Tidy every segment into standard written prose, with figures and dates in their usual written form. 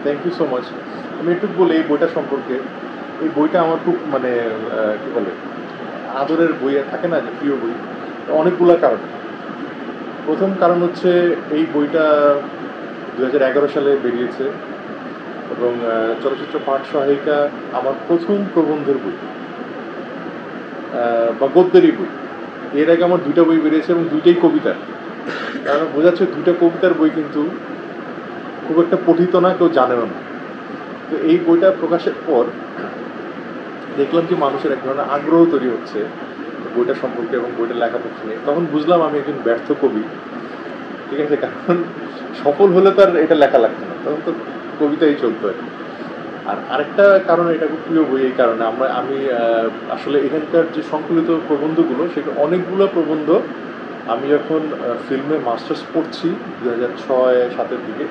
Thank you so much. আমি একটু বলি এই বইটা সম্পর্কে। এই বইটা আমার খুব মানে কী বলে আদরের বই থাকে না যে প্রিয় বই, অনেকগুলো কারণ। প্রথম কারণ হচ্ছে এই বইটা 2011 সালে বেরিয়েছে এবং চলচ্চিত্র পাঠ সহায়িকা আমার প্রথম প্রবন্ধের বই বা গদ্যেরই বই। এর আগে আমার দুইটা বই বেরিয়েছে এবং দুইটাই কবিতার। কারণ বোঝাচ্ছে দুইটা কবিতার বই কিন্তু খুব একটা পঠিত না, কেউ জানেও না। তো এই বইটা প্রকাশের পর দেখলাম যে মানুষের এক ধরনের আগ্রহ তৈরি হচ্ছে বইটা সম্পর্কে এবং বইটা লেখাপড়া নিয়ে। তখন বুঝলাম আমি একজন ব্যর্থ কবি, ঠিক আছে, কারণ সফল হলে তো আর এটা লেখা লাগতো না, তখন তো কবিতাই চলতো আর কি। আর আরেকটা কারণ, এটা খুব প্রিয় বই এই কারণে আমি আসলে এখানকার যে সংকলিত প্রবন্ধগুলো, সেটা অনেকগুলো প্রবন্ধ আমি যখন ফিল্মে মাস্টার্স পড়ছি 2006-07 দিকে,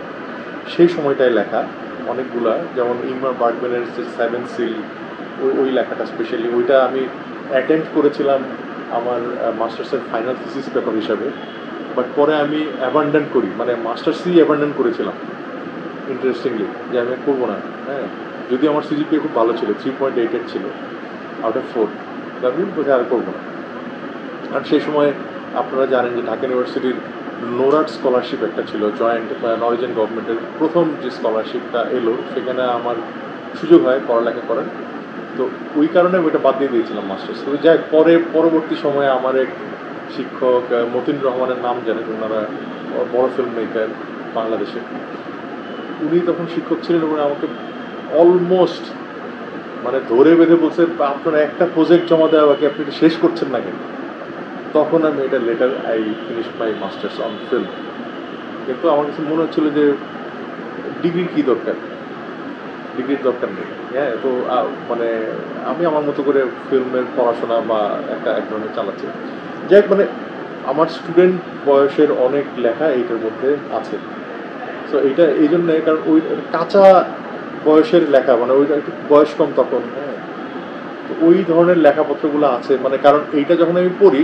সেই সময়টায় লেখা অনেকগুলা, যেমন ইংমার বার্গম্যানের যে 7 সিল, ওই লেখাটা স্পেশালি ওইটা আমি অ্যাটেম্প্ট করেছিলাম আমার মাস্টার্সের ফাইনাল থিসিস পেপার হিসাবে, বাট পরে আমি অ্যাবান্ডন করি, মানে মাস্টার্সই অ্যাবান্ডন করেছিলাম ইন্টারেস্টিংলি, যে আমি করবো না। হ্যাঁ, যদি আমার সিজিপিএ খুব ভালো ছিল, 3.88 ছিল আউট অফ 4, আমি বোঝা আর করবো না। আর সেই সময় আপনারা জানেন যে ঢাকা ইউনিভার্সিটির নোরাট স্কলারশিপ একটা ছিল, জয়েন্ট নরওয়েজিয়ান গভর্নমেন্টের প্রথম যে স্কলারশিপটা এলো, সেখানে আমার সুযোগ হয় পড়ালেখা করার। তো ওই কারণে ওইটা বাদ দিয়ে দিয়েছিলাম মাস্টার্স। তো যাই পরবর্তী সময়ে আমার এক শিক্ষক মতিন রহমানের নাম জানেন, ওনারা বড় ফিল্ম মেকার বাংলাদেশে, উনি তখন শিক্ষক ছিলেন এবং আমাকে অলমোস্ট মানে ধরে বেঁধে বলছে, আপনার একটা প্রজেক্ট জমা দেওয়া বাকি, আপনি এটা শেষ করছেন না কেন? তখন আমি এটা letter I finish my masters on film. কিন্তু আমার কাছে মনে হচ্ছিল যে ডিগ্রির কী দরকার, ডিগ্রির দরকার নেই। হ্যাঁ, তো মানে আমি আমার মতো করে ফিল্মের পড়াশোনা বা এক ধরনের চালাচ্ছি। যাই হোক, মানে আমার স্টুডেন্ট বয়সের অনেক লেখা এইটার মধ্যে আছে। সো এইটা এই জন্যে, কারণ ওই কাঁচা বয়সের লেখা, মানে ওইটা একটু বয়স কম তখন। হ্যাঁ, তো ওই ধরনের লেখাপত্রগুলো আছে, মানে কারণ এইটা যখন আমি পড়ি,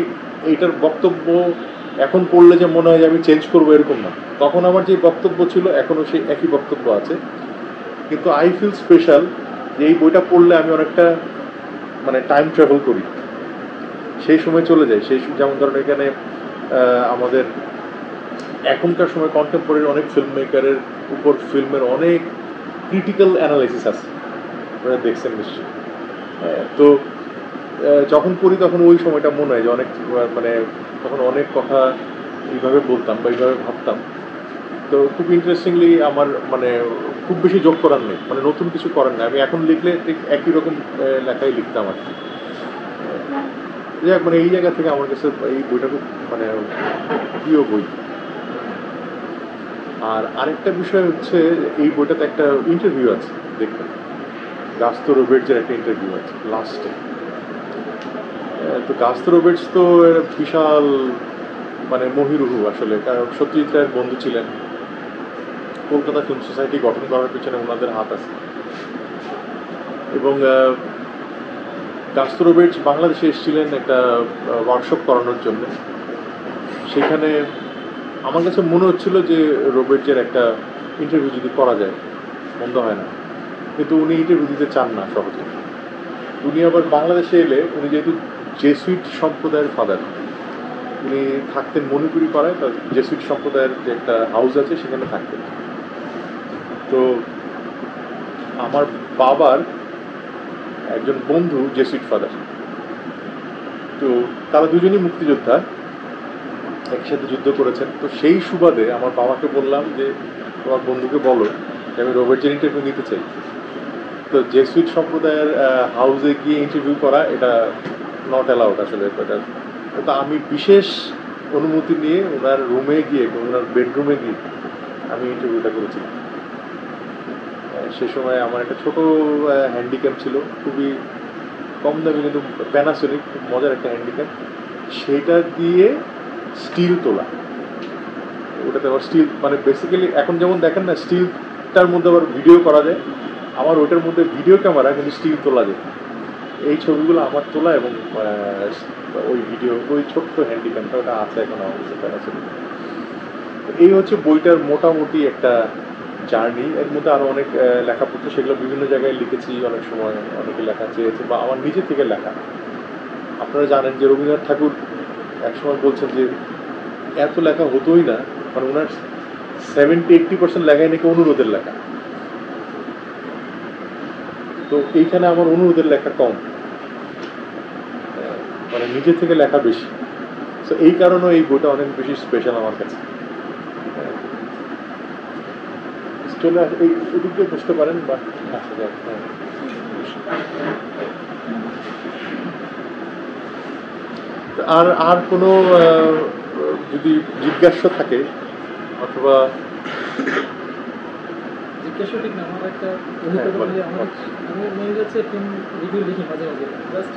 এইটার বক্তব্য এখন পড়লে যে মনে হয় যে আমি চেঞ্জ করবো এরকম না, তখন আমার যে বক্তব্য ছিল এখনও সেই একই বক্তব্য আছে। কিন্তু আই ফিল স্পেশাল যে এই বইটা পড়লে আমি অনেকটা মানে টাইম ট্রাভেল করি, সেই সময় চলে যাই। যেমন ধরেন এখানে আমাদের এখনকার সময় কন্টেম্পোরারি অনেক ফিল্ম মেকারের উপর ফিল্মের অনেক ক্রিটিক্যাল অ্যানালাইসিস আছে, আপনারা দেখছেন নিশ্চয়ই। তো যখন পড়ি তখন ওই সময়টা মনে হয় যে অনেক মানে তখন অনেক কথা এইভাবে বলতাম বা এইভাবে ভাবতাম। তো খুব ইন্টারেস্টিংলি আমার মানে খুব বেশি যোগ করার নেই, মানে নতুন কিছু করার নেই। আমি এখন লিখলে ঠিক একই রকম লেখাই লিখতাম আর কি। যাক, মানে এই জায়গা থেকে আমার কাছে এই বইটা খুব মানে প্রিয় বই। আর আরেকটা বিষয় হচ্ছে, এই বইটাতে একটা ইন্টারভিউ আছে, দেখবেন গাস্তো রোবের্টসের একটা ইন্টারভিউ আছে লাস্টে। তো গাস্তো রোবের্টস তো বিশাল মানে মহিরুহু আসলে, কারণ সত্যজিৎ রায়ের বন্ধু ছিলেন। কলকাতা ফিল্ম সোসাইটি গঠন করার পিছনে ওনাদের হাত আছে। এবং গাস্তো রোবের্টস বাংলাদেশে এসেছিলেন একটা ওয়ার্কশপ করানোর জন্য। সেখানে আমার কাছে মনে হচ্ছিল যে রোবের্টসের একটা ইন্টারভিউ যদি করা যায় মন্দ হয় না, কিন্তু উনি ইন্টারভিউ দিতে চান না সহজে। উনি আবার বাংলাদেশে এলে, উনি যেহেতু জেসুইট সম্প্রদায়ের ফাদার, উনি থাকতেন মণিপুরি পাড়ায়, তার জেসুইট সম্প্রদায়ের যে একটা হাউস আছে সেখানে থাকতেন। তো আমার বাবার একজন বন্ধু জেসুইট ফাদার, তো তারা দুজনই মুক্তিযোদ্ধা, একসাথে যুদ্ধ করেছেন। তো সেই সুবাদে আমার বাবাকে বললাম যে তোমার বন্ধুকে বলো যে আমি রোবের্টসের ইন্টারভিউ নিতে চাই। তো জেসুইট সম্প্রদায়ের হাউসে গিয়ে ইন্টারভিউ করা এটা নট অ্যালাউড আসলে। এটা তো আমি বিশেষ অনুমতি নিয়ে ওনার রুমে গিয়ে, ওনার বেডরুমে গিয়ে আমি ইন্টারভিউটা করেছিলাম। সে সময় আমার একটা ছোট হ্যান্ডিক্যাপ ছিল, খুবই কম দামি, কিন্তু প্যানাসোনিক, খুব মজার একটা হ্যান্ডিক্যাপ। সেটা দিয়ে স্টিল তোলা, ওটাতে আবার স্টিল মানে বেসিক্যালি এখন যেমন দেখেন না স্টিলটার মধ্যে আবার ভিডিও করা যায়, আমার ওইটার মধ্যে ভিডিও ক্যামেরা কিন্তু স্টিল তোলা যায়। এই ছবিগুলো আমার তোলা এবং ওই ভিডিও, ওই ছোট্ট হ্যান্ডিক্যামটা ওটা আছে এখন আমার কাছে প্যানাসোনিক। এই হচ্ছে বইটার মোটামুটি একটা জার্নি, এর মধ্যে আরও অনেক লেখাপত্র, সেগুলো বিভিন্ন জায়গায় লিখেছি, অনেক সময় অনেকে লেখা চেয়েছে বা আমার নিজে থেকে লেখা। আপনারা জানেন যে রবীন্দ্রনাথ ঠাকুর একসময় বলছেন যে এত লেখা হতোই না, মানে ওনার 70-80% লেখাই নাকি অনুরোধের লেখা। তো এইখানে আমার অনুরোধের লেখা কম, মানে নিজে থেকে লেখা বেশি। তো এই কারণে এই বইটা অনেক বেশি স্পেশাল আমার কাছে। চলে এই এদিক দিয়ে বুঝতে পারেন বা আসা যাক। আর আর কোনো যদি জিজ্ঞাসা থাকে অথবা জিজ্ঞাসা ঠিক না, আমার একটা অভিজ্ঞতা বলি। আমি মেইনলি হচ্ছে ফিল্ম রিভিউ লিখি মাঝে মাঝে, জাস্ট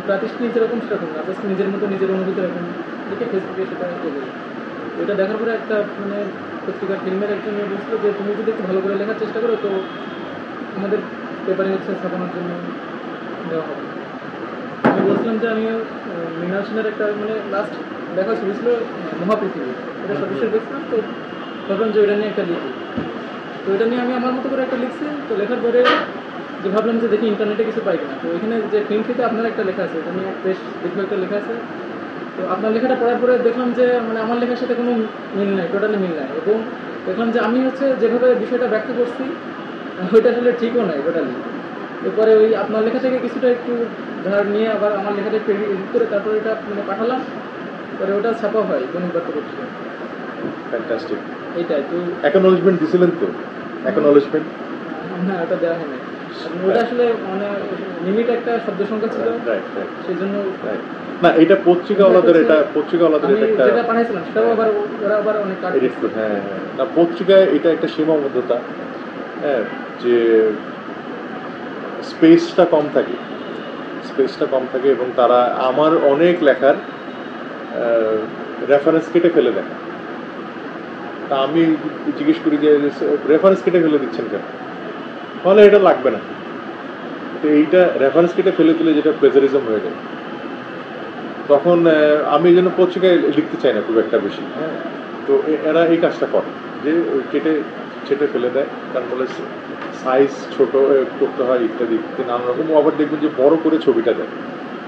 প্রাতিষ্ঠানিক যেরকম সেরকম না, জাস্ট নিজের মতো নিজের অনুভূতি এরকম লিখে ফেসবুকে সেটা বলি। ওইটা দেখার পরে একটা মানে পত্রিকার ফিল্মের একজন বলছিল যে তুমি যদি একটু ভালো করে লেখার চেষ্টা করো তো আমাদের পেপারে হচ্ছে ছাপানোর জন্য দেওয়া হবে। আমি বলছিলাম যে আমি মৃণাল সেনের একটা মানে লাস্ট দেখা ছবি ছিল মহাপৃথিবী, এটা সদস্য দেখছিলাম, তো ভাবলাম যে ওইটা নিয়ে একটা লিখি। তো এটা নিয়ে আমি আমার মতো করে একটা লিখছি। তো লেখার পরে যে ভাবলাম যে দেখি ইন্টারনেটে কিছু পাই কিনা। তো এখানে যে ফিল্ম ফিতে আপনার একটা লেখা আছে, এটা নিয়ে বেশ দীর্ঘ একটা লেখা আছে। তো আপনার লেখাটা পড়ার পরে দেখলাম যে মানে আমার লেখার সাথে কোনো মিল নাই, টোটালি মিল নাই। এবং দেখলাম যে আমি হচ্ছে যেভাবে বিষয়টা ব্যাখ্যা করছি ওইটা আসলে ঠিকও নাই টোটালি। এরপরে ওই আপনার লেখা থেকে কিছুটা একটু ধার নিয়ে আবার আমার লেখাটা একটু এডিট করে তারপরে এটা মানে পাঠালাম, পরে ওটা ছাপা হয় দৈনিক বার্তা পত্রিকা। ফ্যান্টাস্টিক। এইটাই তো অ্যাকনোলেজমেন্ট দিছিলেন তো? অ্যাকনোলেজমেন্ট না, ওটা দেওয়া হয়নি। ওটা আসলে মানে লিমিট একটা শব্দ সংখ্যা ছিল, সেই জন্য না, এটা পত্রিকাওয়ালাদের, এটা পত্রিকাওয়ালাদের একটা যেটা পাঠাইছিলাম সেটাও আবার ওরা আবার অনেক কাট এডিট করে। হ্যাঁ হ্যাঁ, না পত্রিকায় এটা একটা সীমাবদ্ধতা, হ্যাঁ, যে স্পেসটা কম থাকে, স্পেসটা কম থাকে এবং তারা আমার অনেক লেখার রেফারেন্স কেটে ফেলে দেয়। তা আমি জিজ্ঞেস করি যে রেফারেন্স কেটে ফেলে দিচ্ছেন কেন, তাহলে এটা লাগবে না। তো এইটা রেফারেন্স কেটে ফেলে দিলে যেটা প্লেজারিজম হয়ে যায়, তখন আমি এই জন্য পত্রিকায় লিখতে চাই না খুব একটা বেশি। হ্যাঁ, তো এরা এই কাজটা করে যে কেটে ছেটে ফেলে দেয়, তার ফলে সাইজ ছোট করতে হয় ইত্যাদি ইত্যাদি নানা রকম। আবার দেখবেন যে বড় করে ছবিটা দেয়,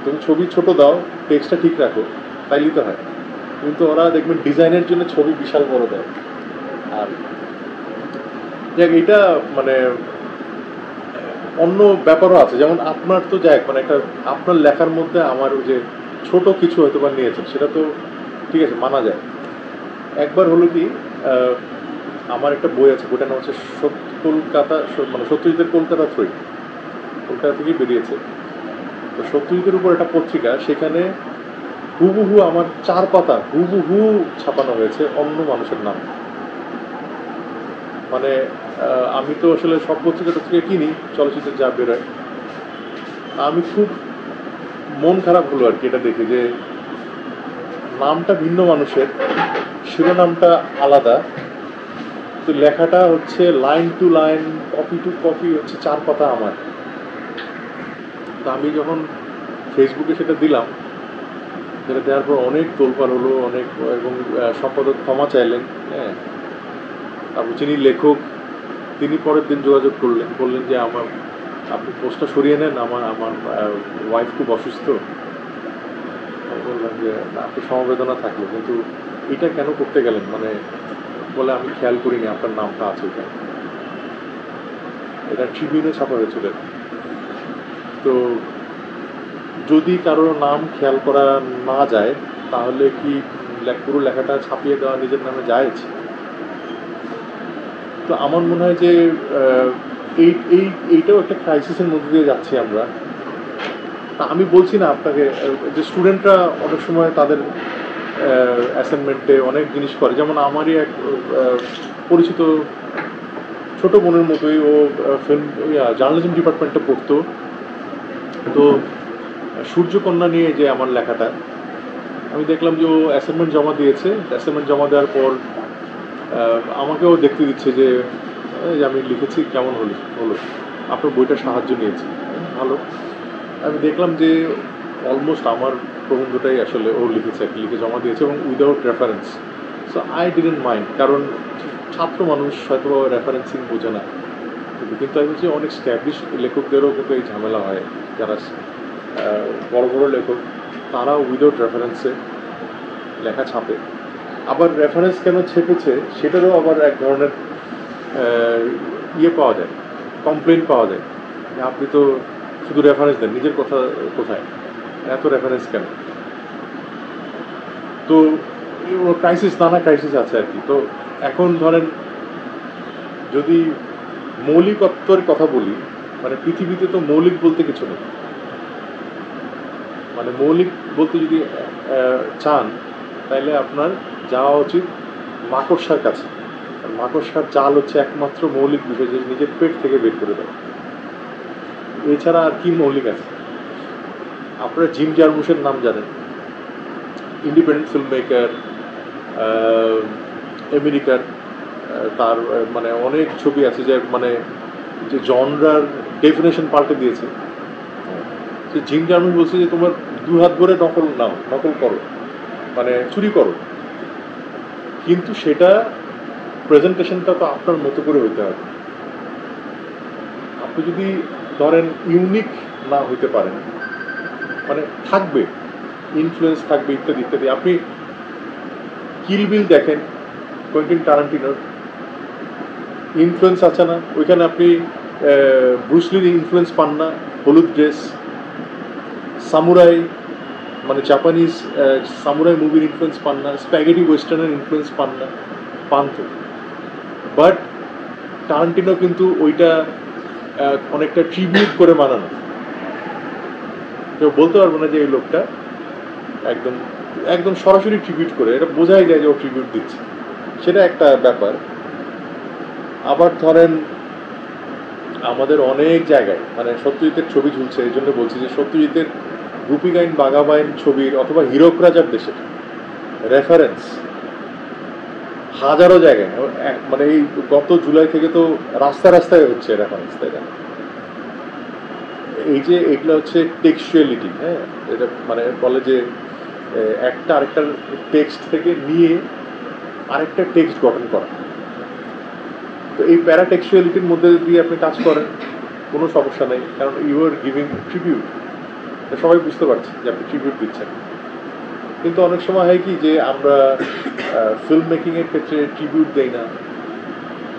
তুমি ছবি ছোট দাও, টেক্সটটা ঠিক রাখো, তাইলেই তো হয়। কিন্তু ওরা দেখবেন ডিজাইনের জন্য ছবি বিশাল বড় দেয়। আর দেখ এটা মানে অন্য ব্যাপারও আছে, যেমন আপনার তো যাই মানে একটা আপনার লেখার মধ্যে আমার ওই যে ছোট কিছু হয়তো বা নিয়েছেন, সেটা তো ঠিক আছে, মানা যায়। একবার হলো কি, আমার একটা বই আছে, বইটার নাম হচ্ছে কলকাতা, মানে সত্যজিতের কলকাতা 3, কলকাতা থেকেই বেরিয়েছে। তো সত্যজিতের উপর একটা পত্রিকা, সেখানে হুবহু আমার 4 পাতা হুবহু ছাপানো হয়েছে অন্য মানুষের নাম। মানে আমি তো আসলে সব পত্রিকা কিনি, চলচ্চিত্রের যা বেরোয়। আমি খুব মন খারাপ হলো আর কি এটা দেখে, যে নামটা ভিন্ন মানুষের, শিরোনামটা আলাদা, তো লেখাটা হচ্ছে line to line, copy to copy হচ্ছে 4 পাতা আমার। তো আমি যখন ফেসবুকে সেটা দিলাম, যেটা দেওয়ার পর অনেক তোলপাড় হলো, অনেক, এবং সম্পাদক ক্ষমা চাইলেন। হ্যাঁ, তারপর যিনি লেখক তিনি পরের দিন যোগাযোগ করলেন, বললেন যে আপনি পোস্টটা সরিয়ে নেন, আমার ওয়াইফ খুব অসুস্থ। আমি বললাম যে আপনি সমবেদনা থাকলো, কিন্তু এটা কেন করতে গেলেন, মানে বলে আমি খেয়াল করিনি আপনার নামটা আছে এখানে। এটা ট্রিবিউনে ছাপা হয়েছিল। তো যদি কারো নাম খেয়াল করা না যায়, তাহলে কি পুরো লেখাটা ছাপিয়ে দেওয়া নিজের নামে জায়েজ? তো আমার মনে হয় যে এইটাও একটা ক্রাইসিসের মধ্যে দিয়ে যাচ্ছি আমরা। আমি বলছি না আপনাকে যে স্টুডেন্টরা অনেক সময় তাদের অ্যাসাইনমেন্টে অনেক জিনিস করে, যেমন আমারই এক পরিচিত ছোট বোনের মতোই, ও ফিল্ম জার্নালিজম ডিপার্টমেন্টে পড়তো। তো সূর্যকন্যা নিয়ে যে আমার লেখাটা, আমি দেখলাম যে ও অ্যাসাইনমেন্ট জমা দিয়েছে। অ্যাসাইনমেন্ট জমা দেওয়ার পর আমাকেও দেখতে দিচ্ছে যে আমি লিখেছি, কেমন হলো, আপনার বইটার সাহায্য নিয়েছি, ভালো। আমি দেখলাম যে অলমোস্ট আমার প্রবন্ধটাই আসলে ও লিখেছে, লিখে জমা দিয়েছে, এবং without reference. So I didn't mind, কারণ ছাত্র মানুষ হয়তো রেফারেন্সিং বোঝে না, কিন্তু আমি বলছি অনেক স্ট্যাবলিশ লেখকদেরও কিন্তু এই ঝামেলা হয়, যারা বড় বড় লেখক তারাও উইদাউট রেফারেন্সে লেখা ছাপে। আবার রেফারেন্স কেন ছেপেছে সেটারও আবার এক ধরনের ইয়ে পাওয়া যায়, কমপ্লেন পাওয়া যায় যে আপনি তো শুধু রেফারেন্স দেন, নিজের কথা কোথায়, এত রেফারেন্স কেন। তো ক্রাইসিস, নানা ক্রাইসিস আছে আর কি। তো এখন ধরেন যদি মৌলিকত্বের কথা বলি, মানে পৃথিবীতে তো মৌলিক বলতে কিছু নেই। মানে মৌলিক বলতে যদি চান তাহলে আপনার যাওয়া উচিত মাকড়সার কাছে। মাকড়সার জাল হচ্ছে একমাত্র মৌলিক বিষয়, যে নিজের পেট থেকে বের করে দেয়। এছাড়া আর কি মৌলিক আছে? আপনারা জিম জার্মুশের নাম জানেন, ইন্ডিপেন্ডেন্ট ফিল্ম মেকার, আমেরিকার। তার মানে অনেক ছবি আছে যে মানে যে জনরার ডেফিনেশন পাল্টে দিয়েছে। যে জিম জার্মুশ বলছে যে তোমার 2 হাত ভরে নকল নাও, নকল করো, মানে চুরি করো, কিন্তু সেটা প্রেজেন্টেশনটা তো আপনার মতো করে হইতে হবে। আপনি যদি ধরেন ইউনিক না হইতে পারেন, মানে থাকবে ইনফ্লুয়েন্স থাকবে ইত্যাদি ইত্যাদি। আপনি কিল বিল দেখেন, কোয়েন্টিন টারান্টিনোর ইনফ্লুয়েন্স আছে না? ওইখানে আপনি ব্রুসলির ইনফ্লুয়েন্স পান না? হলুদ ড্রেস, সামুরাই মানে জাপানিজ সামুরাই মুভির ইনফ্লুয়েন্স পান না? স্প্যাগেটি ওয়েস্টার্নের ইনফ্লুয়েন্স পান না? পান তো। বাট টারান্টিনো কিন্তু ওইটা অনেকটা ট্রিবিউট করে বানানো। কেউ বলতে পারবো না যে এই লোকটা একদম একদম সরাসরি ট্রিবিউট করে, এটা বোঝাই যায় যে ও ট্রিবিউট দিচ্ছে, সেটা একটা ব্যাপার। আবার ধরেন আমাদের অনেক জায়গায় মানে সত্যজিতের ছবি ঝুলছে, এই জন্য বলছি যে সত্যজিতের গুপিগাইন বাঘাবাইন ছবির অথবা হীরক রাজার দেশের রেফারেন্স হাজারো জায়গায়, মানে এই গত জুলাই থেকে তো রাস্তা রাস্তায় হচ্ছে রেফারেন্স, তাই না? এই যে এগুলো হচ্ছে টেক্সচুয়ালিটি, হ্যাঁ, এটা মানে বলে যে একটা আরেকটার টেক্সট থেকে নিয়ে আরেকটা টেক্সট গঠন করা। তো এই প্যারাটেক্সুয়ালিটির মধ্যে দিয়ে আপনি কাজ করেন, কোনো সমস্যা নেই, কারণ ইউ আর গিভিং ট্রিবিউট। সবাই বুঝতে পারছে যে আপনি ট্রিবিউট দিচ্ছেন। কিন্তু অনেক সময় হয় কি যে আমরা ফিল্ম মেকিংয়ের ক্ষেত্রে ট্রিবিউট দেই না,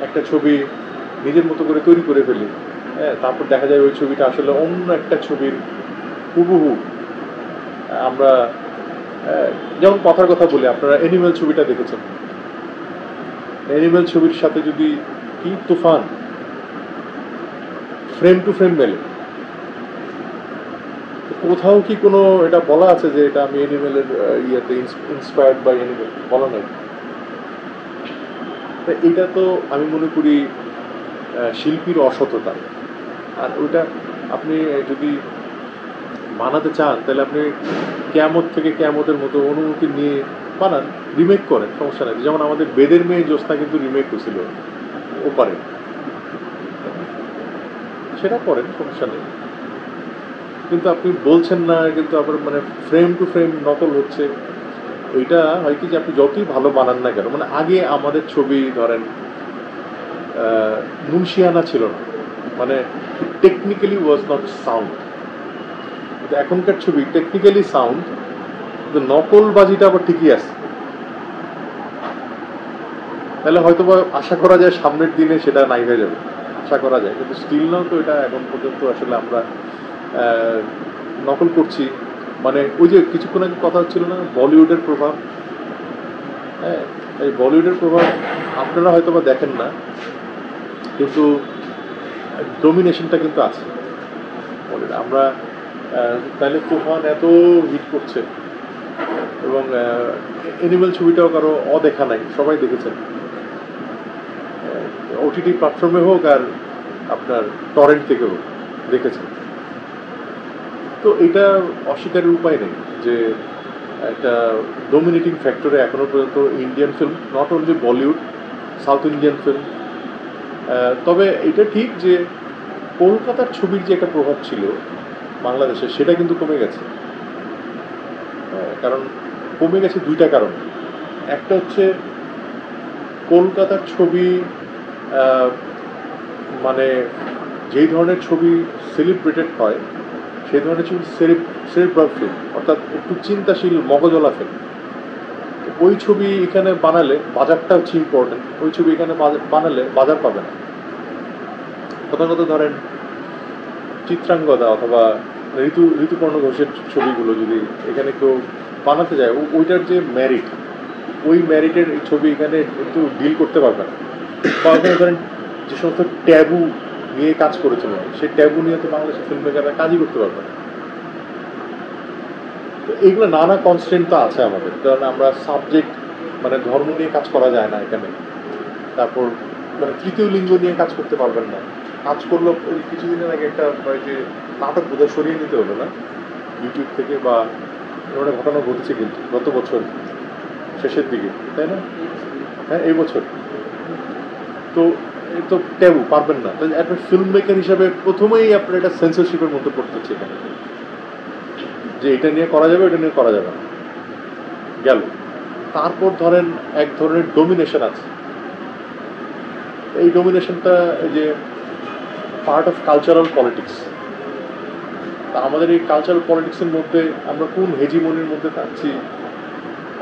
একটা ছবি নিজের মতো করে তৈরি করে ফেলি, হ্যাঁ, তারপর দেখা যায় ওই ছবিটা আসলে অন্য একটা ছবির হুবহু। আমরা যেমন কথার কথা বলি, আপনারা অ্যানিমেল ছবিটা দেখেছেন, অ্যানিমেল ছবির সাথে যদি কি তুফান ফ্রেম টু ফ্রেম মেলে, কোথাও কি কোনো এটা বলা আছে যে এটা আমি অ্যানিমেলের ইয়েতে ইন্সপায়ার্ড বাই অ্যানিমেল? বলা নাই। এটা তো আমি মনে করি শিল্পীর অসততা। আর ওইটা আপনি যদি বানাতে চান তাহলে আপনি কেয়ামত থেকে কেয়ামতের মতো অনুমতি নিয়ে বানান, রিমেক করেন, সমস্যা নেই। যেমন আমাদের বেদের মেয়ে জ্যোৎস্না কিন্তু রিমেক হয়েছিল ওপারে, সেটা করেন, সমস্যা নেই। কিন্তু আপনি বলছেন না, কিন্তু আবার মানে ফ্রেম টু ফ্রেম নকল হচ্ছে। এইটা হয় কি যে আপনি যতই ভালো বানান না কেন, মানে আগে আমাদের ছবি ধরেন মুন্সিয়ানা ছিল না, মানে টেকনিক্যালি ওয়াজ নট সাউন্ড। কিন্তু এখনকার ছবি টেকনিক্যালি সাউন্ড, কিন্তু নকলবাজিটা আবার ঠিকই আছে। তাহলে হয়তো বা আশা করা যায় সামনের দিনে সেটা নাই হয়ে যাবে, আশা করা যায়। কিন্তু স্টিল নাও তো এটা এখন পর্যন্ত আসলে আমরা নকল করছি। মানে ওই যে কিছুক্ষণ আগে কথা হচ্ছিল না বলিউডের প্রভাব, হ্যাঁ, এই বলিউডের প্রভাব আপনারা হয়তো বা দেখেন না, কিন্তু ডমিনেশনটা কিন্তু আছে বলিউড। আমরা তাহলে তুফান এত হিট করছে এবং অ্যানিমেল ছবিটাও কারো অদেখা নাই, সবাই দেখেছেন, ওটিটি প্ল্যাটফর্মে হোক আর আপনার টরেন্ট থেকে হোক দেখেছেন। তো এটা অস্বীকারের উপায় নেই যে একটা ডমিনেটিং ফ্যাক্টরে এখনো পর্যন্ত Indian film, not only Bollywood, south Indian film. তবে এটা ঠিক যে কলকাতার ছবির যে একটা প্রভাব ছিল বাংলাদেশে, সেটা কিন্তু কমে গেছে। কারণ কমে গেছে দুইটা কারণ। একটা হচ্ছে কলকাতার ছবি মানে যেই ধরনের ছবি সেলিব্রেটেড হয় সেই ধরনের ছবি সেরিব্রাল ফিল্ম, অর্থাৎ একটু চিন্তাশীল মগজলা ফিল্ম। ওই ছবি এখানে বানালে বাজারটা হচ্ছে ইম্পর্টেন্ট, ওই ছবি এখানে বানালে বাজার পাবে না। কথা কথা ধরেন চিত্রাঙ্গদা অথবা ঋতুপর্ণ ঘোষের ছবিগুলো যদি এখানে কেউ বানাতে যায়, ওইটার যে ম্যারিট, ওই ম্যারিটের ছবি এখানে একটু ডিল করতে পারবে না। বা ওখানে ধরেন যে সমস্ত ট্যাবু নিয়ে কাজ করেছিল, সেই ট্যাবু নিয়ে তো বাংলাদেশের ফিল্ম মেকাররা কাজই করতে পারবে না। তো এইগুলো নানা কনস্ট্রেন্ট তো আছে আমাদের, কারণ আমরা সাবজেক্ট মানে ধর্ম নিয়ে কাজ করা যায় না এখানে। তারপর মানে তৃতীয় লিঙ্গ নিয়ে কাজ করতে পারবেন না। কাজ করলো কিছুদিনের আগে একটা যে নাটক বোধহয় সরিয়ে নিতে হলো না ইউটিউব থেকে, বা এরকম একটা ঘটনা ঘটেছে কিন্তু গত বছর শেষের দিকে, তাই না? হ্যাঁ, এই বছর। তো এই তো ট্যাবু পারবেন না। তাই একটা ফিল্ম মেকার হিসাবে প্রথমেই আপনার এটা সেন্সরশিপের মধ্যে পড়তে হচ্ছে এখানে, যে এটা নিয়ে করা যাবে, এটা নিয়ে করা যাবে না, গেল। তারপর ধরেন এক ধরনের ডোমিনেশন আছে। এই ডোমিনেশনটা যে পার্ট অফ কালচারাল পলিটিক্স। তা আমাদের এই কালচারাল পলিটিক্সের মধ্যে আমরা কোন হেজিমনির মধ্যে থাকছি,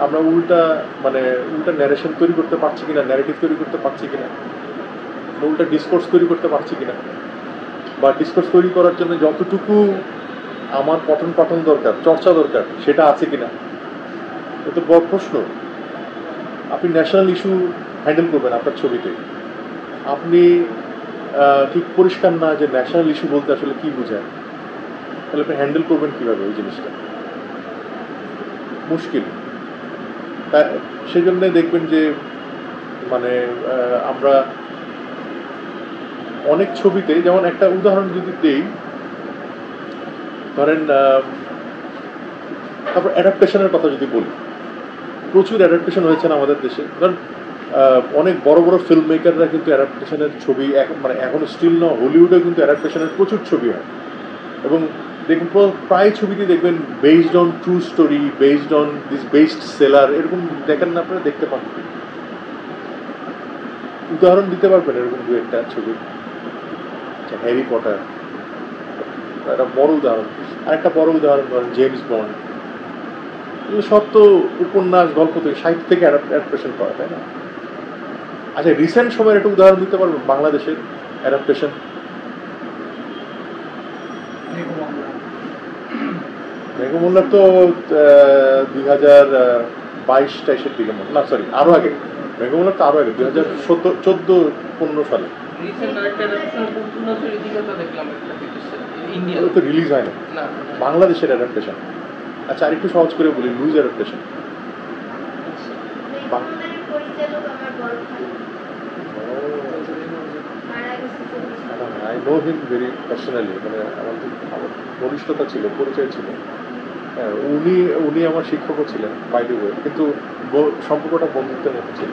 আমরা উল্টা ন্যারেশন তৈরি করতে পারছি কিনা, ন্যারেটিভ তৈরি করতে পারছি কিনা, উল্টা ডিসকোর্স তৈরি করতে পারছি কিনা, বা ডিসকোর্স তৈরি করার জন্য যতটুকু আমার পঠন পাঠন দরকার, চর্চা দরকার, সেটা আছে কিনা, এটা বড় প্রশ্ন। আপনি ন্যাশনাল ইস্যু হ্যান্ডেল করবেন আপনার ছবিতে, আপনি ঠিক পরিষ্কার না যে ন্যাশনাল ইস্যু বলতে আসলে কি বোঝায়, তাহলে আপনি হ্যান্ডেল করবেন কিভাবে ওই জিনিসটা, মুশকিল। সেই জন্যে দেখবেন যে মানে আমরা অনেক ছবিতে, যেমন একটা উদাহরণ যদি দেই, ধরেন তারপর অ্যাডাপ্টেশনের কথা যদি বলি, প্রচুর অ্যাডাপ্টেশন হয়েছে না আমাদের দেশে। কারণ অনেক বড় বড় ফিল্ম মেকাররা কিন্তু অ্যাডাপ্টেশনের ছবি এখন স্টিল না, হলিউডে কিন্তু অ্যাডাপ্টেশনের প্রচুর ছবি হয়। এবং দেখুন প্রায় ছবিতে দেখবেন based own true story, based on this best seller, এরকম দেখেন না, আপনারা দেখতে পান। উদাহরণ দিতে পারবেন এরকম দু একটা ছবি? হ্যারি পটার একটা বড় উদাহরণ। আর একটা বড় উদাহরণ ধরেন জেমস বন্ড। এগুলো সব তো উপন্যাস, গল্প থেকে, সাহিত্য থেকে অ্যাডাপ্টেশন করা, তাই না? আচ্ছা, রিসেন্ট সময়ের একটা উদাহরণ দিতে পারবেন বাংলাদেশের অ্যাডাপ্টেশন? মেঘমুল্লার তো 2022-23 দিকে, না সরি আরো আগে, মেঘমুল্লার তো আরো আগে 2014-15 সালে। তো রিলিজ হয় না বাংলাদেশের অ্যাডাপ্টেশন। আচ্ছা, আরেকটু সহজ করে বলি, loose adaptation. I know him very personally, মানে আমাদের ঘনিষ্ঠতা ছিল, পরিচয় ছিল। হ্যাঁ, উনি আমার শিক্ষকও ছিলেন বাই দ্য ওয়ে, কিন্তু সম্পর্কটা বন্ধুত্বের মতো ছিল।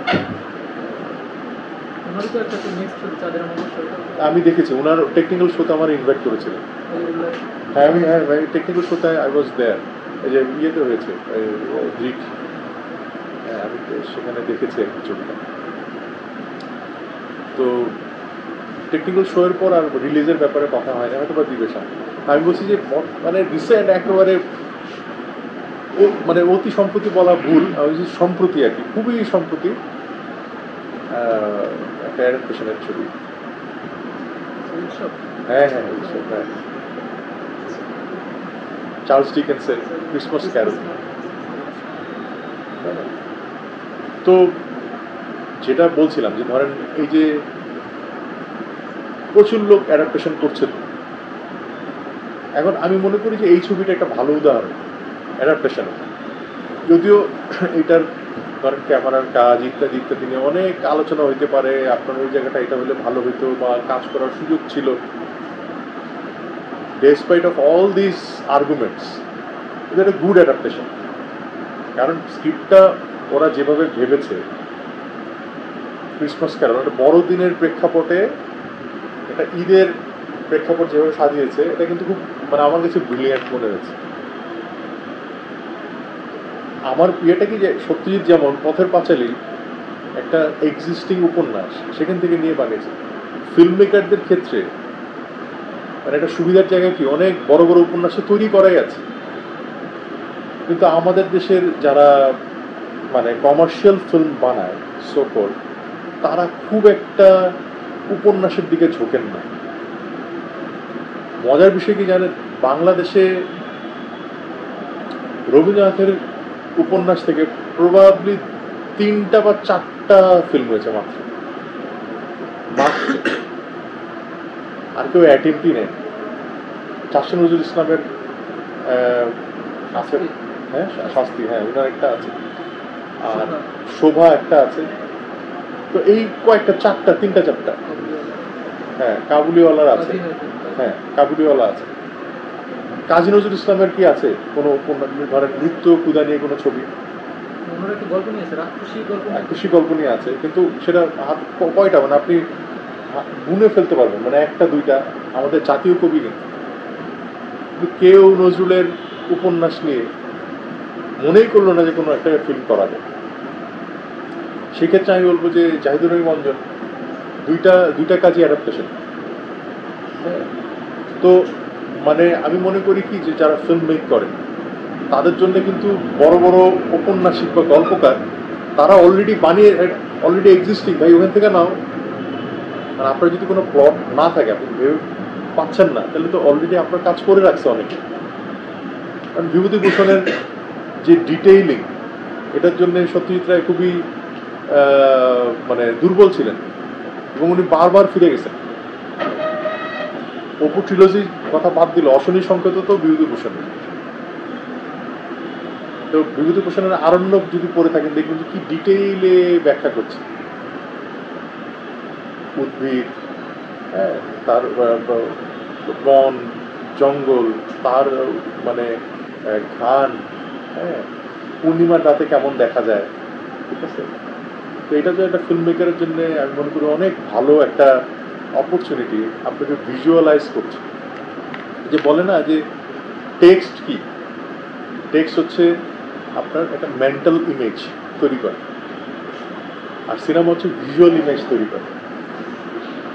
আমি দেখেছি ওনার টেকনিক্যাল শোতে আমার ইনভাইট করেছিলেন। হ্যাঁ, আমি টেকনিক্যাল শোতে আই ওয়াজ দেয়ার। এই যে ইয়েতে হয়েছে গ্রিক, হ্যাঁ আমি সেখানে দেখেছি একটা ছবিটা। তো টেকনিক্যাল শো এর পর আর রিলিজের ব্যাপারে কথা হয় না, হয়তো বা দিবে সামনে। আমি বলছি যে মানে রিসেন্ট একেবারে মানে অতি সম্প্রতি বলা ভুল, সম্প্রতি আর কি, খুবই সম্প্রতি একটা অ্যাডাপ্টেশনের ছবি। হ্যাঁ হ্যাঁ, হ্যাঁ, চার্লস ডিকেন্সের ক্রিসমাস ক্যারল। তো যেটা বলছিলাম যে ধরেন এই যে প্রচুর লোক অ্যাডাপ্টেশন করছে, তো এখন আমি মনে করি যে এই ছবিটা একটা ভালো উদাহরণ অ্যাডাপ্টেশন। যদিও এটার ধরেন ক্যামেরার কাজ ইত্যাদি ইত্যাদি নিয়ে অনেক আলোচনা হইতে পারে, আপনার ওই জায়গাটা এটা হলে ভালো হইতো বা কাজ করার সুযোগ ছিল। Despite of all this arguments, এটা একটা গুড অ্যাডাপ্টেশন। কারণ স্ক্রিপ্টটা ওরা যেভাবে ভেবেছে, ক্রিসমাস ক্যারল একটা বড়দিনের প্রেক্ষাপটে, একটা ঈদের প্রেক্ষাপট যেভাবে সাজিয়েছে, এটা কিন্তু খুব মানে আমার কাছে ব্রিলিয়ান্ট মনে হয়েছে। আমার ইয়েটা কি যে সত্যজিৎ যেমন পথের পাঁচালী একটা এক্সিস্টিং উপন্যাস সেখান থেকে নিয়ে বানিয়েছে। ফিল্ম মেকারদের ক্ষেত্রে মানে একটা সুবিধার জায়গা কি, অনেক বড় বড় উপন্যাস তৈরি করাই আছে, কিন্তু আমাদের দেশের যারা মানে কমার্শিয়াল ফিল্ম বানায় সোকল, তারা খুব একটা উপন্যাসের দিকে ঝোঁকেন না। মজার বিষয় কি জানেন, বাংলাদেশে রবীন্দ্রনাথের উপন্যাস থেকে প্রবাবলি 3টা বা 4টা ফিল্ম হয়েছে মাত্র। আর কেউ অ্যাটেম্পটই নেই। চাষী নজরুল ইসলামের আছে, হ্যাঁ শাস্তি, হ্যাঁ ওনার একটা আছে, আর শোভা একটা আছে। তো এই কয়েকটা 3টা 4টা, হ্যাঁ কাবুলিওয়ালার আছে, হ্যাঁ কাবুলিওয়ালা আছে। কাজী নজরুল ইসলামের কি আছে কোনো ধরেন নৃত্য কুদা নিয়ে কোনো ছবি? খুশি গল্প নিয়ে আছে, কিন্তু সেটা কয়টা মানে আপনি গুনে ফেলতে পারবেন, মানে 1টা 2টা। আমাদের জাতীয় কবি কিন্তু কেউ নজরুলের উপন্যাস নিয়ে মনেই করলো না যে কোনো একটা ফিল্ম করা যায়। সেক্ষেত্রে আমি বলবো যে জাহিদুর রহিম অঞ্জন দুইটা কাজই অ্যাডাপ্টেশন। তো মানে আমি মনে করি কি যে যারা ফিল্ম মেক করে তাদের জন্য কিন্তু বড় বড় ঔপন্যাসিক বা গল্পকার তারা অলরেডি এক্সিস্টিং, ভাই ওখান থেকে নাও। আর আপনার যদি কোনো প্লট না থাকে, আপনি ভেবে পাচ্ছেন না, তাহলে তো অলরেডি আপনার কাজ করে রাখছে অনেকে। কারণ বিভূতিভূষণের যে ডিটেইলিং, এটার জন্য সত্যজিৎ রায় খুবই মানে দুর্বল ছিলেন এবং উনি বারবার ফিরে গেছেন। অপু ট্রিলজির কথা বাদ দিল, অশনি সংকেত তো বিভূতিভূষণের। তো বিভূতিভূষণের আরণ্যক যদি পড়ে থাকেন দেখবেন যে কি ডিটেইলে ব্যাখ্যা করছে উদ্ভিদ, হ্যাঁ তার বন জঙ্গল, তার মানে ঘান, হ্যাঁ পূর্ণিমার রাতে কেমন দেখা যায়, ঠিক আছে। তো এটা যে একটা ফিল্ম মেকারের জন্য আমি মনে করি অনেক ভালো একটা অপরচুনিটি, আপনাকে ভিজুয়ালাইজ করছে। যে বলে না যে টেক্সট কি, টেক্সট হচ্ছে আপনার একটা মেন্টাল ইমেজ তৈরি করে, আর সিনেমা হচ্ছে ভিজুয়াল ইমেজ তৈরি করে।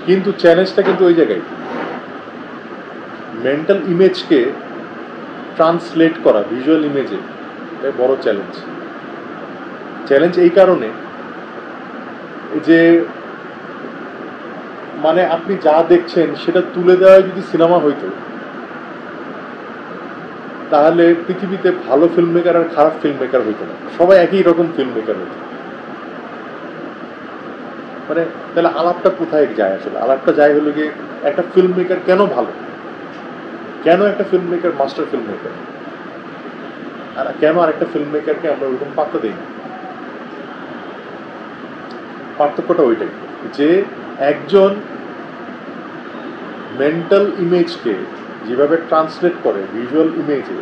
কিন্তু চ্যালেঞ্জটা কিন্তু ওই জায়গায়, মেন্টাল ইমেজকে ট্রান্সলেট করা ভিজুয়াল ইমেজে বড় চ্যালেঞ্জ এই কারণে যে মানে আপনি যা দেখছেন সেটা তুলে দেওয়া যদি সিনেমা হইতো, তাহলে পৃথিবীতে ভালো ফিল্ম মেকার আর খারাপ ফিল্ম মেকার হইতো না, সবাই একই রকম ফিল্ম মেকার হইতো। মানে তাহলে আলাপটা কোথায় যায়? আসলে আলাপটা যায় হলো গিয়ে একটা ফিল্ম মেকার কেন ভালো, কেন একটা film maker master film maker, আর কেন আরেকটা ফিল্ম মেকারকে আমরা ওরকম পাত্তা দিই না। পার্থক্যটা ওইটাই যে একজন মেন্টাল ইমেজকে যেভাবে ট্রান্সলেট করে ভিজুয়াল ইমেজে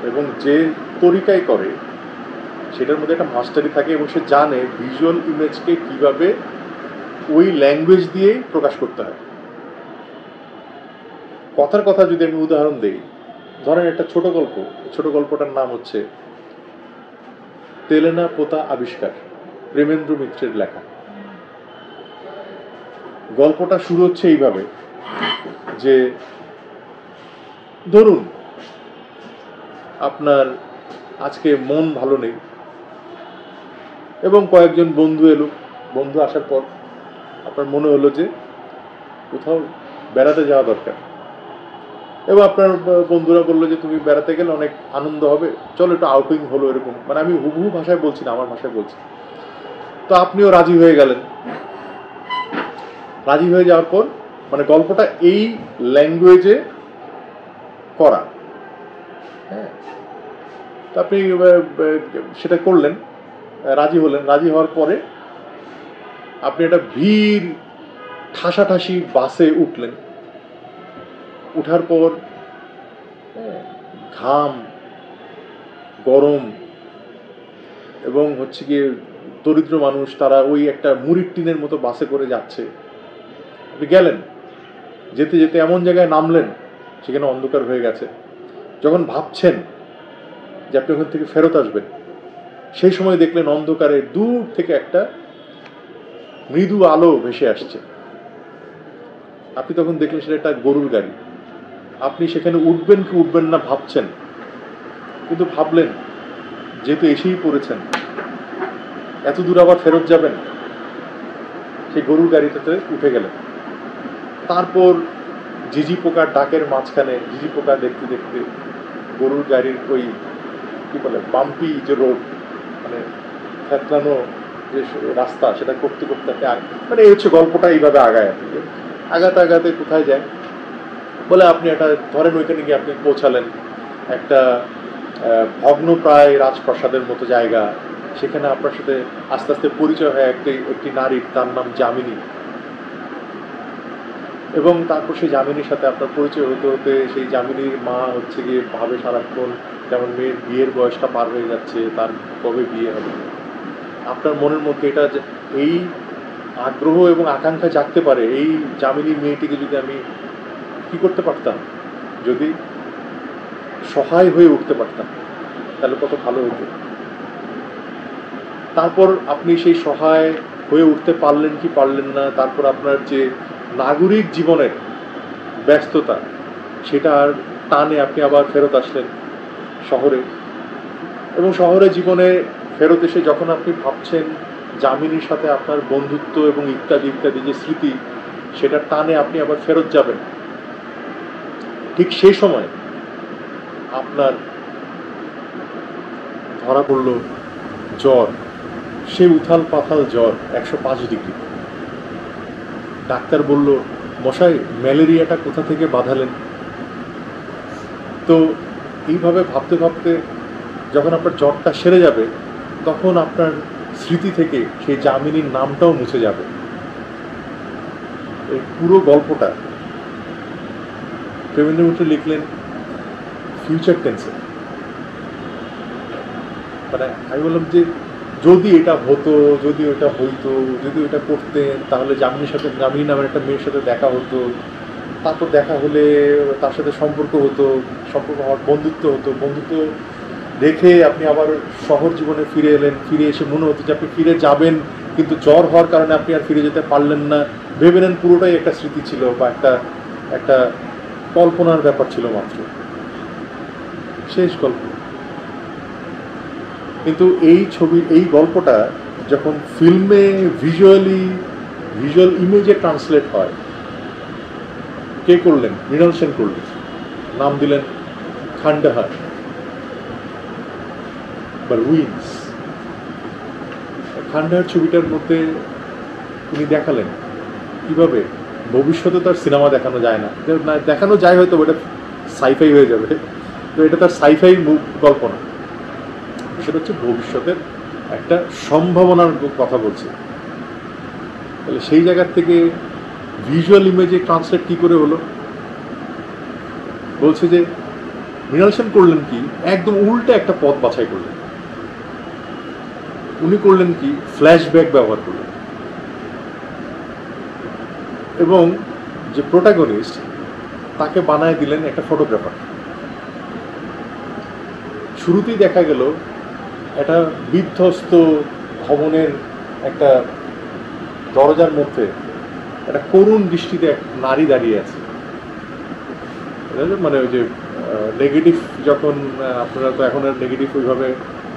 এবং যে তরিকায় করে, সেটার মধ্যে একটা মাস্টারি থাকে এবং সে জানে ভিজুয়াল ইমেজকে কিভাবে ওই ল্যাঙ্গুয়েজ দিয়েই প্রকাশ করতে হয়। কথার কথা যদি আমি উদাহরণ দিই, ধরেন একটা ছোট গল্পটার নাম হচ্ছে তেলেনা পোতা আবিষ্কার, প্রেমেন্দ্র মিত্রের লেখা। গল্পটা শুরু হচ্ছে এইভাবে যে ধরুন আপনার আজকে মন ভালো নেই এবং কয়েকজন বন্ধু এলো, বন্ধু আসার পর আপনার মনে হলো যে কোথাও বেড়াতে যাওয়া দরকার, এবং আপনার বন্ধুরা বললো যে তুমি বেড়াতে গেলে অনেক আনন্দ হবে, চলো একটু আউটিং হলো, এরকম মানে আমি হুবহু ভাষায় বলছি না, আমার ভাষায় বলছি। তো আপনিও রাজি হয়ে গেলেন। রাজি হয়ে যাওয়ার পর মানে গল্পটা এই ল্যাঙ্গুয়েজে করা, হ্যাঁ তো আপনি সেটা করলেন, রাজি হলেন। রাজি হওয়ার পরে আপনি একটা ভিড় ঠাসাঠাসি বাসে উঠলেন। উঠার পর ঘাম, গরম এবং হচ্ছে গিয়ে দরিদ্র মানুষ, তারা ওই একটা মুড়ির টিনের মতো বাসে করে যাচ্ছে। আপনি গেলেন, যেতে যেতে এমন জায়গায় নামলেন সেখানে অন্ধকার হয়ে গেছে। যখন ভাবছেন যে আপনি ওখান থেকে ফেরত আসবেন, সেই সময় দেখলেন অন্ধকারে দূর থেকে একটা মৃদু আলো ভেসে আসছে। আপনি তখন দেখলেন সেটা একটা গরুর গাড়ি। আপনি সেখানে উঠবেন কি উঠবেন না ভাবছেন, কিন্তু ভাবলেন যেহেতু এসেই পড়েছেন, এত দূর আবার ফেরত যাবেন, সেই গরুর গাড়িটাতে উঠে গেলেন। তারপর ঝিঝি পোকার ডাকের মাঝখানে ঝিঝি পোকা দেখতে দেখতে গরুর গাড়ির ওই কি বলে বাম্পি যে রোড, মানে থেতলানো যে রাস্তা, সেটা করতে করতে মানে এই হচ্ছে গল্পটা, এইভাবে আগায় আপনি আগাতে আগাতে কোথায় যায় বলে আপনি একটা ধরেন ওইখানে গিয়ে আপনি পৌঁছালেন একটা ভগ্নপ্রায় রাজপ্রাসাদের মতো জায়গা। সেখানে আপনার সাথে আস্তে আস্তে পরিচয় হয় একটি নারীর, তার নাম যামিনী। এবং তারপর সেই যামিনীর সাথে আপনার পরিচয় হতে হতে সেই যামিনীর মা হচ্ছে গিয়ে ভাবে সারাক্ষণ যেমন মেয়ের বিয়ের বয়সটা পার হয়ে যাচ্ছে, তার কবে বিয়ে হবে। আপনার মনের মধ্যে এটা এই আগ্রহ এবং আকাঙ্ক্ষা জাগতে পারে, এই যামিনীর মেয়েটিকে যদি আমি কি করতে পারতাম, যদি সহায় হয়ে উঠতে পারতাম তাহলে কত ভালো হতো। তারপর আপনি সেই সহায় হয়ে উঠতে পারলেন কি পারলেন না, তারপর আপনার যে নাগরিক জীবনের ব্যস্ততা, সেটার টানে আপনি আবার ফেরত আসলেন শহরে। এবং শহরে জীবনে ফেরত এসে যখন আপনি ভাবছেন যামিনীর সাথে আপনার বন্ধুত্ব এবং ইত্যাদি ইত্যাদি যে স্মৃতি, সেটার টানে আপনি আবার ফেরত যাবেন, ঠিক সেই সময় আপনার ধরা পড়ল জ্বর, সে উথাল পাথাল জ্বর 105 ডিগ্রি। ডাক্তার বলল, মশাই ম্যালেরিয়াটা কোথা থেকে বাঁধালেন? তো এইভাবে ভাবতে ভাবতে যখন আপনার জ্বরটা সেরে যাবে, তখন আপনার স্মৃতি থেকে সেই যামিনীর নামটাও মুছে যাবে। এই পুরো গল্পটা প্রেমেন্দ্র মিত্র লিখলেন ফিউচার টেন্সে। মানে আমি বললাম যে যদি এটা হতো, যদি ওটা হইতো, যদি ওটা করতেন, তাহলে যামিনী নামের একটা মেয়ের সাথে দেখা হতো, তারপর দেখা হলে তার সাথে সম্পর্ক হতো, সম্পর্ক হওয়ার বন্ধুত্ব হতো, বন্ধুত্ব রেখে আপনি আবার শহর জীবনে ফিরে এলেন, ফিরে এসে মনে হতো যে আপনি ফিরে যাবেন, কিন্তু জ্বর হওয়ার কারণে আপনি আর ফিরে যেতে পারলেন না। ভেবে নেন পুরোটাই একটা স্মৃতি ছিল বা একটা কল্পনার ব্যাপার ছিল মাত্র, শেষ গল্প। কিন্তু এই গল্পটা যখন ফিল্মে ভিজুয়াল ইমেজে ট্রান্সলেট হয়, কে করলেন? মৃণাল সেন করলেন, নাম দিলেন খান্ডাহার বা রুইন্স। খান্ডাহার ছবিটার মধ্যে উনি দেখালেন কিভাবে ভবিষ্যতে তার সিনেমা দেখানো যায় না, দেখানো যায় হয়তো ওটা সাইফাই হয়ে যাবে, তো এটা তার সাইফাই গল্প না, সেটা হচ্ছে ভবিষ্যতের একটা সম্ভাবনার কথা বলছে। তাহলে সেই জায়গার থেকে ভিজুয়াল ইমেজে ট্রান্সলেট কি করে হলো? বলছে যে মৃণাল সেন করলেন কি, একদম উল্টে একটা পথ বাছাই করলেন। উনি করলেন কি, ফ্ল্যাশব্যাক ব্যবহার করলেন এবং যে প্রোটাগনিস্ট তাকে বানায় দিলেন একটা ফটোগ্রাফার। শুরুতেই দেখা গেল একটা বিধ্বস্ত ভবনের একটা দরজার মধ্যে একটা করুণ দৃষ্টিতে এক নারী দাঁড়িয়ে আছে। মানে ওই যে নেগেটিভ, যখন আপনারা তো এখন আর নেগেটিভ ওইভাবে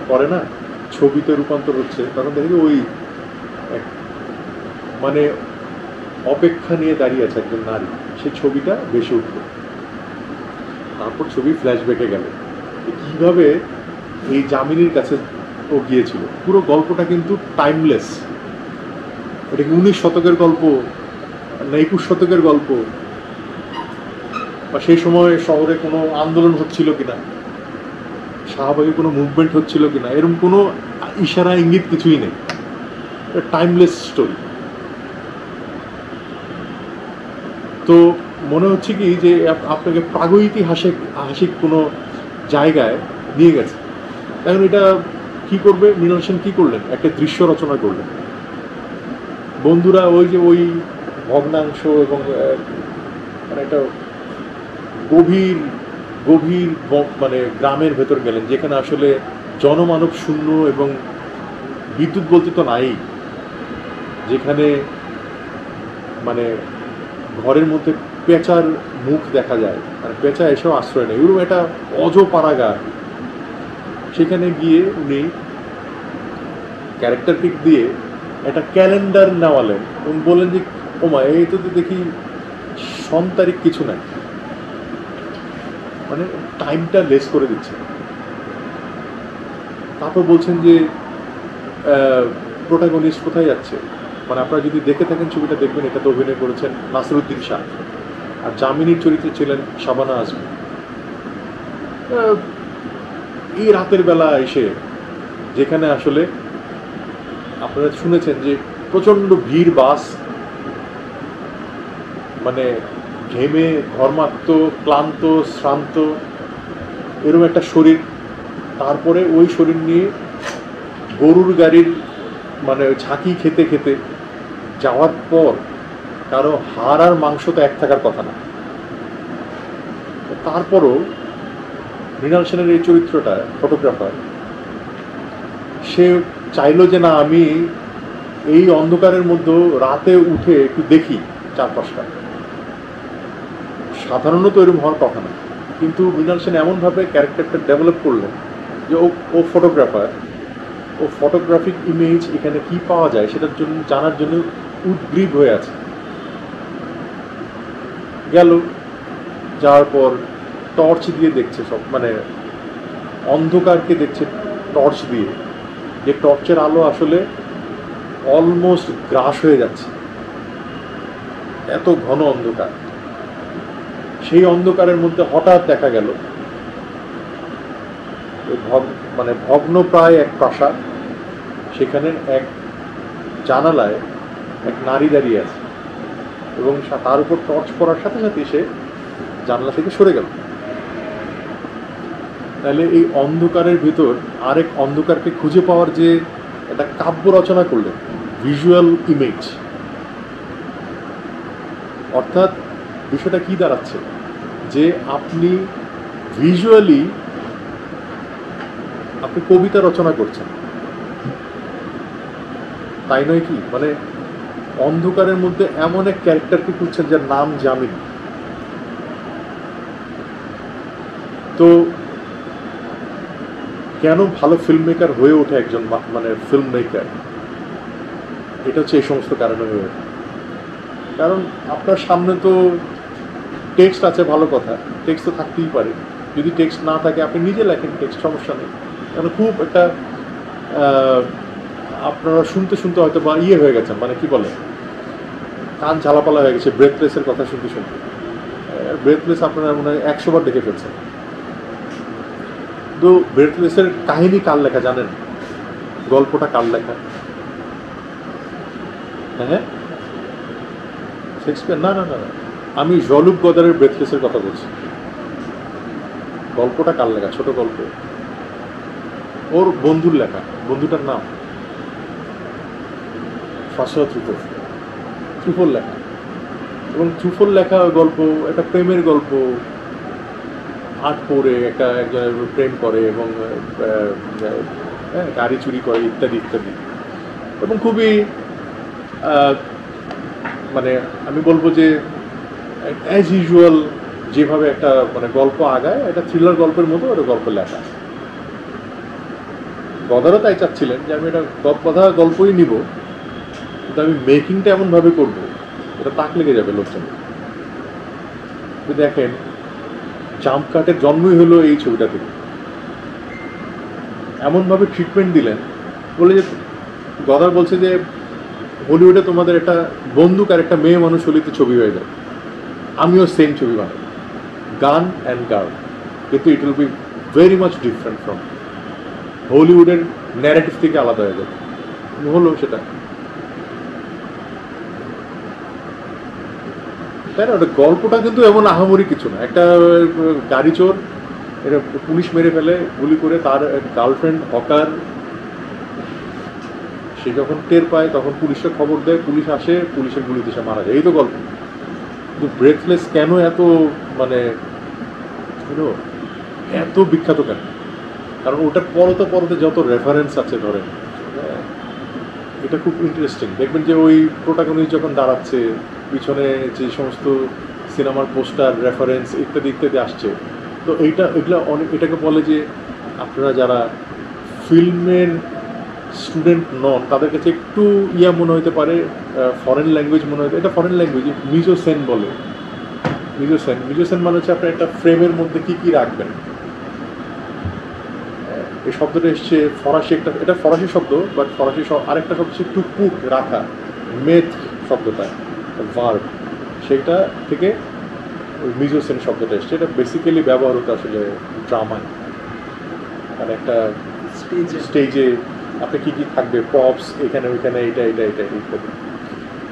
করে না, ছবিতে রূপান্তর হচ্ছে, তখন দেখি ওই মানে অপেক্ষা নিয়ে দাঁড়িয়ে আছে একজন নারী, সেই ছবিটা বেশি উঠল। তারপর ছবি ফ্ল্যাশব্যাকে গেল কিভাবে এই যামিনীর কাছে ও গিয়েছিল। পুরো গল্পটা কিন্তু টাইমলেস। এটা কি 19 শতকের গল্প না 21 শতকের গল্প, বা সেই সময় শহরে কোনো আন্দোলন হচ্ছিল কিনা, শাহবাগে কোনো মুভমেন্ট হচ্ছিল কিনা, এরকম কোনো ইশারা ইঙ্গিত কিছুই নেই। Timeless story. তো মনে হচ্ছে কি যে আপনাকে প্রাগৈতিহাসিক কোনো জায়গায় নিয়ে গেছে। এখন এটা কি করবে, মৃণাল সেন কি করলেন, একটা দৃশ্য রচনা করলেন। বন্ধুরা ওই ভগ্নাংশ এবং মানে একটা গভীর মানে গ্রামের ভেতর গেলেন, যেখানে আসলে জনমানব শূন্য এবং বিদ্যুৎ বলতে তো নাই, যেখানে মানে ঘরের মধ্যে পেঁচার মুখ দেখা যায়, মানে পেঁচা এসেও আশ্রয় নেই, এরকম একটা অজপাড়াগার। সেখানে গিয়ে উনি ক্যারেক্টার পিক দিয়ে একটা ক্যালেন্ডার নেওয়ালেন এবং বললেন যে ওমা এই তো দেখি সন তারিখ কিছু নাই, মানে টাইমটা লেস করে দিচ্ছে। তারপর বলছেন যে প্রোটাগনিস্ট কোথায় যাচ্ছে, মানে আপনারা যদি দেখে থাকেন ছবিটা দেখবেন, এটাতে অভিনয় করেছেন নাসিরুদ্দিন শাহ, আর জামিনীর চরিত্রে ছিলেন শাবানা আজমি। এই রাতের বেলা এসে, যেখানে আসলে আপনারা শুনেছেন যে প্রচণ্ড ভিড়, বাস, মানে ঘেমে ঘর্মাক্ত, ক্লান্ত, শ্রান্ত, এরকম একটা শরীর, তারপরে ওই শরীর নিয়ে গরুর গাড়ির মানে ঝাঁকি খেতে খেতে যাওয়ার পর কারো হাড় আর মাংস তো এক থাকার কথা না। তারপরও মৃণাল সেনের এই চরিত্রটা, ফটোগ্রাফার, সে চাইলো যে না আমি এই অন্ধকারের মধ্যে রাতে উঠে একটু দেখি চারপাশটা। সাধারণত এরকম হওয়ার কথা না, কিন্তু মৃণাল সেন এমনভাবে ক্যারেক্টারটা ডেভেলপ করলেন যে ও ফটোগ্রাফার, ও ফটোগ্রাফিক ইমেজ এখানে কি পাওয়া যায় সেটার জন্য জানার জন্য উদ্গ্রীব হয়ে আছে। গেল, যাওয়ার পর টর্চ দিয়ে দেখছে সব, মানে অন্ধকারকে দেখছে টর্চ দিয়ে, যে টর্চের আলো আসলে অলমোস্ট গ্রাস হয়ে যাচ্ছে, এত ঘন অন্ধকার। সেই অন্ধকারের মধ্যে হঠাৎ দেখা গেল মানে ভগ্নপ্রায় এক প্রাসাদ, সেখানে এক জানালায় এক নারী দাঁড়িয়ে আছে এবং তার উপর টর্চ পড়ার সাথে সাথে সে জানলা থেকে সরে গেল। তাহলে এই অন্ধকারের ভিতর আরেক অন্ধকারকে খুঁজে পাওয়ার যে একটা কাব্য রচনা করলেন, ভিজুয়াল ইমেজ, অর্থাৎ বিষয়টা কি দাঁড়াচ্ছে যে আপনি ভিজুয়ালি আপনি কবিতা রচনা করছেন, তাই নয় কি? মানে অন্ধকারের মধ্যে এমন এক ক্যারেক্টারকে খুঁজছেন যার নাম জামিন। তো কেন ভালো ফিল্ম মেকার হয়ে ওঠে একজন মানে ফিল্ম মেকার, এটা হচ্ছে এই সমস্ত কারণে হয়ে ওঠে। কারণ আপনার সামনে তো টেক্সট আছে, ভালো কথা, টেক্সট তো থাকতেই পারে। যদি টেক্সট না থাকে আপনি নিজে লেখেন টেক্সট, সমস্যা নেই। কারণ খুব একটা আপনারা শুনতে শুনতে হয়তো বা ইয়ে হয়ে গেছেন, মানে কি বলে, কান ঝালাপালা হয়ে গেছে ব্রেথলেসের কথা শুনতে শুনতে। ব্রেথলেস আপনারা মনে হয় 100 বার দেখে ফেলছেন। তো ব্রেথলেসের কাহিনী কার লেখা জানেন? গল্পটা কার লেখা? হ্যাঁ, শেক্সপিয়ার? না না না না, আমি জলুক গদারের ব্রেথলেসের কথা বলছি। গল্পটা কার লেখা? ছোট গল্প, ওর বন্ধুর লেখা। বন্ধুটার নাম ফাসা ত্রুফোল। ত্রুফোল লেখা, এবং ত্রুফোল লেখা গল্প একটা প্রেমের গল্প। আট পরে একজনের প্রেম করে এবং গাড়ি চুরি করে ইত্যাদি ইত্যাদি, এবং খুবই মানে আমি বলবো যে অ্যাজ ইউজুয়াল যেভাবে একটা মানে গল্প আগায়, একটা থ্রিলার গল্পের মতো একটা গল্প লেখা। গদারও তাই চাচ্ছিলেন যে আমি এটা কথা গল্পই নিব, কিন্তু আমি মেকিংটা এমনভাবে করবো এটা তাক লেগে যাবে লোকজন। দেখেন জাম্প কাটের জন্মই হলো এই ছবিটা থেকে। এমনভাবে ট্রিটমেন্ট দিলেন, বলে যে গদার বলছে যে হলিউডে তোমাদের একটা বন্দুক আর একটা মেয়ে মানুষ হলিতে ছবি হয়ে যায়, আমিও সেম ছবি বানাই, গান অ্যান্ড গার্ল, কিন্তু it will be very much different from হলিউডের ন্যারেটিভ থেকে আলাদা হয়ে যাবে। হলো সেটা, তাই না? ওটা গল্পটা কিন্তু এমন আহামরি কিছু না। একটা গাড়ি চোর, এটা পুলিশ মেরে ফেলে গুলি করে, তার গার্লফ্রেন্ড হকার, সে যখন টের পায় তখন পুলিশকে খবর দেয়, পুলিশ আসে, পুলিশের গুলিতে সে মারা যায়, এই তো গল্প। কিন্তু ব্রেথলেস কেন এত মানে এত বিখ্যাত কেন? কারণ ওটার পরতে পরতে যত রেফারেন্স আছে, ধরেন এটা খুব ইন্টারেস্টিং। দেখবেন যে ওই প্রোটাগনিস্ট যখন দাঁড়াচ্ছে, পিছনে যে সমস্ত সিনেমার পোস্টার, রেফারেন্স ইত্যাদি ইত্যাদি আসছে, তো এগুলো অনেক, এটাকে বলে যে আপনারা যারা ফিল্মের স্টুডেন্ট নন তাদের কাছে একটু ইয়া মনে হতে পারে, ফরেন ল্যাঙ্গুয়েজ মনে হতে, এটা ফরেন ল্যাঙ্গুয়েজ, মিজোসেন বলে। মিজোসেন মানে হচ্ছে আপনার একটা ফ্রেমের মধ্যে কী কী রাখবেন। এই শব্দটা এসছে ফরাসি, এটা ফরাসি শব্দ, বাট ফরাসি আরেকটা শব্দ হচ্ছে টু পুট, রাখা, মেথ শব্দটা, ভার্ব, সেটা থেকে ওই মিজোসেন শব্দটা এসছে। এটা বেসিক্যালি ব্যবহার হতো আসলে ড্রামায়, মানে একটা স্টেজে আপনি কী কী থাকবে, প্রপস এখানে ওইখানে, এটা ইত্যাদি।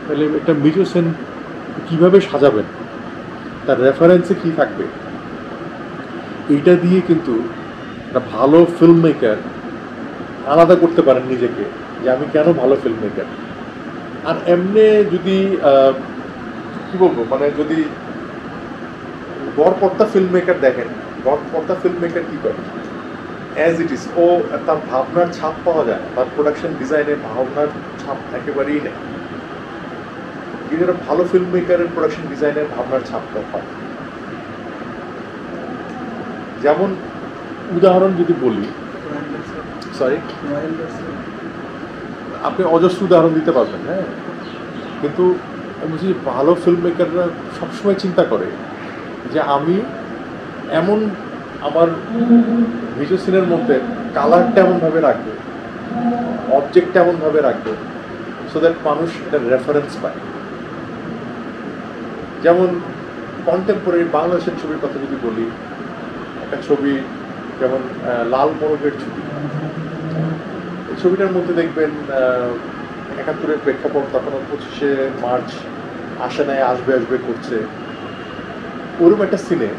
তাহলে একটা মিজোসেন কীভাবে সাজাবেন, তার রেফারেন্সে কী থাকবে, এইটা দিয়ে কিন্তু একটা ভালো ফিল্ম মেকার আলাদা করতে পারেন নিজেকে, যে আমি কেন ভালো ফিল্ম মেকার। আর এমনি যদি কী বলবো, মানে যদি গড়পড়তা ফিল্ম মেকার দেখেন, গড়পড়তা ফিল্ম মেকার কী করে, অ্যাজ ইট ইজ, ও তার ভাবনার ছাপ পাওয়া যায়, তার প্রোডাকশন ডিজাইনে ভাবনার ছাপ একেবারেই নেই। কিন্তু একটা ভালো ফিল্ম মেকারের প্রোডাকশন ডিজাইনের ভাবনার ছাপটা হয়। যেমন উদাহরণ যদি বলি, সরি, আপনি অজস্র উদাহরণ দিতে পারবেন, হ্যাঁ, কিন্তু আমি বলছি ভালো ফিল্ম মেকাররা সবসময় চিন্তা করে যে আমি এমন আমার ভিজুয়াল সিনের মধ্যে কালারটা এমনভাবে রাখবে, অবজেক্টটা এমনভাবে রাখবে, সো দ্যাট মানুষ এটার রেফারেন্স পায়। যেমন কন্টেম্পোরারি বাংলাদেশের ছবির কথা যদি বলি, একটা ছবি যেমন লাল মোরগের ছবি, এই ছবিটার মধ্যে দেখবেন ৭১-এর প্রেক্ষাপট, তখন ২৫শে মার্চ আসে নাই, আসবে করছে, ওরকম একটা সিনে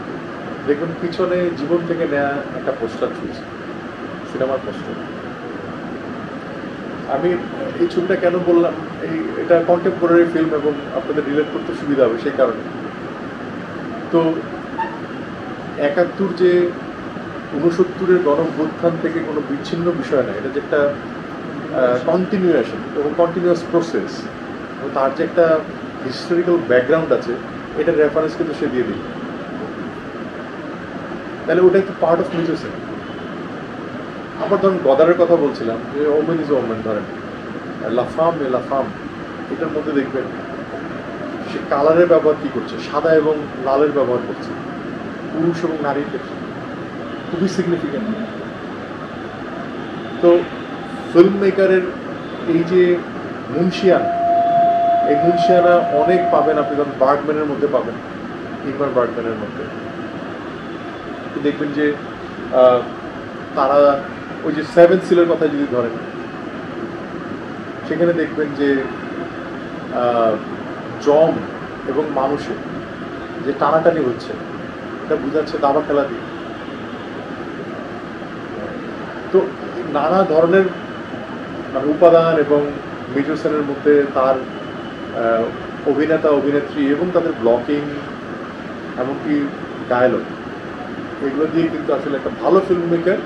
দেখবেন পিছনে জীবন থেকে নেওয়া একটা পোস্টার ঝুলছে, সিনেমার পোস্টার। আমি এই ছবিটা কেন বললাম, এটা কন্টেম্পোরারি ফিল্ম এবং আপনাদের রিলেট করতে সুবিধা হবে সেই কারণে। তো ৭১ যে ৬৯-এর গণঅভ্যুত্থান থেকে কোনো বিচ্ছিন্ন বিষয় না, এটা যে একটা কন্টিনিউয়েশন এবং কন্টিনিউয়াস প্রসেস, এবং তার যে একটা হিস্টোরিক্যাল ব্যাকগ্রাউন্ড আছে, এটার রেফারেন্স কিন্তু সে দিয়ে দিল। তাহলে ওটা একটু পার্ট অফ মিউজিক। আবার ধরুন গদারের কথা বলছিলাম, যে ওমেন ইজ ওমেন, ধরেন লাফাম এ লাফাম, এটার মধ্যে দেখবেন সে কালারের ব্যবহার কী করছে, সাদা এবং লালের ব্যবহার করছে, পুরুষ এবং নারীর ক্ষেত্রে খুবই সিগনিফিক্যান্ট। তো ফিল্ম মেকারের এই যে মুন্সিয়ানা, এই মুন্সিয়ানা অনেক পাবেন আপনি, ধরুন বার্গম্যানের মধ্যে পাবেন, ইংমার বার্গম্যানের মধ্যে দেখবেন যে তারা ওই যে 7 সিলের কথা যদি ধরেন, সেখানে দেখবেন যে জম এবং মানুষের যে টানাটানি হচ্ছে, এটা বোঝাচ্ছে দাবা খেলা দিয়ে। তো নানা ধরনের মানে উপাদান এবং মিউজিশিয়ানের মধ্যে তার অভিনেতা অভিনেত্রী এবং তাদের ব্লকিং, এমনকি ডায়ালগ, এগুলো দিয়ে কিন্তু আসলে একটা ভালো ফিল্ম মেকার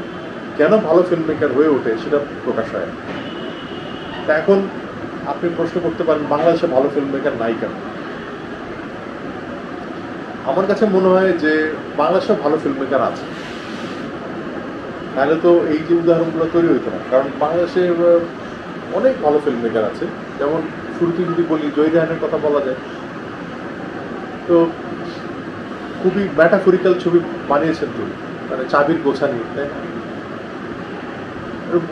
কেন ভালো ফিল্ম মেকার হয়ে ওঠে সেটা প্রকাশ হয়। তা এখন আপনি প্রশ্ন করতে পারেন বাংলাদেশে ভালো ফিল্ম মেকার নাই কেন? আমার কাছে মনে হয় যে বাংলাদেশেও ভালো ফিল্ম মেকার আছে, তাহলে তো এই যে উদাহরণগুলো তৈরি হইতো না। কারণ বাংলাদেশে অনেক ভালো ফিল্ম মেকার আছে। যেমন শুরুতে যদি বলি, জহির রায়হানের কথা বলা যায়, তো খুবই ম্যাটাফরিক্যাল ছবি বানিয়েছেন তিনি, মানে চাবির গোছানি, তাই না?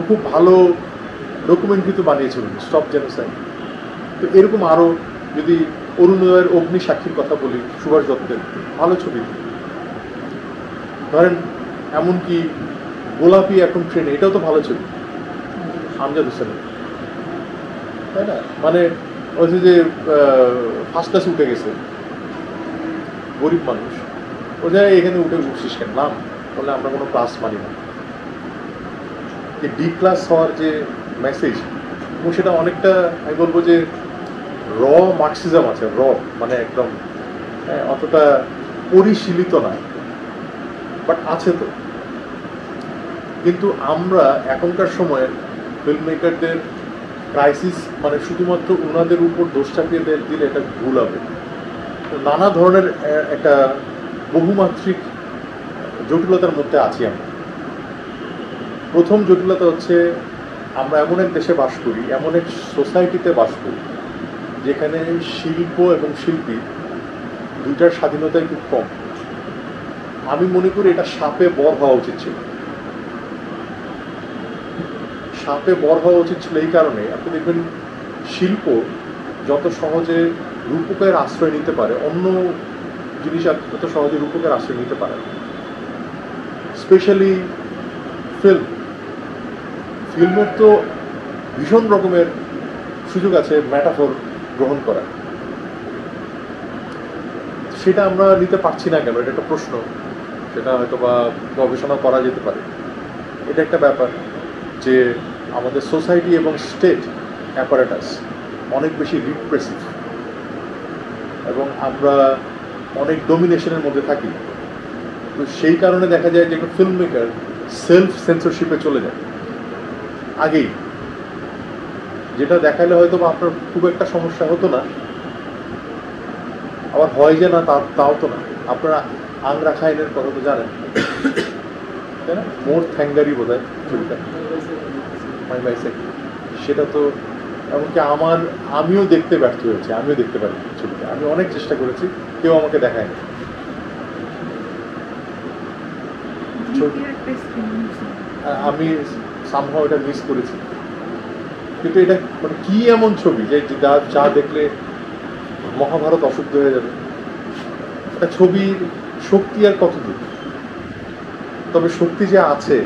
খুব ভালো ডকুমেন্টারি তো বানিয়েছিলেন, স্টপ জেনোসাইড। তো এরকম আরও, যদি অরুণোদয়ের অগ্নি সাক্ষীর কথা বলি, সুভাষ দত্তের ভালো ছবি ধরেন, এমনকি গোলাপি এখন ট্রেনে, এটাও তো ভালো ছবি, আমজাদ হোসেনের, তাই না? মানে ওই যে ফার্স্ট ক্লাসে উঠে গেছে গরিব মানুষ, ও যায় এখানে উঠছিস কেন, নাম বলে আমরা কোনো ক্লাস মানি না। যে ডি ক্লাস হওয়ার যে মেসেজ, এবং সেটা অনেকটা আমি বলবো যে র মার্কসিজম আছে, র মানে একদম অতটা পরিশীলিত না, বাট আছে তো। কিন্তু আমরা এখনকার সময়ের ফিল্ম মেকারদের ক্রাইসিস মানে শুধুমাত্র ওনাদের উপর দোষ চাপিয়ে দিলে এটা ভুল হবে। তো নানা ধরনের একটা বহুমাত্রিক জটিলতার মধ্যে আছি আমরা। প্রথম জটিলতা হচ্ছে আমরা এমন এক দেশে বাস করি, এমন এক সোসাইটিতে বাস করি যেখানে শিল্প এবং শিল্পী দুইটার স্বাধীনতাই খুব কম। আমি মনে করি এটা সাপে বর হওয়া উচিত ছিল। সাপে বর হওয়া উচিত ছিল এই কারণে, আপনি দেখবেন শিল্প যত সহজে রূপকের আশ্রয় নিতে পারে, অন্য জিনিস যত সহজে রূপকের আশ্রয় নিতে পারে, স্পেশালি ফিল্মের তো ভীষণ রকমের সুযোগ আছে ম্যাটাফোর গ্রহণ করা। সেটা আমরা নিতে পারছি না কেন, এটা একটা প্রশ্ন। সেটা হয়তো বা গবেষণা করা যেতে পারে। এটা একটা ব্যাপার যে আমাদের সোসাইটি এবং স্টেট অ্যাপারেটাস অনেক বেশি রিপ্রেসিভ এবং আমরা অনেক ডোমিনেশনের মধ্যে থাকি। তো সেই কারণে দেখা যায় যে একটা ফিল্ম মেকার সেলফ সেন্সরশিপে চলে যায় আগেই, যেটা দেখালে হয়তো বা আপনার খুব একটা সমস্যা হতো না, আবার হয় যে না তাও তো না। আপনারা আংরা খাইনের কথা তো জানেন, তাই না? মোর থ্যাঙ্গারি বোধ হয় ছবিটা, মাই বাইসাইকেল। সেটা তো এমনকি আমিও দেখতে ব্যর্থ হয়েছি, আমিও দেখতে পারি ছবিটা। আমি অনেক চেষ্টা করেছি, কেউ আমাকে দেখায়নি। আমি সামহাও এটা মিস করেছি। কিন্তু এটা মানে কি এমন ছবি যে যা দেখলে মহাভারত অশুদ্ধ হয়ে যাবে? একটা ছবির শক্তি আর কতদূর? তবে শক্তি যে আছে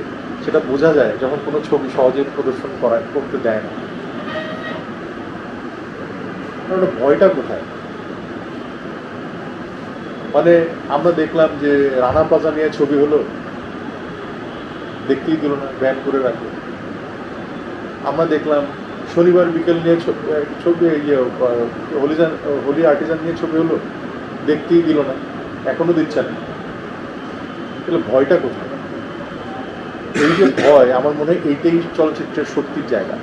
সেটা বোঝা যায় যখন কোনো ছবি সহজে প্রদর্শন করতে দেয় না। ভয়টা কোথায়? মানে আমরা দেখলাম যে রানা প্লাজা নিয়ে ছবি হলো, দেখতেই দিল না, ব্যান করে রাখলো। আমরা দেখলাম শনিবার বিকেল নিয়ে ছবি হোলি আর্টিজান নিয়ে ছবি হলো, দেখতেই দিল না, এখনো দিচ্ছে না। তাহলে ভয়টা কোথায়? এই যে ভয়, আমার মনে হয় এইটাই চলচ্চিত্রের শক্তির জায়গা।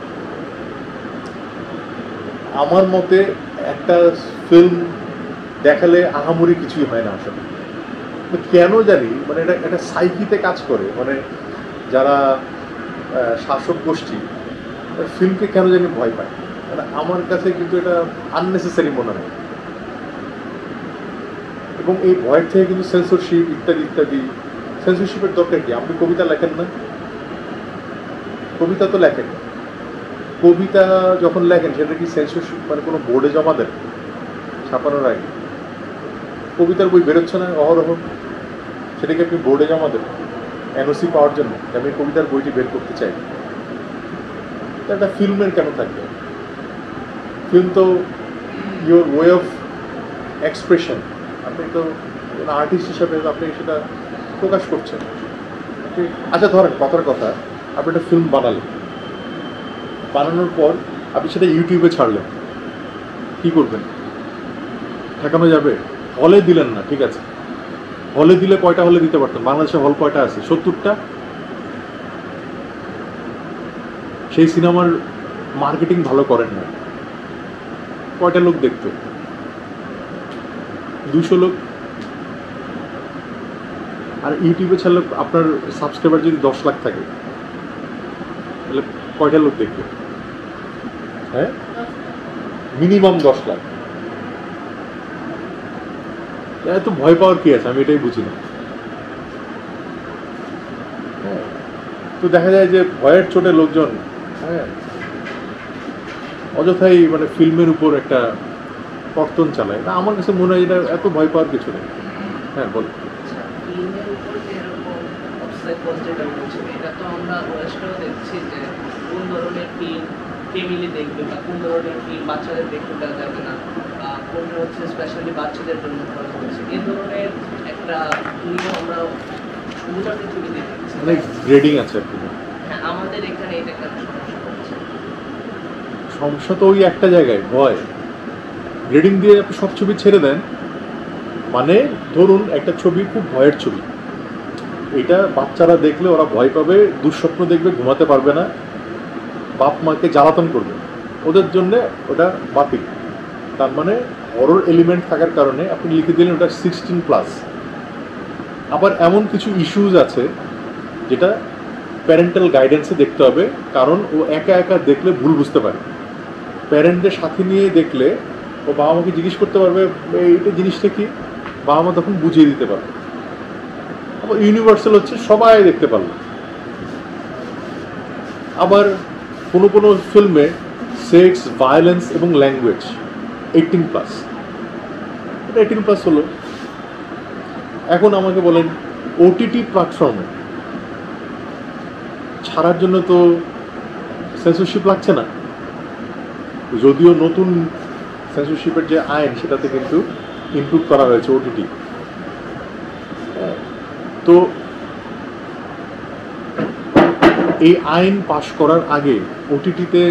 আমার মতে একটা ফিল্ম দেখালে আহামরি কিছুই হয় না আসলে। কেন জানি মানে এটা একটা সাইকিতে কাজ করে, মানে যারা শাসক গোষ্ঠী ফিল্মকে কেন জানি ভয় পায়। মানে আমার কাছে কিন্তু এটা আননেসেসারি মনে হয়। এবং এই ভয়ের থেকে কিন্তু সেন্সরশিপ ইত্যাদি ইত্যাদি। সেন্সরশিপের দরকার কি? আপনি কবিতা লেখেন না? কবিতা তো লেখেন, কবিতা যখন লেখেন সেটা কি সেন্সরশিপ মানে কোনো বোর্ডে জমা দেন ছাপানোর আগে? কবিতার বই বেরোচ্ছে না অহরহ, সেটাকে আপনি বোর্ডে জমা দেন এনওসি পাওয়ার জন্য, আমি কবিতার বইটি বের করতে চাই। একটা ফিল্মের কেন থাকবে? ফিল্ম তো ইউর ওয়ে অফ এক্সপ্রেশন। আপনি তো আর্টিস্ট হিসাবে আপনি সেটা প্রকাশ করছেন। আচ্ছা ধরেন কথার কথা, আপনি একটা ফিল্ম বানালেন, বানানোর পর আপনি সেটা ইউটিউবে ছাড়লেন, কি করবেন? ঠেকানো যাবে? হলে দিলেন না, ঠিক আছে, হলে দিলে কয়টা হলে দিতে পারতেন? বাংলাদেশে হল কয়টা আছে? 70টা। সেই সিনেমার মার্কেটিং ভালো করেন না, কয়টা লোক দেখতো? 200 লোক। আর ইউটিউবে ছাড়লে আপনার সাবস্ক্রাইবার যদি 10 লাখ থাকে তাহলে কয়টা লোক দেখবে? হ্যাঁ, মিনিমাম 10 লাখ। এত ভয় পাওয়ার কি আছে? আমি এটাই বুঝি না। হ্যাঁ, তো দেখা যায় যে ভয়ের চোটে লোকজন অযথাই মানে ফিল্মের উপর একটা কর্তন চালায়। না, আমার কাছে মনে হয় এটা এত ভয় পাওয়ার কিছু নেই। হ্যাঁ বল। এটা তো আমরা বয়স্করা দেখছি যে কোন ধরনের ফিল্ম ফ্যামিলি দেখবে বা কোন ধরনের ফিল্ম বাচ্চাদের দেখতে দেওয়া যাবে না, বা কোনটা হচ্ছে স্পেশালি বাচ্চাদের জন্য করা হচ্ছে, এই ধরনের একটা নিয়ম আমরা শুরুটাতে ছবি দেখছি। অনেক গ্রেডিং আছে আর কি। হ্যাঁ, আমাদের এখানে এটা একটা সমস্যা হচ্ছে। সমস্যা তো ওই একটা জায়গায়, ভয়। গ্রেডিং দিয়ে আপনি সব ছবি ছেড়ে দেন, মানে ধরুন একটা ছবি খুব ভয়ের ছবি, এটা বাচ্চারা দেখলে ওরা ভয় পাবে, দুঃস্বপ্ন দেখবে, ঘুমাতে পারবে না, বাপ মাকে জ্বালাতন করবে। ওদের জন্য ওটা বাতিল। তার মানে হরর এলিমেন্ট থাকার কারণে আপনি লিখে দিলেন ওটা 16+। আবার এমন কিছু ইস্যুজ আছে যেটা প্যারেন্টাল গাইডেন্সে দেখতে হবে, কারণ ও একা একা দেখলে ভুল বুঝতে পারে। প্যারেন্টদের সাথে নিয়ে দেখলে ও বাবা মাকে জিজ্ঞেস করতে পারবে এইটা জিনিসটা কি, বাবা মা তখন বুঝিয়ে দিতে পারবে। আবার ইউনিভার্সাল হচ্ছে সবাই দেখতে পারলো। আবার কোনো কোনো ফিল্মে সেক্স, ভায়োলেন্স এবং ল্যাঙ্গুয়েজ 18+, এটা 18+ হলো। এখন আমাকে বলেন ওটিটি প্ল্যাটফর্মে ছাড়ার জন্য তো সেন্সরশিপ লাগছে না, যদিও নতুন সেন্সরশিপের যে আইন সেটাতে কিন্তু ইমপ্রুভ করা হয়েছে ওটিটি। তো এই আইন পাশ করার আগে ওটিটিতে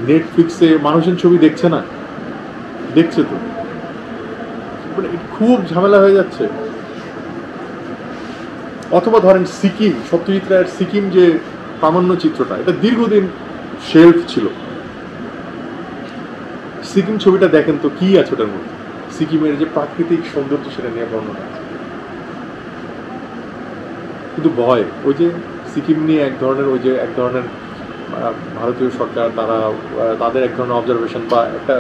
নেটফ্লিক্সে মানুষের ছবি দেখছে না, দেখছে তো, মানে খুব ঝামেলা হয়ে যাচ্ছে। অথবা ধরেন সিকিম, সত্যজিৎ রায়ের সিকিম যে প্রামাণ্য চিত্রটা, এটা দীর্ঘদিন শেলফ ছিল। সিকিম ছবিটা দেখেন তো, কি আছে ওটার মধ্যে? সিকিমের যে প্রাকৃতিক সৌন্দর্য সেটা নিয়ে বর্ণনা আছে। কিন্তু ভয়, ওই যে সিকিম নিয়ে এক ধরনের ভারতীয় সরকার তাদের এক ধরনের অবজারভেশন বা একটা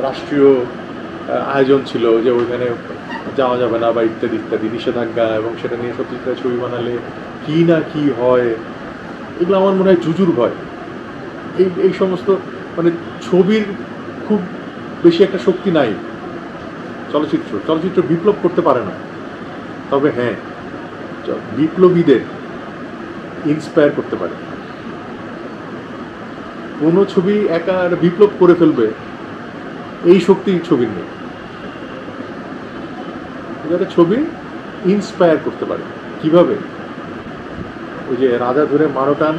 রাষ্ট্রীয় আয়োজন ছিল যে ওইখানে যাওয়া যাবে না বা ইত্যাদি ইত্যাদি নিষেধাজ্ঞা, এবং সেটা নিয়ে সত্যজিৎ রায় ছবি বানালে কি না কি হয়, এগুলো আমার মনে হয় জুজুর ভয়। এই সমস্ত মানে ছবির খুব বেশি একটা শক্তি নাই। চলচ্চিত্র বিপ্লব করতে পারে না, তবে হ্যাঁ বিপ্লবীদের ইন্সপায়ার করতে পারে। কোনো ছবি একা বিপ্লব করে ফেলবে এই শক্তি ছবির নেই। ছবি ইন্সপায়ার করতে পারে কিভাবে? ওই যে রাজা ধরে মারোটান,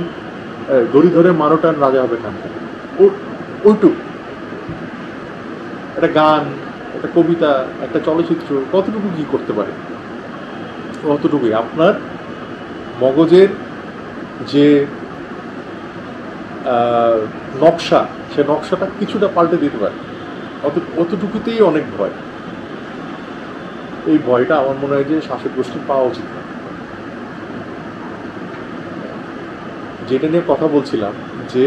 দড়ি ধরে মারোটান রাজা হবে খান, ওইটুক একটা গান, একটা কবিতা, একটা চলচ্চিত্র কতটুকু কি করতে পারে, অতটুকুই। আপনার মগজের যে নকশা, সে নকশাটা কিছুটা পাল্টে দিতে পারে, অতটুকুতেই অনেক ভয়। এই ভয়টা আমার মনে হয় যে শাসক গোষ্ঠীর পাওয়া উচিত না। যেটা নিয়ে কথা বলছিলাম যে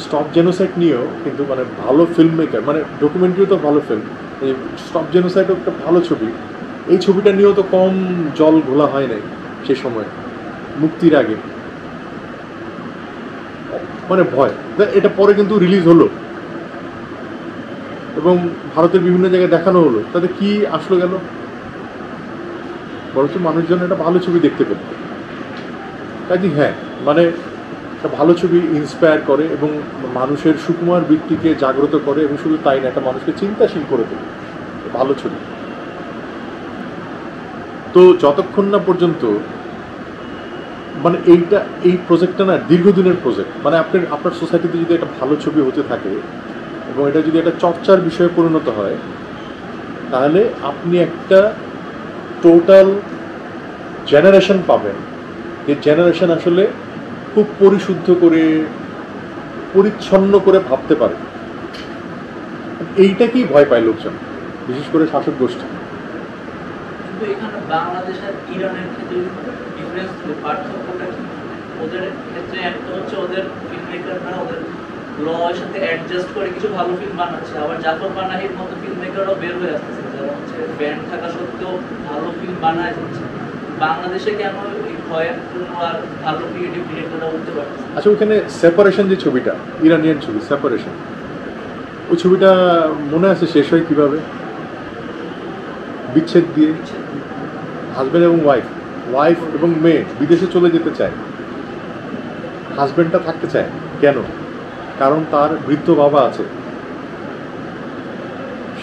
স্টপ জেনোসাইড নিয়েও কিন্তু মানে ভালো ফিল্ম মেকার, মানে ডকুমেন্টারিও তো ভালো ফিল্ম, এই স্টপ জেনোসাইডও একটা ভালো ছবি। এই ছবিটা নিয়েও তো কম জল ঘোলা হয় নাই সে সময়, মুক্তির আগে। মানে ভয়, এটা পরে কিন্তু রিলিজ হলো এবং ভারতের বিভিন্ন জায়গায় দেখানো হলো, তাতে কি আসলো গেল? বরঞ্চ মানুষজন একটা ভালো ছবি দেখতে পেল। কাজে হ্যাঁ, মানে একটা ভালো ছবি ইন্সপায়ার করে এবং মানুষের সুকুমার বৃত্তিকে জাগ্রত করে, এবং শুধু তাই না, একটা মানুষকে চিন্তাশীল করে তোলে ভালো ছবি। তো যতক্ষণ না পর্যন্ত মানে এই প্রজেক্টটা না দীর্ঘদিনের প্রজেক্ট, মানে আপনার সোসাইটিতে যদি একটা ভালো ছবি হতে থাকে এবং এটা যদি একটা চর্চার বিষয়ে পরিণত হয়, তাহলে আপনি একটা টোটাল জেনারেশন পাবেন। এই জেনারেশন আসলে খুব পরিশুদ্ধ করে পরিচ্ছন্ন করে ভাবতে পারে। এইটাকেই ভয় পায় লোকজন, বিশেষ করে শাসক গোষ্ঠী। কিন্তু এখানে বাংলাদেশ আর ইরানের ক্ষেত্রে ডিফারেন্স, পার্থক্যটা কি? ওদের ক্ষেত্রে একটা হচ্ছে ওদের ফিল্ম মেকাররা ওদের লর সাথে অ্যাডজাস্ট করে কিছু ভালো ফিল্ম বানাচ্ছে, আবার জাফর পানাহির মতো ফিল্ম মেকাররাও বের হয়ে আসতেছে যারা হচ্ছে ব্যান্ড থাকা সত্ত্বেও ভালো ফিল্ম বানায় যাচ্ছে। বাংলাদেশে কেন এই ভয়ের জন্য আর ভালো ক্রিয়েটিভ ডিরেক্টররা উঠতে পারছে? আচ্ছা, ওইখানে সেপারেশন যে ছবিটা, ইরানিয়ান ছবি সেপারেশন, ওই ছবিটা মনে আছে শেষ হয় কিভাবে? বিচ্ছেদ দিয়ে। হাজব্যান্ড এবং ওয়াইফ এবং মেয়ে বিদেশে চলে যেতে চায়, হাজব্যান্ডটা থাকতে চায়। কেন? কারণ তার বৃদ্ধ বাবা আছে,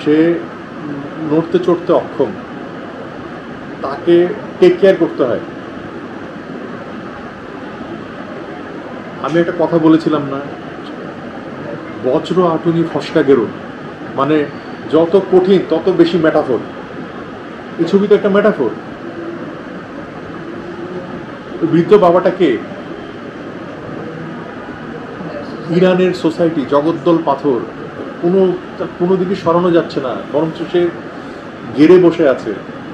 সে নড়তে চড়তে অক্ষম, তাকে টেক কেয়ার করতে হয়। আমি একটা কথা বলেছিলাম না, বজ্র আটুনি ফসকা গেরো, মানে যত কঠিন তত বেশি মেটাফোর। এই ছবি তো একটা মেটাফোর। বৃদ্ধ বাবাটা কে? ইরানের সোসাইটি জগদ্দল পাথর, কোনো দিকে সরানো যাচ্ছে না, বরঞ্চ সে গেড়ে বসে আছে,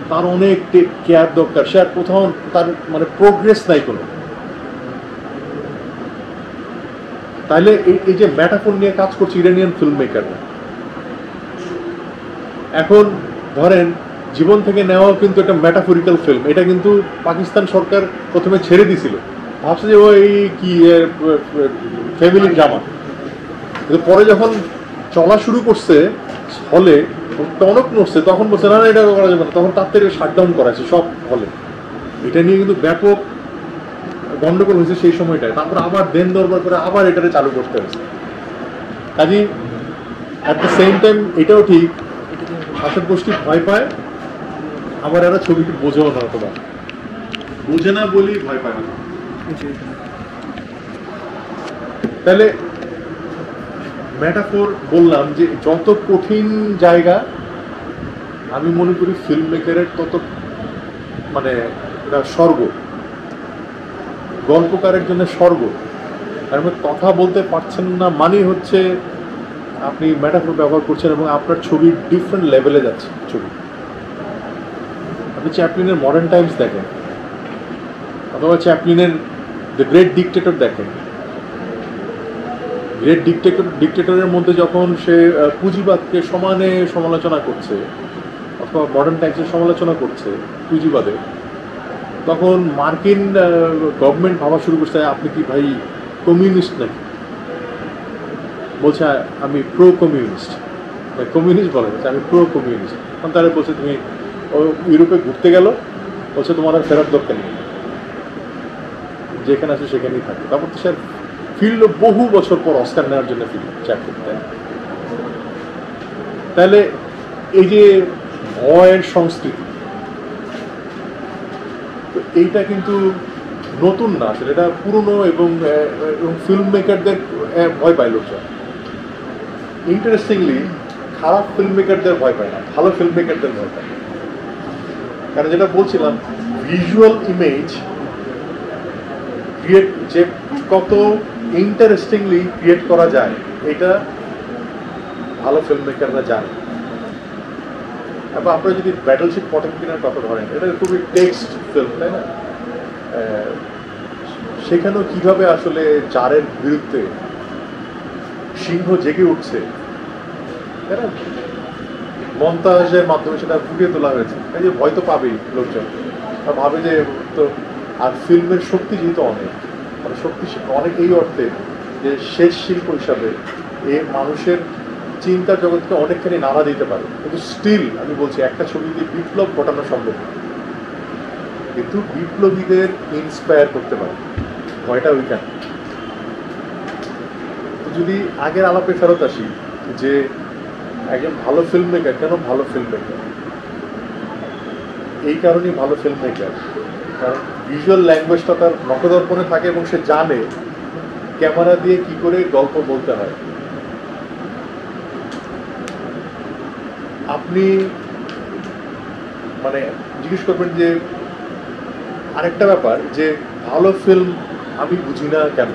তার অনেক কেয়ার দরকার, সে আর কোথাও তার মানে প্রোগ্রেস নাই কোনো। তাইলে এই যে ম্যাটাফোর নিয়ে কাজ করছে ইরানিয়ান ফিল্ম মেকাররা, এখন ধরেন জীবন থেকে নেওয়াও কিন্তু একটা ম্যাটাফরিক্যাল ফিল্ম। এটা কিন্তু পাকিস্তান সরকার প্রথমে ছেড়ে দিছিল, ভাবছে যে ওই কি ফ্যামিলির ড্রামা, কিন্তু পরে যখন চলা শুরু করছে হলে, টনক নড়ছে, তখন বলছে না এটা করা যাবে না, তখন তার থেকে শাটডাউন করাছে সব হলে। এটা নিয়ে কিন্তু ব্যাপক গন্ডগোল হয়েছে সেই সময়টায়। তারপর আবার দেন দরবার করে আবার এটাকে চালু করতে হয়েছে। কাজেই অ্যাট দ্য সেম টাইম এটাও ঠিক, শাসক গোষ্ঠী ভয় পায়, আবার এরা ছবিটি বোঝেও না, অথবা বোঝে না বলেই ভয় পায় না। তাহলে মেটাফোর বললাম যে যত কঠিন জায়গা, আমি মনে করি ফিল্ম মেকারের তত মানে এটা স্বর্গ, গল্পকারের জন্য স্বর্গ। আর কথা বলতে পারছেন না মানে হচ্ছে আপনি মেটাফোর ব্যবহার করছেন এবং আপনার ছবি ডিফারেন্ট লেভেলে যাচ্ছে। ছবি আপনি চ্যাপলিনের মডার্ন টাইমস দেখেন, অথবা চ্যাপলিনের দ্য গ্রেট ডিকটেটর দেখেন। গ্রেট ডিকটেটরের মধ্যে যখন সে পুঁজিবাদকে সমানে সমালোচনা করছে, অথবা মডার্ন টাইমসের সমালোচনা করছে পুঁজিবাদে, তখন মার্কিন গভর্নমেন্ট ভাবা শুরু করছে আপনি কি ভাই কমিউনিস্ট নাকি? বলছে আমি প্রো কমিউনিস্ট, কমিউনিস্ট বলে আমি প্রো কমিউনিস্ট। তখন তারা বলছে তুমি ইউরোপে ঘুরতে গেল, বলছে তোমার আর ফেরার দরকার নেই, যেখানে আছে সেখানেই থাকে। তারপর তো সে ফিরল বহু বছর পর অস্কার নেওয়ার জন্য ফিরল চ্যাপলিন। তাহলে এই যে ভয়ের সংস্কৃতি, তো এইটা কিন্তু নতুন না আসলে, এটা পুরনো, এবং ফিল্ম মেকারদের ভয় পায় লোকজন। ইন্টারেস্টিংলি খারাপ ফিল্ম মেকারদের ভয় পায় না, ভালো ফিল্ম মেকারদের ভয় পায়। কারণ যেটা বলছিলাম, ভিজুয়াল ইমেজ ক্রিয়েট যে কত ইন্টারেস্টিংলি ক্রিয়েট করা যায়, এটা ভালো ফিল্ম মেকাররা জানে। এবং আপনারা যদি ব্যাটলশিপ পটেনকিনের কথা ধরেন, এটা খুবই টেক্সট ফিল্ম, তাই না? সেখানেও কিভাবে আসলে জারের বিরুদ্ধে সিংহ জেগে উঠছে, তাই না? মন্তাজের মাধ্যমে সেটা ফুটিয়ে তোলা হয়েছে। এই যে ভয় তো পাবেই লোকজন, আর ভাবে যে তো, আর ফিল্মের শক্তি যেহেতু অনেক, মানে শক্তি অনেক এই অর্থে যে শেষ শিল্প হিসাবে এ মানুষের চিন্তা জগৎকে অনেকখানি নাড়া দিতে পারে, কিন্তু স্টিল আমি বলছি একটা ছবি দিয়ে বিপ্লব ঘটানো সম্ভব, কিন্তু বিপ্লবীদের ইন্সপায়ার করতে পারে, ভয়টা ওইখানে। তো যদি আগের আলাপে ফেরত আসি যে একজন ভালো ফিল্ম মেকার কেন ভালো ফিল্ম মেকার, এই কারণেই ভালো ফিল্ম মেকার, কারণ ভিজুয়াল ল্যাঙ্গুয়েজটা তার নখদর্পণে থাকে এবং সে জানে ক্যামেরা দিয়ে কি করে গল্প বলতে হয়। আপনি মানে জিজ্ঞেস করবেন যে আরেকটা ব্যাপার, যে ভালো ফিল্ম আমি বুঝি না কেন,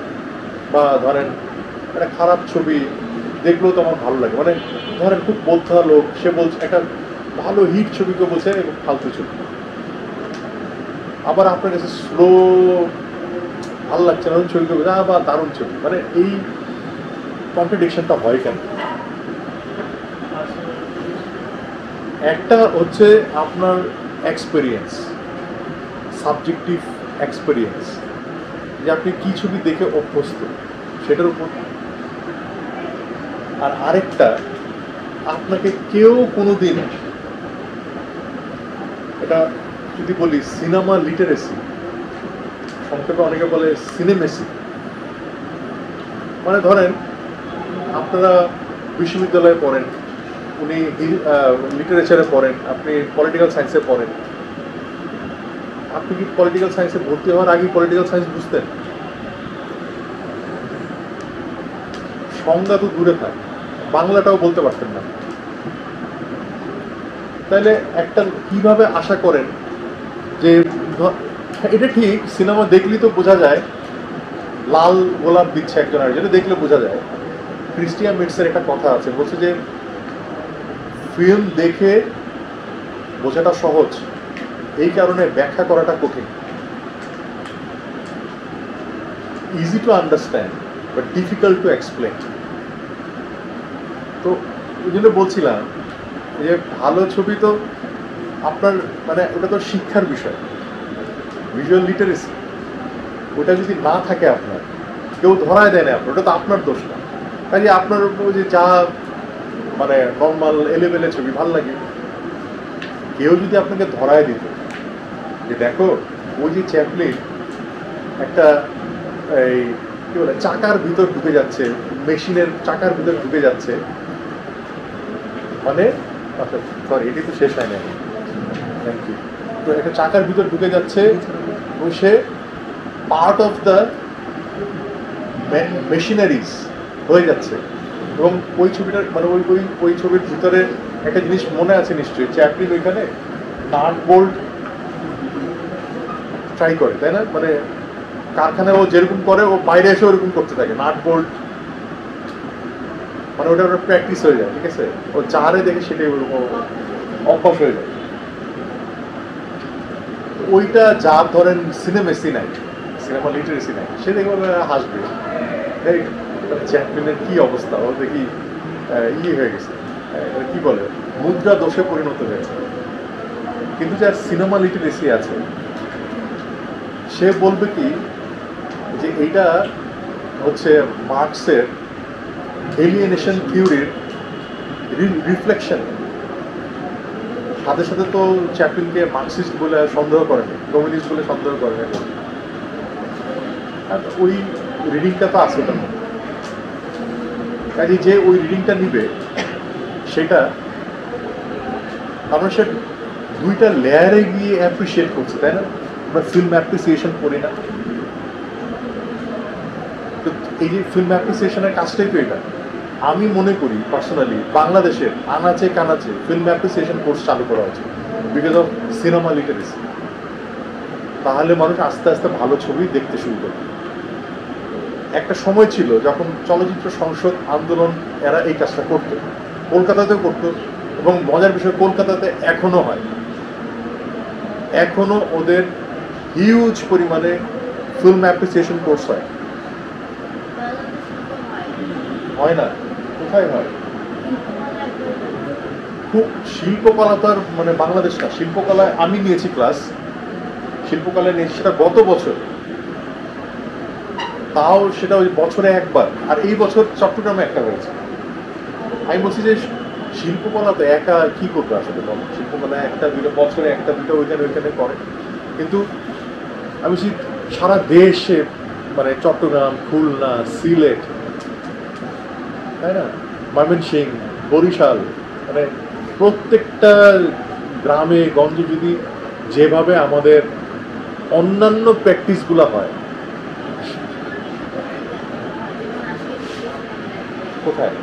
বা ধরেন একটা খারাপ ছবি দেখলেও তো আমার ভালো লাগে, মানে ধরেন খুব বোদ্ধা লোক, সে বলছে একটা ভালো হিট ছবিকে বলছে ফালতু ছবি, আবার আপনার কাছে স্লো ভালো লাগছে না ছবিকে বলছে বা দারুণ ছবি, মানে এই কন্ট্রাডিকশনটা হয় কেন? একটা হচ্ছে আপনার এক্সপেরিয়েন্স, সাবজেক্টিভ এক্সপেরিয়েন্স, যে আপনি কি ছবি দেখে অভ্যস্ত সেটার উপর। আর আরেকটা, আপনাকে কেউ কোনোদিন, এটা যদি বলি সিনেমা লিটারেসি, সংক্ষেপে অনেকে বলে সিনেমেসি, মানে ধরেন আপনারা বিশ্ববিদ্যালয়ে পড়েন, উনি লিটারেচারে পড়েন, আপনি পলিটিক্যাল সায়েন্সে পড়েন, আপনি কি পলিটিক্যাল সায়েন্সে ভর্তি হওয়ার আগে পলিটিক্যাল সায়েন্স বুঝতেন? সংজ্ঞা তো দূরে থাকে, বাংলাটাও বলতে পারতেন না। তাহলে একটা কিভাবে আশা করেন যে এটা ঠিক সিনেমা দেখলেই তো বোঝা যায় লাল গোলাপ দিচ্ছে একজন আরেকজনে, দেখলে বোঝা যায়। ক্রিস্টিয়ান মিটসের একটা কথা আছে, বলছে যে ফিল্ম দেখে বোঝাটা সহজ, এই কারণে ব্যাখ্যা করাটা কঠিন। Easy to understand but difficult to explain. তো ওই জন্য বলছিলাম যে ভালো ছবি তো আপনার মানে ওটা তো শিক্ষার বিষয়, ভিজুয়াল লিটারেসি। ওটা যদি না থাকে আপনার, কেউ ধরায় দেয় না আপনার, ওটা তো আপনার দোষ না। কাজে আপনার ওই যে যা মানে নর্মাল এলেবেলে ছবি ভাল লাগে, কেউ যদি আপনাকে ধরায় দিত যে দেখো ওই যে চ্যাপলিন একটা এই কি বলে চাকার ভিতর ঢুকে যাচ্ছে, মেশিনের চাকার ভিতর ঢুকে যাচ্ছে, মানে আচ্ছা সরি এটি তো শেষ হয় না, থ্যাংক ইউ। তো একটা চাকার ভিতর ঢুকে যাচ্ছে এবং সে পার্ট অফ দ্য মেশিনারিজ হয়ে যাচ্ছে। এবং ওই ছবিটার মানে ওই ওই ওই ছবির ভিতরে একটা জিনিস মনে আছে নিশ্চয়ই, চ্যাপলিন ওইখানে নাট বোল্ট ট্রাই করে, তাই না? মানে কারখানায় ও যেরকম করে ও বাইরে এসে ওরকম করতে থাকে, নাট বোল্ট, মানে ওটা ওটা প্র্যাকটিস হয়ে যায়, ঠিক আছে? ও চারে দেখে সেটাই ওরকম অভ্যাস হয়ে যায়। ওইটা যার ধরেন সিনেমেসি নাই, সিনেমা লিটারেসি নাই, সে দেখে হাসবে, এই চ্যাপলিনের কি অবস্থা, ও দেখি হয়ে গেছে, কি বলে মুদ্রা দোষে পরিণত হয়েছে। কিন্তু যার সিনেমা লিটারেসি আছে সে বলবে কি যে এইটা হচ্ছে মার্কসের এলিয়েনেশন থিওরির রিফ্লেকশন। সাথে সাথে তো চ্যাপলিনকে মার্কসিস্ট বলে সন্দেহ করেন, কমিউনিস্ট বলে সন্দেহ করেন। আর ওই রিডিংটা তো আছে ওটার মধ্যে। কাজে যে ওই রিডিংটা নিবে সেটা আমরা সে দুইটা লেয়ারে গিয়ে অ্যাপ্রিসিয়েট করছি, তাই না? আমরা ফিল্ম অ্যাপ্রিসিয়েশন করি না? তো এই যে ফিল্ম অ্যাপ্রিসিয়েশনের কাজটাই তো এটা। আমি মনে করি পার্সোনালি বাংলাদেশের আনাচে কানাচে ফিল্ম অ্যাপ্রিসিয়েশন কোর্স চালু করা উচিত বিকজ অফ সিনেমা লিটারেসি। তাহলে মানুষ আস্তে আস্তে ভালো ছবি দেখতে শুরু করবে। একটা সময় ছিল যখন চলচ্চিত্র সংসদ আন্দোলন এরা এই কাজটা করত, কলকাতাতেও করতো, এবং মজার বিষয় কলকাতাতে এখনো হয়, এখনো ওদের হিউজ পরিমাণে ফিল্ম অ্যাপ্রিসিয়েশন কোর্স হয়। হয় না? কোথায় হয়? খুব শিল্পকলা তো আর মানে বাংলাদেশ না, শিল্পকলায় আমি নিয়েছি ক্লাস, শিল্পকলায় নিয়েছি সেটা গত বছর, তাও সেটা ওই বছরে একবার, আর এই বছর চট্টগ্রামে একটা হয়েছে। আমি বলছি যে শিল্পকলা তো একা কি করবে আসলে, শিল্পকলা একটা দুটো বছরে একটা দুটো ওইখানে ওইখানে করে, কিন্তু আমি সারা দেশে মানে চট্টগ্রাম, খুলনা, সিলেট, তাই না, ময়মনসিংহ, বরিশাল, মানে প্রত্যেকটা গ্রামে গঞ্জে যদি যেভাবে আমাদের অন্যান্য প্র্যাকটিসগুলো হয়, কোথায়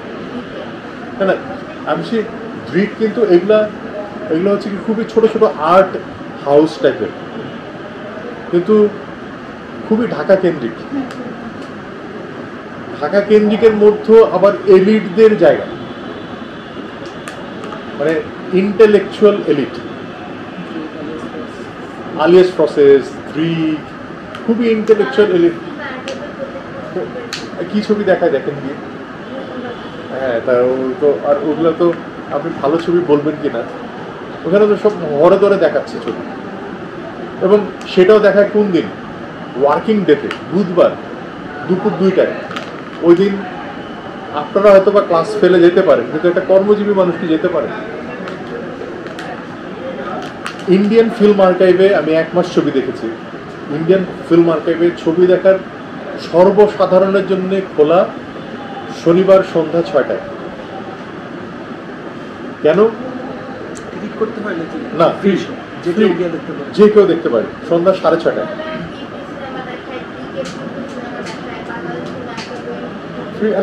না না আমি সে ড্রিক, কিন্তু এগুলো হচ্ছে কি খুবই ছোট ছোট আর্ট হাউস টাইপের, কিন্তু খুবই ঢাকা কেন্দ্রিক। ঢাকা কেন্দ্রিকের মধ্যে আবার এলিটদের জায়গা, মানে intellectual elite, alias process, Greek, খুবই ইন্টেলেকচুয়াল এলিট। কি ছবি দেখায় দেখেন গিয়ে? হ্যাঁ, তা তো আর ওগুলো তো আপনি ভালো ছবি বলবেন কি না, ওখানে তো সব ঘরে ধরে দেখাচ্ছে ছবি, এবং সেটাও দেখায় কোন দিন? ওয়ার্কিং ডেতে, বুধবার দুপুর 2টায়। ওই দিন আপনারা হয়তো বা ক্লাস ফেলে যেতে পারেন, কিন্তু একটা কর্মজীবী মানুষ কি যেতে পারে? ইন্ডিয়ান ফিল্ম আর্কাইভে আমি 1 মাস ছবি দেখেছি। ইন্ডিয়ান ফিল্ম আর্কাইভে ছবি দেখার সর্বসাধারণের জন্য খোলা শনিবার সন্ধ্যা 6টায়। কেন? টিকিট করতে হয় নাকি? না, ফ্রি, যে কেউ দেখতে পারে সন্ধ্যা 6:30টায়।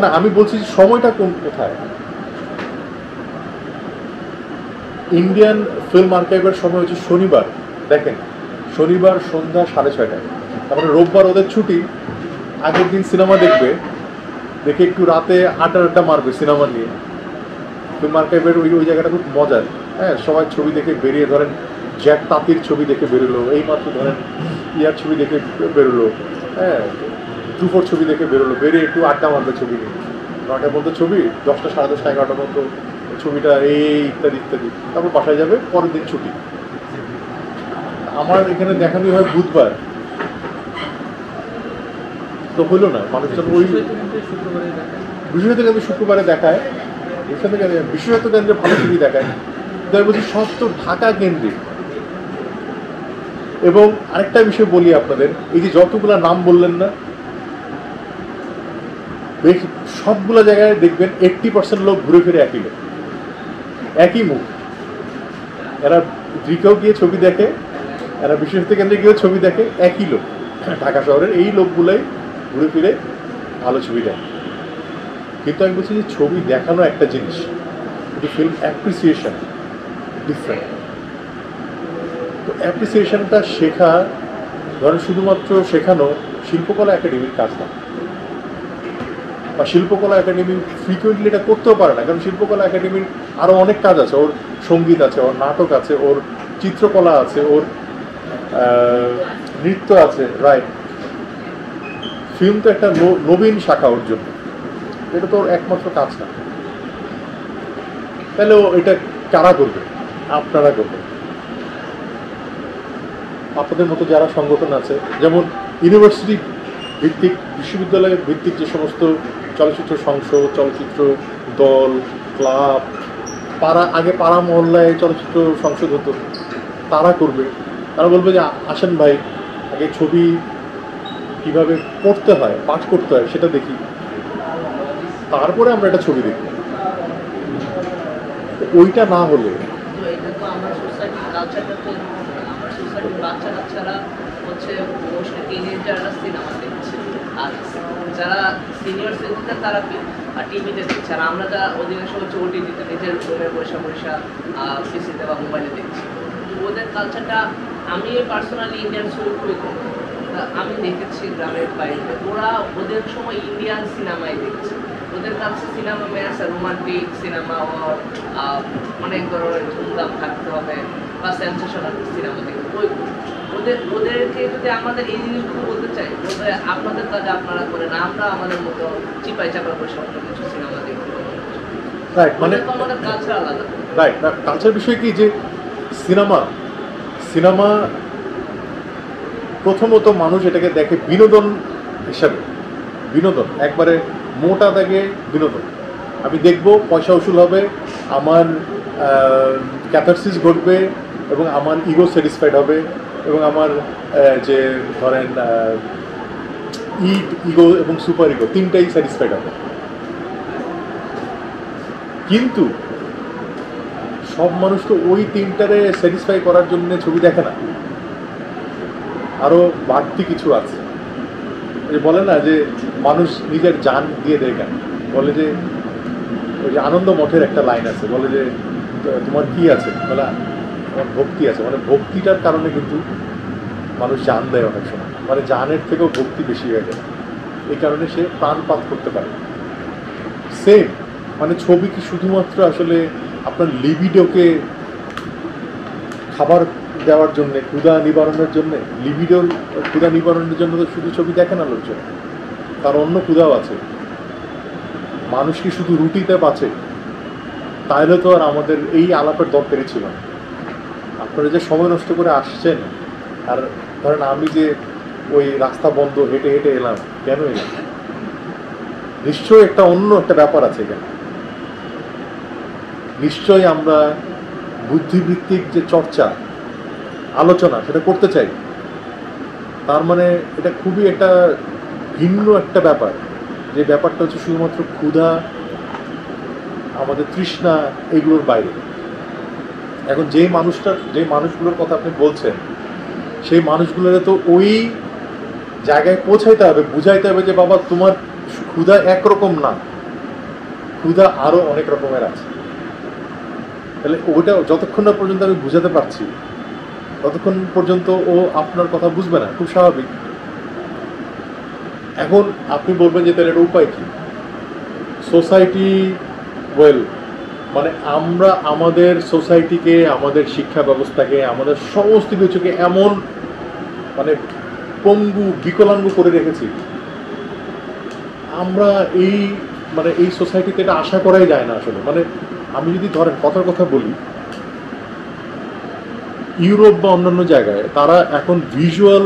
না, আমি বলছি সময়টা কোথায়? ইন্ডিয়ান ফিল্ম আর্কাইভের সময় হচ্ছে শনিবার, দেখেন শনিবার সন্ধ্যা 6:30টায়, তারপরে রোববার ওদের ছুটি, আগের দিন সিনেমা দেখবে, দেখে একটু রাতে আড্ডা মারবে সিনেমা নিয়ে। ফিল্ম আর্কাইভের ওই জায়গাটা খুব মজার। হ্যাঁ, সবাই ছবি দেখে বেরিয়ে, ধরেন জ্যাক তাঁতির ছবি দেখে বেরোলো, এইমাত্র ধরেন ইয়ার ছবি দেখে বেরোলো, হ্যাঁ টুফোর ছবি দেখে বেরোলো, বেরিয়ে একটু আড্ডা মারবে ছবি নিয়ে। 9টার মধ্যে ছবি, 10টা, 10:30, 11টার মধ্যে ছবিটা, এই ইত্যাদি ইত্যাদি। তারপর বাসায় যাবে, পরের দিন ছুটি। আমার এখানে দেখানোই হয় বুধবার, তো হলো না মানুষজন ওই শুক্রবারে দেখায়। বিশেষত কেন্দ্রে শুক্রবারে দেখায়, বিশেষত কেন্দ্রে ভালো ছবি দেখায়। তাই বলছি সব তো ঢাকা কেন্দ্রিক। এবং আরেকটা বিষয় বলি আপনাদের, এই যে যতগুলা নাম বললেন না, সবগুলো জায়গায় দেখবেন 80% লোক ঘুরে ফিরে একই লোক, একই মুখ। এরা দিকেও গিয়ে ছবি দেখে, এরা বিশেষত কেন্দ্রে গিয়েও ছবি দেখে, একই লোক। ঢাকা শহরের এই লোকগুলাই ঘুরে ফিরে ভালো ছবি দেখে। কিন্তু আমি বলছি যে ছবি দেখানো একটা জিনিস, কিন্তু ফিল্ম অ্যাপ্রিসিয়েশন ডিফারেন্ট। তো অ্যাপ্রিসিয়েশনটা শেখা, ধরেন শুধুমাত্র শেখানো শিল্পকলা একাডেমির কাজ না, বা শিল্পকলা একাডেমি ফ্রিকুয়েন্টলি এটা করতেও পারে না, কারণ শিল্পকলা একাডেমির আরও অনেক কাজ আছে। ওর সঙ্গীত আছে, ওর নাটক আছে, ওর চিত্রকলা আছে, ওর নৃত্য আছে, রাইট। ফিল্ম তো একটা নবীন শাখা ওর জন্য, এটা তো ওর একমাত্র কাজ না। তাহলে এটা কারা করবে? আপনারা করবেন। আপনাদের মতো যারা সংগঠন আছে, যেমন ইউনিভার্সিটি ভিত্তিক, বিশ্ববিদ্যালয় ভিত্তিক যে সমস্ত চলচ্চিত্র সংসদ, চলচ্চিত্র দল, ক্লাব, আগে পাড়া মহল্লায় চলচ্চিত্র সংসদ হতো, তারা করবে। তারা বলবে যে আসেন ভাই, আগে ছবি কিভাবে পড়তে হয়, পাঠ করতে হয় সেটা দেখি, তারপরে আমরা একটা ছবি দেখি। ওইটা না হলে তো এটা তো আমার সোসাইটির কালচারটা তো আমার সোসাইটির বাচ্চা কাচ্চারা হচ্ছে মোস্টলি টিনেজাররা সিনেমা দেখছে, আর যারা সিনিয়র সিটিজেন তারা টিভিতে দেখছে, আর আমরা যা অধিকাংশ হচ্ছে ওটিটিতে নিজের রুমে বসে পিসিতে বা মোবাইলে দেখছি। তো ওদের কালচারটা, আমি পার্সোনালি ইন্ডিয়ান ছবি খুবই কম, আমি দেখেছি গ্রামের বাইরে, ওরা ওদের সময় ইন্ডিয়ান সিনেমাই দেখছে। ওদের কাছে সিনেমা মেয়েছে রোমান্টিক সিনেমা, ওর অনেক ধরনের ধুমধাম থাকতে হবে বা সেন্সেশনাল সিনেমা দেখবে। ওদেরকে যদি আমাদের এই জিনিসগুলো বলতে চাই, ওদের আপনাদের কাজে আপনারা করেন, আমরা আমাদের মতো চিপাই চাপা বসে অন্য কিছু সিনেমা দেখতে পাবো। রাইট, মানে আমাদের কালচার আলাদা। রাইট, কালচার বিষয় কি যে সিনেমা প্রথমত মানুষ এটাকে দেখে বিনোদন হিসাবে, বিনোদন একবারে মোটা দাগে বিনোদন। আমি দেখব, পয়সা উসুল হবে, আমার ক্যাথারসিস ঘটবে, এবং আমার ইগো স্যাটিসফাইড হবে, এবং আমার যে ধরেন ইগো এবং সুপার ইগো তিনটাই স্যাটিসফাইড হবে। কিন্তু সব মানুষ তো ওই তিনটারে স্যাটিসফাই করার জন্য ছবি দেখে না, আরও বাড়তি কিছু আছে। বলে না যে মানুষ নিজের জান দিয়ে দেয় কেন, বলে যে ওই যে আনন্দ মঠের একটা লাইন আছে, বলে যে তোমার কি আছে, বলে আমার ভক্তি আছে। মানে ভক্তিটার কারণে কিন্তু মানুষ জান দেয় অনেক সময়, মানে জানের থেকেও ভক্তি বেশি হয়ে যায়, এই কারণে সে প্রাণপাত করতে পারে। সেম মানে ছবি কি শুধুমাত্র আসলে আপনার লিবিডোকে খাবার দেওয়ার জন্য, ক্ষুধা নিবারণের জন্য, লিবিডোর ক্ষুধা নিবারণের জন্য তো শুধু ছবি দেখে না লোকজন, তার অন্য ক্ষুধাও আছে। মানুষ কি শুধু রুটিতে বাঁচে? তাহলে তো আর আমাদের এই আলাপের দরকারই ছিল না। আপনারা যে সময় নষ্ট করে আসছেন, আর ধরেন আমি যে ওই রাস্তা বন্ধ হেঁটে হেঁটে এলাম, কেন এলাম? নিশ্চয়ই একটা অন্য একটা ব্যাপার আছে এখানে। নিশ্চয়ই আমরা বুদ্ধিভিত্তিক যে চর্চা, আলোচনা, সেটা করতে চাই। তার মানে এটা খুবই একটা ভিন্ন একটা ব্যাপার, যে ব্যাপারটা হচ্ছে শুধুমাত্র ক্ষুধা, আমাদের তৃষ্ণা, এগুলোর বাইরে। এখন যে মানুষগুলোর কথা আপনি বলছেন, সেই মানুষগুলোর তো ওই জায়গায় পৌঁছাইতে হবে, বুঝাইতে হবে যে বাবা তোমার ক্ষুধা একরকম না, ক্ষুধা আরো অনেক রকমের আছে। তাহলে ওটা যতক্ষণ না পর্যন্ত আমি বুঝাতে পারছি, ততক্ষণ পর্যন্ত ও আপনার কথা বুঝবে না, খুব স্বাভাবিক। এখন আপনি বলবেন যে তাহলে এটা উপায় কি? সোসাইটি ওয়েল, মানে আমরা আমাদের সোসাইটিকে, আমাদের শিক্ষা ব্যবস্থাকে, আমাদের সমস্ত কিছুকে এমন মানে পঙ্গু বিকলাঙ্গ করে রেখেছি, আমরা এই সোসাইটিতে এটা আশা করাই যায় না আসলে। মানে আমি যদি ধরেন কথার কথা বলি, ইউরোপ বা অন্যান্য জায়গায় তারা এখন ভিজুয়াল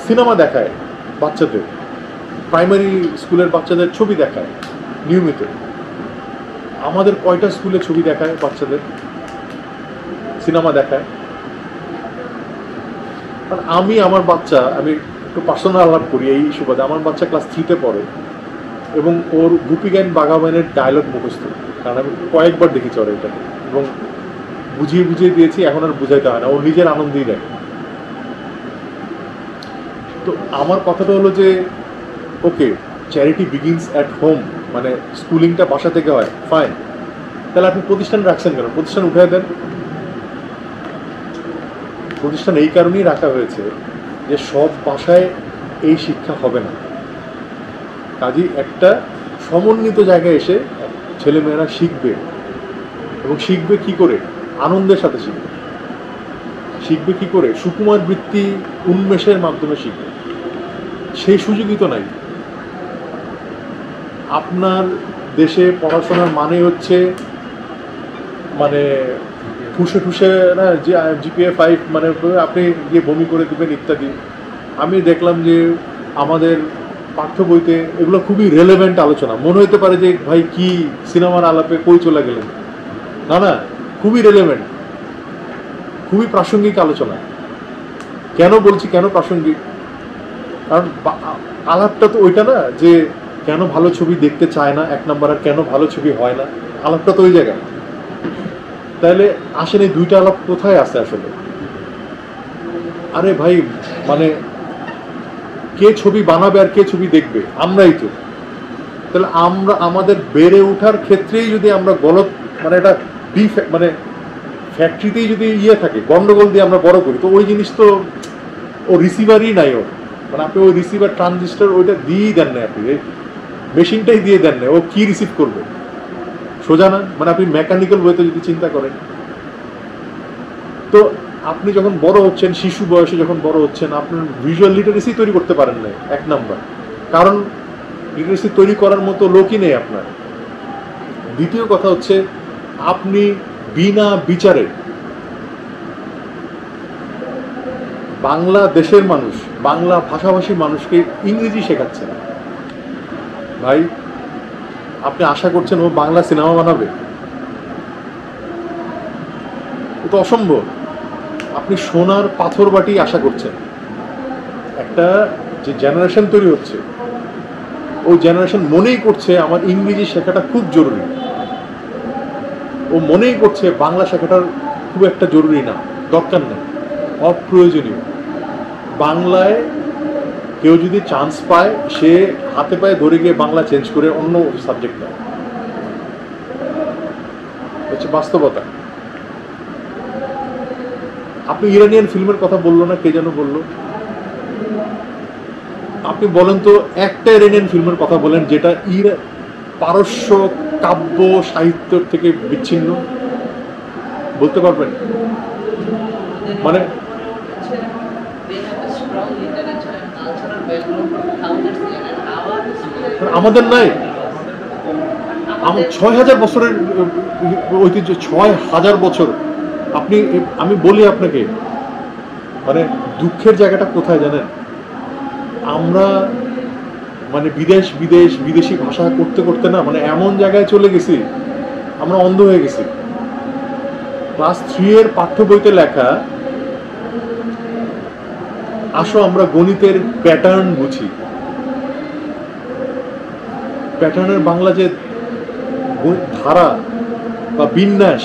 সিনেমা দেখায় বাচ্চাদের, প্রাইমারি স্কুলের বাচ্চাদের ছবি দেখায় নিয়মিত। আমাদের কয়টা স্কুলে ছবি দেখায় বাচ্চাদের, সিনেমা দেখায়? আমার বাচ্চা, আমি একটু পার্সোনাল আলাপ করি এই সুবাদে, আমার বাচ্চা ক্লাস 3-তে পড়ে এবং ওর গুপি গাইন বাঘাবাইনের ডায়লগ মুখস্থ, কারণ আমি কয়েকবার দেখেছি ওর এটা, এবং বুঝিয়ে বুঝিয়ে দিয়েছি, এখন আর বুঝাইতে হয় না, ও নিজের আনন্দেই দেখে। তো আমার কথাটা হলো যে ওকে, চ্যারিটি বিগিনস অ্যাট হোম, মানে স্কুলিংটা বাসা থেকে হয়, ফাইন, তাহলে আপনি প্রতিষ্ঠান রাখছেন কেন? প্রতিষ্ঠান উঠায় দেন। প্রতিষ্ঠান এই কারণেই রাখা হয়েছে যে সব বাসায় এই শিক্ষা হবে না, কাজেই একটা সমন্বিত জায়গায় এসে ছেলেমেয়েরা শিখবে, এবং শিখবে কি করে? আনন্দের সাথে শিখবে। শিখবে কি করে? সুকুমার বৃত্তি উন্মেষের মাধ্যমে শিখবে। সেই সুযোগই তো নাই। আপনার দেশে পড়াশোনার মানে হচ্ছে মানে ঠুসে ঠুসে না, যে GPA 5, মানে আপনি গিয়ে বমি করে দেবেন ইত্যাদি। আমি দেখলাম যে আমাদের পাঠ্য বইতে এগুলো খুবই রেলেভেন্ট আলোচনা। মনে হতে পারে যে ভাই কি সিনেমার আলাপে কই চলে গেলেন, না না, খুবই রেলেভেন্ট, খুবই প্রাসঙ্গিক আলোচনা। কেন বলছি কেন প্রাসঙ্গিক? কারণ আলাপটা তো ওইটা না যে কেন ভালো ছবি দেখতে চায় না 1 নম্বর, আর কেন ভালো ছবি হয় না, আলাপটা তো ওই জায়গায়। তাহলে আসেন এই দুইটা আলাপ কোথায় আছে আসলে? আরে ভাই, মানে কে ছবি বানাবে আর কে ছবি দেখবে? আমরাই তো। তাহলে আমরা আমাদের বেড়ে ওঠার ক্ষেত্রেই যদি আমরা গলত, মানে এটা মানে ফ্যাক্টরিতেই যদি থাকে গন্ডগোল দিয়ে আমরা বড় করি, তো ওই জিনিস তো ও রিসিভারই নাই। ও মানে আপনি ওই রিসিভার ট্রানজিস্টার ওইটা দিয়েই দেন না, আপনি মেশিনটাই দিয়ে দেন না, ও কি রিসিভ করবে? সোজা না? মানে আপনি মেকানিক্যাল ওয়েতে যদি চিন্তা করেন, তো আপনি যখন বড় হচ্ছেন, শিশু বয়সে যখন বড় হচ্ছেন, আপনার ভিজুয়াল লিটারেসি তৈরি করতে পারেন না 1 নাম্বার, কারণ লিটারেসি তৈরি করার মতো লোকই নেই আপনার। দ্বিতীয় কথা হচ্ছে আপনি বিনা বিচারে বাংলাদেশের মানুষ, বাংলা ভাষাভাষী মানুষকে ইংরেজি শেখাচ্ছেন। ভাই, আপনি আশা করছেন ও বাংলা সিনেমা বানাবে? এ তো অসম্ভব। আপনি সোনার পাথর বাটি আশা করছেন। একটা যে জেনারেশন তৈরি হচ্ছে, ওই জেনারেশন মনেই করছে আমার ইংরেজি শেখাটা খুব জরুরি, ও মনেই করছে বাংলা শেখাটার খুব একটা জরুরি না, দরকার নেই, অপ্রয়োজনীয়। বাংলায় কেউ যদি চান্স পায়, সে হাতে পায়ে ধরে গিয়ে বাংলা চেঞ্জ করে অন্য সাবজেক্ট নেয়, হচ্ছে বাস্তবতা। আপনি ইরানিয়ান ফিল্মের কথা বললো না, কে যেন বললো? আপনি বলেন তো একটা ইরানিয়ান ফিল্মের কথা বলেন যেটা পারস্য কাব্য সাহিত্য থেকে বিচ্ছিন্ন, বলতে পারবেন? মানে আমাদের নাই। 6000 বছরের ঐতিহ্য, 6000 বছর। আমি বলি আপনাকে, মানে দুঃখের জায়গাটা কোথায় জানেন? আমরা মানে বিদেশি ভাষা করতে করতে না, মানে এমন জায়গায় চলে গেছি, আমরা অন্ধ হয়ে গেছি। ক্লাস 3 এর পাঠ্য বইতে লেখা, আসো আমরা গণিতের প্যাটার্ন বুঝি। প্যাটার্নের বাংলা যে ধারা বা বিন্যাস,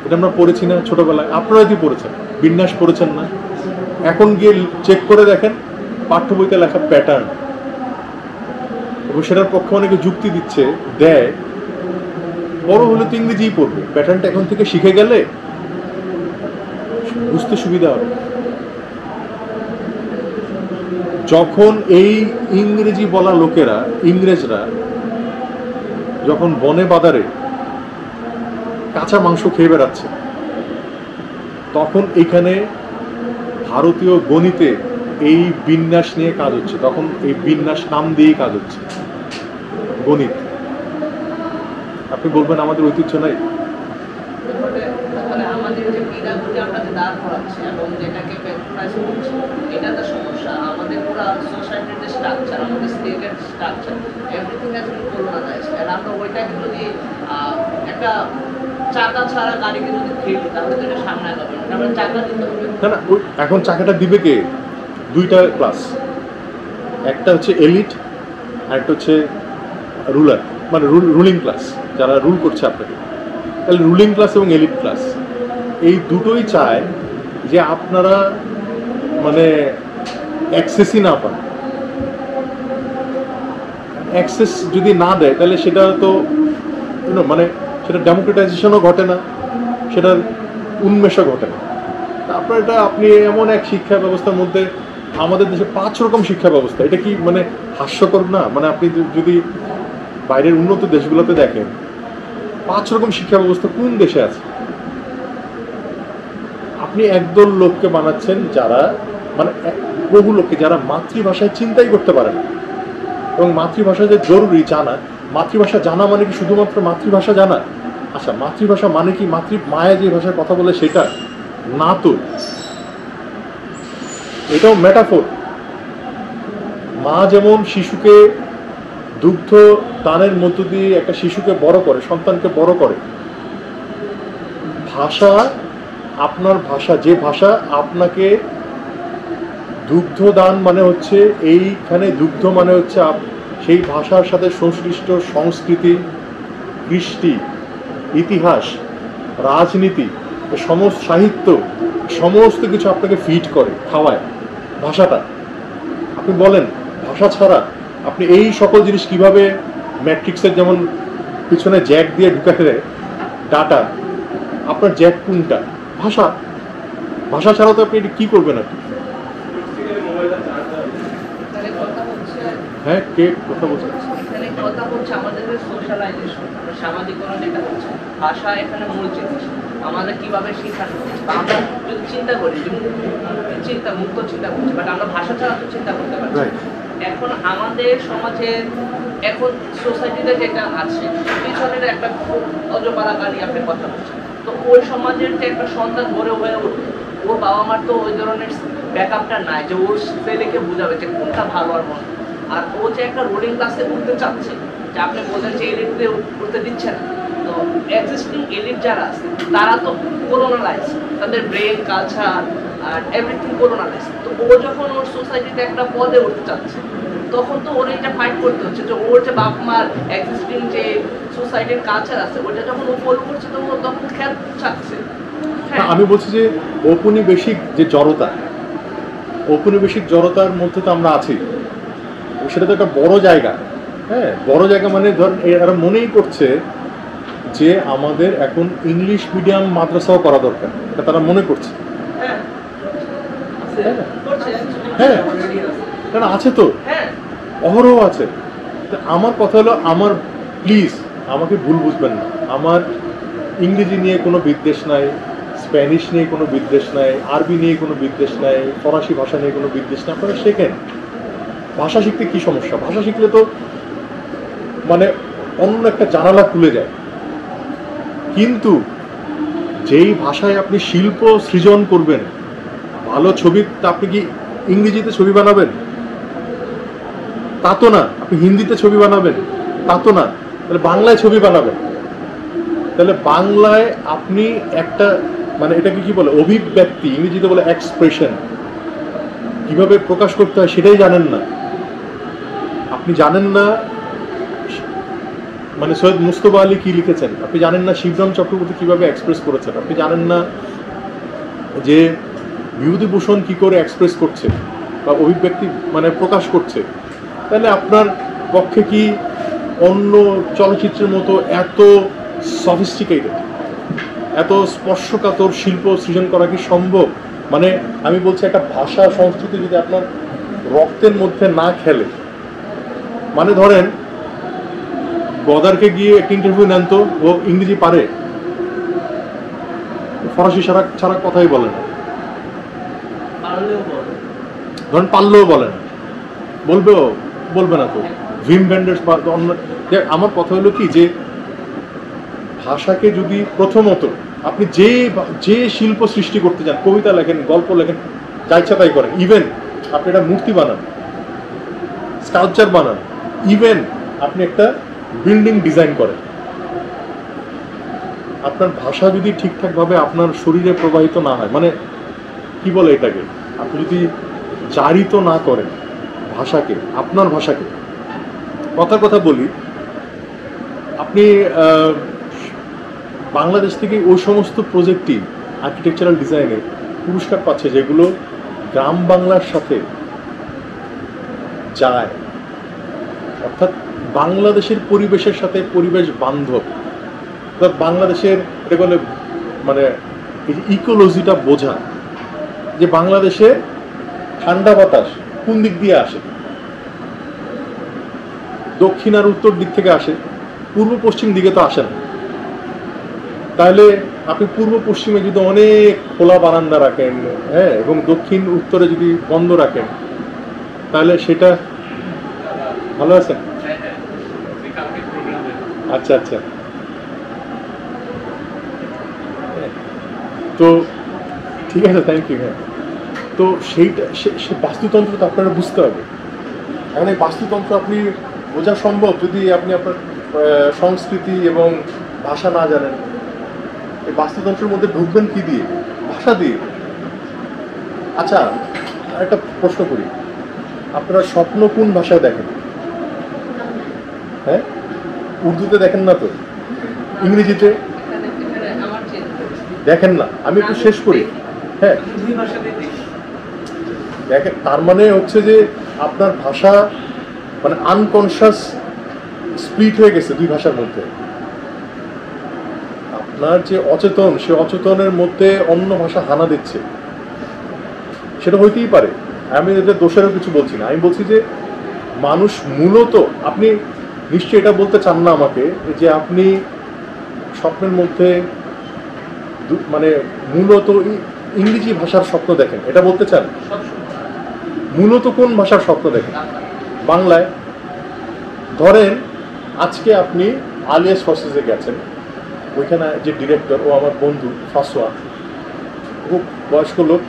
এটা আমরা পড়েছি না ছোটবেলায়? আপনারা কি পড়েছেন? বিন্যাস পড়েছেন না? এখন গিয়ে চেক করে দেখেন পাঠ্য বইতে লেখা প্যাটার্ন, এবং সেটার পক্ষে অনেকে যুক্তি দেয় বড় হলে তো ইংরেজিই পড়বে, প্যাটার্নটা এখন থেকে শিখে গেলে বুঝতে সুবিধা হবে। যখন এই ইংরেজি বলা লোকেরা, ইংরেজরা যখন বনে বাদারে কাঁচা মাংস খেয়ে বেড়াচ্ছে, তখন এখানে ভারতীয় গণিতে এই বিন্যাস নিয়ে কাজ হচ্ছে। তখন এই বিন্যাস নাম দিয়েই কাজ হচ্ছে, গণিত। আপনি বলবেন আমাদের ঐতিহ্য নাই? তাহলে আমাদের যে পিরামিডে আমরা যে দাঁড় করাচ্ছি এবং যেটাকে প্র্যাকটিস করছি, এটা তো সমস্যা। আমাদের পুরো সোসাইটির যে স্ট্রাকচার, আমাদের স্টেটের structure, everything has been colonized. আর আমরা ওইটাকে যদি একটা চাকা ছাড়া গাড়িকে যদি খেলি, তাহলে তো এটা সামনে আগাবে না। আমরা চাকা দিতে হবে। না না, এখন চাকাটা দিবে কে? দুইটা ক্লাস, একটা হচ্ছে এলিট আর একটা হচ্ছে রুলার, মানে রুলিং ক্লাস, যারা রুল করছে আপনাকে। তাহলে রুলিং ক্লাস এবং এলিট ক্লাস এই দুটোই চায় যে আপনারা মানে অ্যাক্সেসই না পান। অ্যাক্সেস যদি না দেয় তাহলে সেটা তো মানে সেটা ডেমোক্রেটাইজেশনও ঘটে না, সেটার উন্মেষও ঘটে না। তারপর এটা আপনি এমন এক শিক্ষা ব্যবস্থার মধ্যে, আমাদের দেশে 5 রকম শিক্ষা ব্যবস্থা, এটা কি মানে হাস্যকর না? মানে আপনি যদি বাইরের উন্নত দেশগুলোতে দেখেন 5 রকম শিক্ষা ব্যবস্থা কোন দেশে আছে? আপনি একদল লোককে বানাচ্ছেন যারা মানে বহু লোককে যারা মাতৃভাষায় চিন্তাই করতে পারে না, এবং মাতৃভাষা যে জরুরি জানা। মাতৃভাষা জানা মানে কি শুধুমাত্র মাতৃভাষা জানা? আচ্ছা, মাতৃভাষা মানে কি মায়া যে ভাষায় কথা বলে সেটা না, তো এটাও মেটাফোর। মা যেমন শিশুকে দুগ্ধ দানের মধ্য দিয়ে একটা শিশুকে বড় করে, সন্তানকে বড় করে, ভাষা, আপনার ভাষা যে ভাষা আপনাকে দুগ্ধ দান মানে হচ্ছে এইখানে দুগ্ধ মানে হচ্ছে সেই ভাষার সাথে সংশ্লিষ্ট সংস্কৃতি, কৃষ্টি, ইতিহাস, রাজনীতি, সমস্ত সাহিত্য, সমস্ত কিছু আপনাকে ফিড করে, খাওয়ায় ভাষাটা। আপনি বলেন ভাষা ছাড়া আপনি এই সকল জিনিস কিভাবে, ম্যাট্রিক্সের যেমন পিছনে জ্যাক দিয়ে ঢুকায় দেয় ডাটা, আপনার জ্যাক কোনটা? ভাষা। ভাষা ছাড়া তো আপনি এটা কী করবেন? আপনি হ্যাঁ, কে কথা বলছেন? এখানে কথা হচ্ছে আমাদের যে সোশ্যালাইজেশন, সামাজিকরণ, যেটা হচ্ছে ভাষা এখানে মূল জিনিস। আমাদের কিভাবে শেখানো হচ্ছে, বা আমরা যদি চিন্তা করি যে মুক্ত চিন্তা করছি, বাট আমরা ভাষা ছাড়া তো চিন্তা করতে পারছি। এখন আমাদের সমাজে, এখন সোসাইটিতে যেটা আছে, পিছনের একটা অজপাড়াকারী আপনি কথা বলছেন, তো ওই সমাজের যে একটা সন্তান গড়ে হয়ে উঠবে, ওর বাবা মার তো ওই ধরনের ব্যাকআপটা নাই যে ওর ছেলেকে বোঝাবে যে কোনটা ভালো আর মন্দ। আর ও যে একটা রুলিং ক্লাসে উঠতে চাচ্ছে, যে আপনি বলেন যে এলিটে উঠতে দিচ্ছে না, তো এক্সিস্টিং এলিট যারা আছে তারা তো কলোনালাইজ, তাদের ব্রেন, কালচার আর এভরিথিং কলোনালাইজ। তো ও যখন ওর সোসাইটিতে একটা পদে উঠতে চাচ্ছে, তখন তো ওর এটা ফাইট করতে হচ্ছে যে ওর যে বাপ মার এক্সিস্টিং যে সোসাইটির কালচার আছে ওটা যখন ও ফলো করছে, তো ও তখন খেয়াল চাচ্ছে। আমি বলছি যে ঔপনিবেশিক যে জড়তা, ঔপনিবেশিক জড়তার মধ্যে তো আমরা আছি, সেটা তো একটা বড় জায়গা। হ্যাঁ, বড় জায়গা মানে ধর এরা মনেই করছে যে আমাদের এখন ইংলিশ মিডিয়াম মাদ্রাসাও করা দরকার, এটা তারা মনে করছে। হ্যাঁ, কেন আছে তো, অহরহ আছে। আমার কথা হলো, আমার প্লিজ আমাকে ভুল বুঝবেন না, আমার ইংরেজি নিয়ে কোনো বিদ্বেষ নাই, স্প্যানিশ নিয়ে কোনো বিদ্বেষ নাই, আরবি নিয়ে কোনো বিদ্বেষ নাই, ফরাসি ভাষা নিয়ে কোনো বিদ্বেষ নাই। আপনারা শেখেন, ভাষা শিখতে কী সমস্যা? ভাষা শিখলে তো মানে অন্য একটা জানালা খুলে যায়। কিন্তু যেই ভাষায় আপনি শিল্প সৃজন করবেন, ভালো ছবি, তা আপনি কি ইংরেজিতে ছবি বানাবেন? তা তো না। আপনি হিন্দিতে ছবি বানাবেন? তা তো না। তাহলে বাংলায় ছবি বানাবেন। তাহলে বাংলায় আপনি একটা মানে এটাকে কি বলে, অভিব্যক্তি, ইংরেজিতে বলে এক্সপ্রেশন, কিভাবে প্রকাশ করতে হয় সেটাই জানেন না। আপনি জানেন না মানে সৈয়দ মুস্তফা আলী কি লিখেছেন, আপনি জানেন না শিবরাম চক্রবর্তী কিভাবে এক্সপ্রেস করেছেন, আপনি জানেন না যে বিভূতিভূষণ কি করে এক্সপ্রেস করছে বা অভিব্যক্তি মানে প্রকাশ করছে। তাহলে আপনার পক্ষে কি অন্য চলচ্চিত্রের মতো এত সফিস্টিকেটেড, এত স্পর্শকাতর শিল্প সৃজন করা কি সম্ভব? মানে আমি বলছি, একটা ভাষা সংস্কৃতি যদি আপনার রক্তের মধ্যে না খেলে, মানে ধরেন গদারকে গিয়ে একটা ইন্টারভিউ নেন তো, ও ইংরেজি পারে? ফরাসি ছাড়া ছাড়া কথাই বলে না। পারলেও বলো। ধরেন পারলেও বলে না, বলবেও বলবে না তো। ভিম ভ্যান্ডার্স বা অন্য, আমার কথা হলো কি যে ভাষাকে যদি প্রথমত আপনি যে শিল্প সৃষ্টি করতে চান, কবিতা লেখেন, গল্প লেখেন, যা ইচ্ছা তাই করেন, ইভেন আপনি একটা মূর্তি বানান, স্কাল্পচার বানান, ইভেন আপনি একটা বিল্ডিং ডিজাইন করেন, আপনার ভাষা যদি ঠিকঠাকভাবে আপনার শরীরে প্রবাহিত না হয়, মানে কি বলে এটাকে, আপনি যদি জারিত না করেন ভাষাকে, আপনার ভাষাকে, কথার কথা বলি, আপনি বাংলাদেশ থেকে ওই সমস্ত প্রজেক্টই আর্কিটেকচারাল ডিজাইনে পুরস্কার পাচ্ছে যেগুলো গ্রাম বাংলার সাথে যায়, অর্থাৎ বাংলাদেশের পরিবেশের সাথে পরিবেশ বান্ধব, অর্থাৎ বাংলাদেশের এটা বলে মানে ইকোলজিটা বোঝা, যে বাংলাদেশে ঠান্ডা বাতাস কোন দিক দিয়ে আসে, দক্ষিণ আর উত্তর দিক থেকে আসে, পূর্ব পশ্চিম দিকে তো আসে না। তাহলে আপনি পূর্ব পশ্চিমে যদি অনেক খোলা বারান্দা রাখেন, হ্যাঁ, এবং দক্ষিণ উত্তরে যদি বন্ধ রাখেন, তাহলে সেটা ভালো আছে। আচ্ছা আচ্ছা, তো ঠিক আছে, থ্যাংক ইউ। হ্যাঁ, তো সেইটা সে বাস্তুতন্ত্র তো আপনারা বুঝতে হবে। এখন এই বাস্তুতন্ত্র আপনি বোঝা সম্ভব যদি আপনি আপনার সংস্কৃতি এবং ভাষা না জানেন। এই বাস্তুতন্ত্রের মধ্যে ঢুকবেন কি দিয়ে? ভাষা দিয়ে। আচ্ছা, একটা প্রশ্ন করি, আপনারা স্বপ্ন কোন ভাষায় দেখেন? হ্যাঁ, উর্দুতে দেখেন না তো, ইংরেজিতে দেখেন না। আমি একটু শেষ করি। হ্যাঁ, দেখেন, তার মানে হচ্ছে যে আপনার ভাষা মানে আনকনশাস স্প্লিট হয়ে গেছে দুই ভাষার মধ্যে। আপনার যে অচেতন, সে অচেতনের মধ্যে অন্য ভাষা হানা দিচ্ছে, সেটা হইতেই পারে। আমি এটা দোষেরও কিছু বলছি না, আমি বলছি যে মানুষ মূলত, আপনি নিশ্চয়ই এটা বলতে চান না আমাকে যে আপনি স্বপ্নের মধ্যে মানে মূলত ইংরেজি ভাষার স্বপ্ন দেখেন, এটা বলতে চান? মূলত কোন ভাষার স্বপ্ন দেখেন? বাংলায়। ধরেন আজকে আপনি আলিয়াস ফর্সেসে গেছেন, ওইখানে যে ডিরেক্টর, ও আমার বন্ধু ফাসোয়া, খুব বয়স্ক লোক।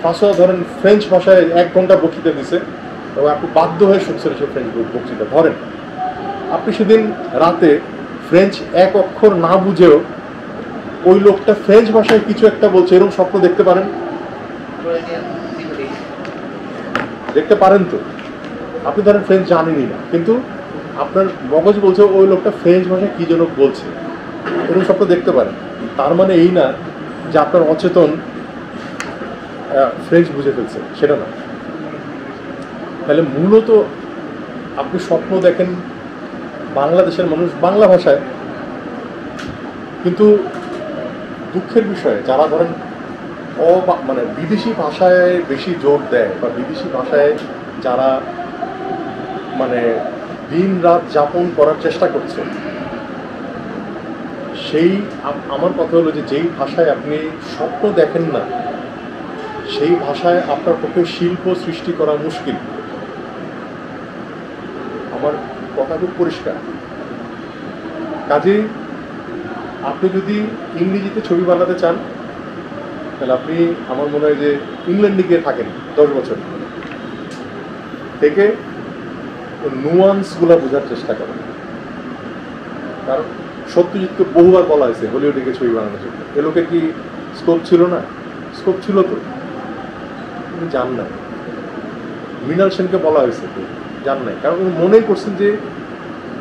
ফাসোয়া ধরেন ফ্রেঞ্চ ভাষায় 1 ঘন্টা বক্তৃতা দিছে, এবং আপনি বাধ্য হয়ে শুনছেন সে ফ্রেঞ্চ বক্তৃতা। ধরেন আপনি সেদিন রাতে ফ্রেঞ্চ এক অক্ষর না বুঝেও ওই লোকটা ফ্রেঞ্চ ভাষায় কিছু একটা বলছে, এরকম স্বপ্ন দেখতে পারেন? দেখতে পারেন তো? আপনি ধরেন ফ্রেঞ্চ জানেনই না, কিন্তু আপনার মগজ বলছে ওই লোকটা ফ্রেঞ্চ ভাষায় কি যেন বলছে, এরকম স্বপ্ন দেখতে পারেন। তার মানে এই না যে আপনার অচেতন ফ্রেঞ্চ বুঝে ফেলছে, সেটা না। তাহলে মূলত আপনি স্বপ্ন দেখেন বাংলাদেশের মানুষ বাংলা ভাষায়, কিন্তু দুঃখের বিষয়ে যারা ধরেন মানে বিদেশি ভাষায় বেশি জোর দেয়, বা বিদেশি ভাষায় যারা মানে দিন রাত যাপন করার চেষ্টা করছে, সেই আমার কথা হলো যে যেই ভাষায় আপনি স্বপ্ন দেখেন না, সেই ভাষায় আপনার পক্ষে শিল্প সৃষ্টি করা মুশকিল। আমার কথা খুব পরিষ্কার। কাজেই আপনি যদি ইংরেজিতে ছবি বানাতে চান, তাহলে আপনি, আমার মনে হয় যে ইংল্যান্ডে গিয়ে থাকেন 10 বছর, থেকে নুয়ান্সগুলো বোঝার চেষ্টা করেন। কারণ সত্যজিৎকে বহুবার বলা হয়েছে হলিউডে গিয়ে ছবি বানানোর জন্য। এ লোকের কি স্কোপ ছিল না? স্কোপ ছিল তো, তিনি জান নাই। মৃণাল সেনকে বলা হয়েছে, জান নাই, কারণ উনি মনেই করছেন যে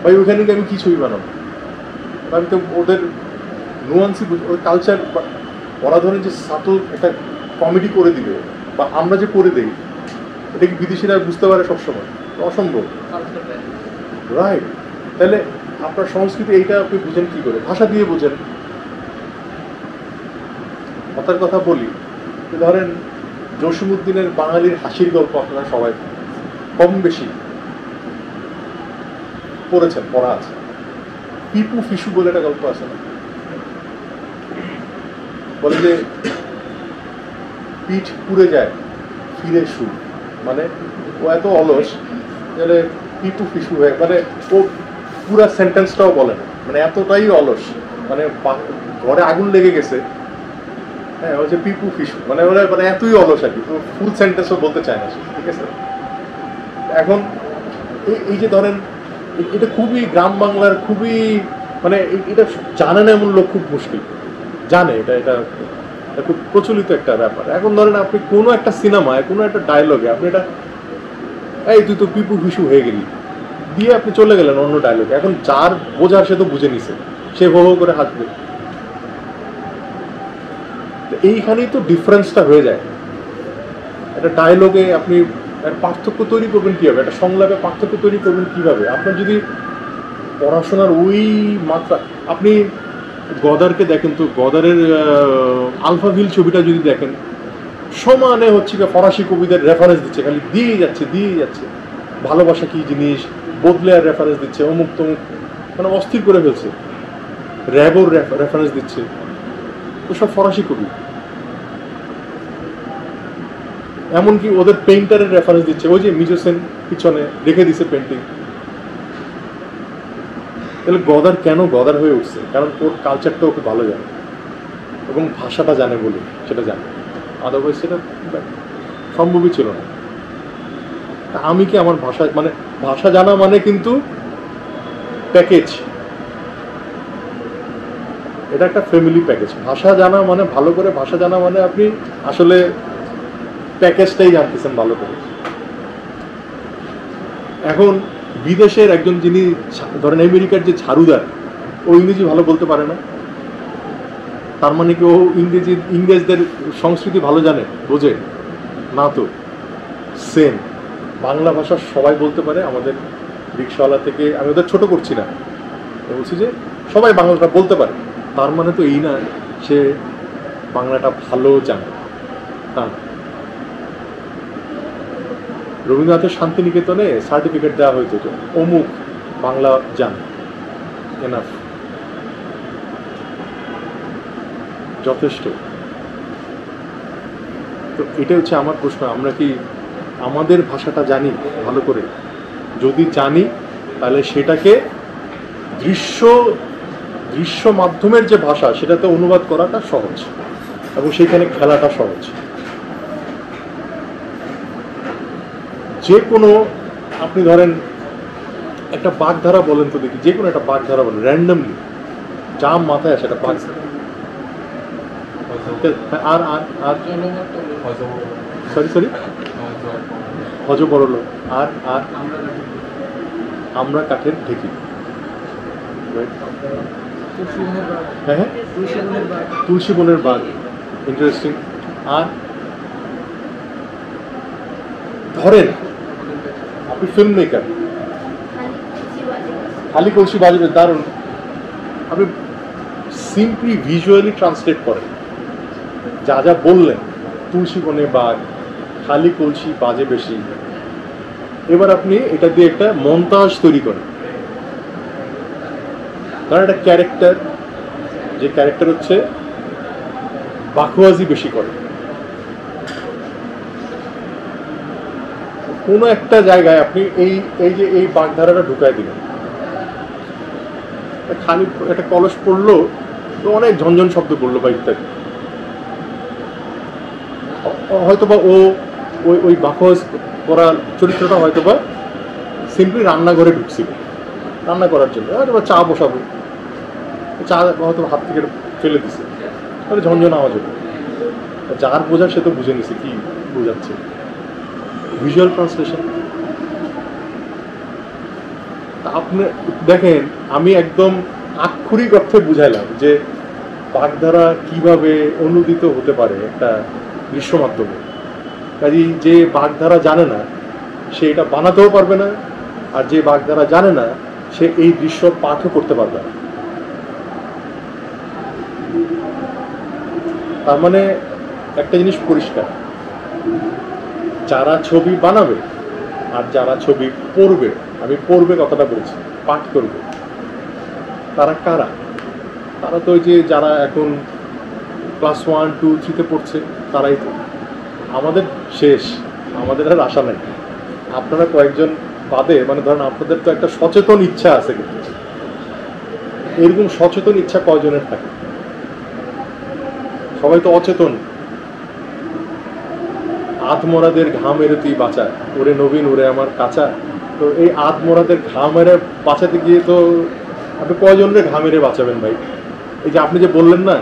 ভাই ওইখানে গিয়ে আমি কি ছবি বানাবো, আমি তো ওদের নুয়ান্সই ওই কালচার, ওরা ধরেন যে সাটল একটা কমেডি করে দিবে, বা আমরা যে করে দেই, এটা কি বিদেশিরা বুঝতে পারে সবসময়? অসম্ভব, রাইট? তাহলে আপনার সংস্কৃতি এইটা আপনি বুঝেন কি করে? ভাষা দিয়ে বুঝেন। কথার কথা বলি, ধরেন জসিমউদ্দিনের বাঙালির হাসির গল্প আপনারা সবাই, কম বেশি পড়েছেন, পড়া আছে। পিপু ফিসু বলে একটা গল্প আছে না, বলে যে পিঠ পুড়ে যায় ফিরে সুর, মানে ও এত অলস যে পিপু ফিসু হয়ে, মানে ও পুরা সেন্টেন্সটাও বলে না, মানে এতটাই অলস, মানে ঘরে আগুন লেগে গেছে, হ্যাঁ, ও যে পিপু ফিসু, মানে ওরা মানে এতই অলস আর কি, ফুল সেন্টেন্সও বলতে চায় না, ঠিক আছে। এখন এই যে ধরেন এটা খুবই গ্রাম বাংলার, খুবই মানে এটা জানে না এমন লোক খুব মুশকিল, জানে এটা এটা খুব প্রচলিত একটা ব্যাপার। এখন ধরেন আপনি কোনো একটা সিনেমায় কোনো একটা ডায়লগে আপনি এটা এই তুই তো পিপু ফিসু হয়ে গেলি দিয়ে আপনি চলে গেলেন অন্য ডায়লগে, এখন যার বোঝার সে তো বুঝে নিছে, সে হো হো করে হাসবে। এইখানেই তো ডিফারেন্সটা হয়ে যায়। একটা ডায়লগে আপনি পার্থক্য তৈরি করবেন কীভাবে, একটা সংলাপে পার্থক্য তৈরি করবেন কীভাবে? আপনার যদি পড়াশোনার ওই মাত্রা, আপনি গদারকে দেখেন তো, গদারের আলফাভিল ছবিটা যদি দেখেন, সমানে হচ্ছে কি ফরাসি কবিদের রেফারেন্স দিচ্ছে, খালি দিয়ে যাচ্ছে, ভালোবাসা কি জিনিস, বদলে আর রেফারেন্স দিচ্ছে, অমুক তমুক, মানে অস্থির করে ফেলছে, র্যাবোর রেফারেন্স দিচ্ছে, তো সব ফরাসি কবি। এমনকি ওদের পেইন্টারের রেফারেন্স দিচ্ছে, ওই যে মিজোসেন পিছনে রেখে দিছে পেন্টিং। তাহলে গদার কেন গদার হয়ে উঠছে? কারণ ওর কালচারটাও খুব ভালো জানে এবং ভাষাটা জানে বলে সেটা জানে, আদারওয়াইজ সেটা সম্ভবই ছিল না। আমি কি আমার ভাষা, মানে ভাষা জানা মানে কিন্তু প্যাকেজ, এটা একটা ফ্যামিলি প্যাকেজ। ভাষা জানা মানে, ভালো করে ভাষা জানা মানে আপনি আসলে প্যাকেজটাই জানতেছেন ভালো করে। এখন বিদেশের একজন যিনি ধরেন আমেরিকার যে ঝাড়ুদার, ও ইংরেজি ভালো বলতে পারে না, তার মানে কি ও ইংরেজদের সংস্কৃতি ভালো জানে, বোঝে না? তো সেম বাংলা ভাষা সবাই বলতে পারে, আমাদের রিক্সাওয়ালা থেকে, আমি ওদের ছোট করছি না, বলছি যে সবাই বাংলাটা বলতে পারে, তার মানে তো এই না সে বাংলাটা ভালো জানে, তা না। রবীন্দ্রনাথের শান্তিনিকেতনে সার্টিফিকেট দেওয়া হইতো যে অমুক বাংলা জানে, এনাফ, যথেষ্ট। তো এটা হচ্ছে আমার প্রশ্ন, আমরা কি আমাদের ভাষাটা জানি ভালো করে? যদি জানি তাহলে সেটাকে দৃশ্য মাধ্যমের যে ভাষা, সেটাতে অনুবাদ করাটা সহজ এবং সেখানে খেলাটা সহজ। যে কোনো, আপনি ধরেন একটা বাগধারা বলেন তো দেখি, যে কোনো একটা বাগধারা বলেন র্যান্ডমলি, যা মাথায় আসে একটা বাগ, আর আর আর সরি হজ বড়লো, আর আর আমরা কাঠের ঢেকি, হ্যাঁ হ্যাঁ, তুলসী বনের বাগ, ইন্টারেস্টিং। আর ধরেন আপনি ফিল্ম মেকার, খালি কলসি বাজবে, দারুণ। আপনি সিম্পলি ভিজুয়ালি ট্রান্সলেট করেন যা যা বললেন, তুলসী বনে বাঘ, খালি কলসি বাজে বেশি, এবার আপনি এটা দিয়ে একটা মন্তাজ তৈরি করেন। কারণ একটা ক্যারেক্টার, যে ক্যারেক্টার হচ্ছে বাখোয়াজি বেশি করে, কোনো একটা জায়গায় আপনি এই বাগধারাটা ঢুকাই দিলেন, খালি একটা কলস পড়লো তো অনেক ঝনঝন শব্দ করলো বা ইত্যাদি, হয়তোবা ওই বাখোয়াজ করা চরিত্রটা হয়তোবা সিম্পলি রান্নাঘরে ঢুকছিল রান্না করার জন্য, হয়তো চা বসাবো, চা হয়তো হাত থেকে ফেলে দিছে, তাহলে ঝনঝন আওয়াজ হলো, যার বোঝার সে তো বুঝে নিছে কি বোঝাচ্ছে। Visual translation. আপনি দেখেন, আমি একদম আক্ষরিক অর্থে বুঝাইলাম যে বাগধারা কিভাবে অনুদিত হতে পারে একটা দৃশ্য মাধ্যমে। কাজেই যে বাগধারা জানে না সে এটা বানাতেও পারবে না, আর যে বাগধারা জানে না সে এই দৃশ্য পাঠও করতে পারবে না। তার মানে একটা জিনিস পরিষ্কার, যারা ছবি বানাবে আর যারা ছবি পড়বে, আমি পড়বে কথাটা বলছি, পাঠ করবে, তারা কারা? তারা তো ওই যে যারা এখন ক্লাস 1, 2, 3-তে পড়ছে, তারাই তো। আমাদের শেষ, আমাদের আর আশা নাই। আপনারা কয়েকজন বাদে, মানে ধরেন আপনাদের তো একটা সচেতন ইচ্ছা আছে, কিন্তু এরকম সচেতন ইচ্ছা কয়জনের থাকে? সবাই তো অচেতন। আধমরাদের ঘামেরে তুই বাঁচা, ওরে নবীন ওরে আমার কাঁচা। তো এই আধমরাদের ঘামেরে বাঁচাতে গিয়ে তো আপনি কয়জনের ঘামেরে বাঁচাবেন ভাই? এই যে আপনি যে বললেন না,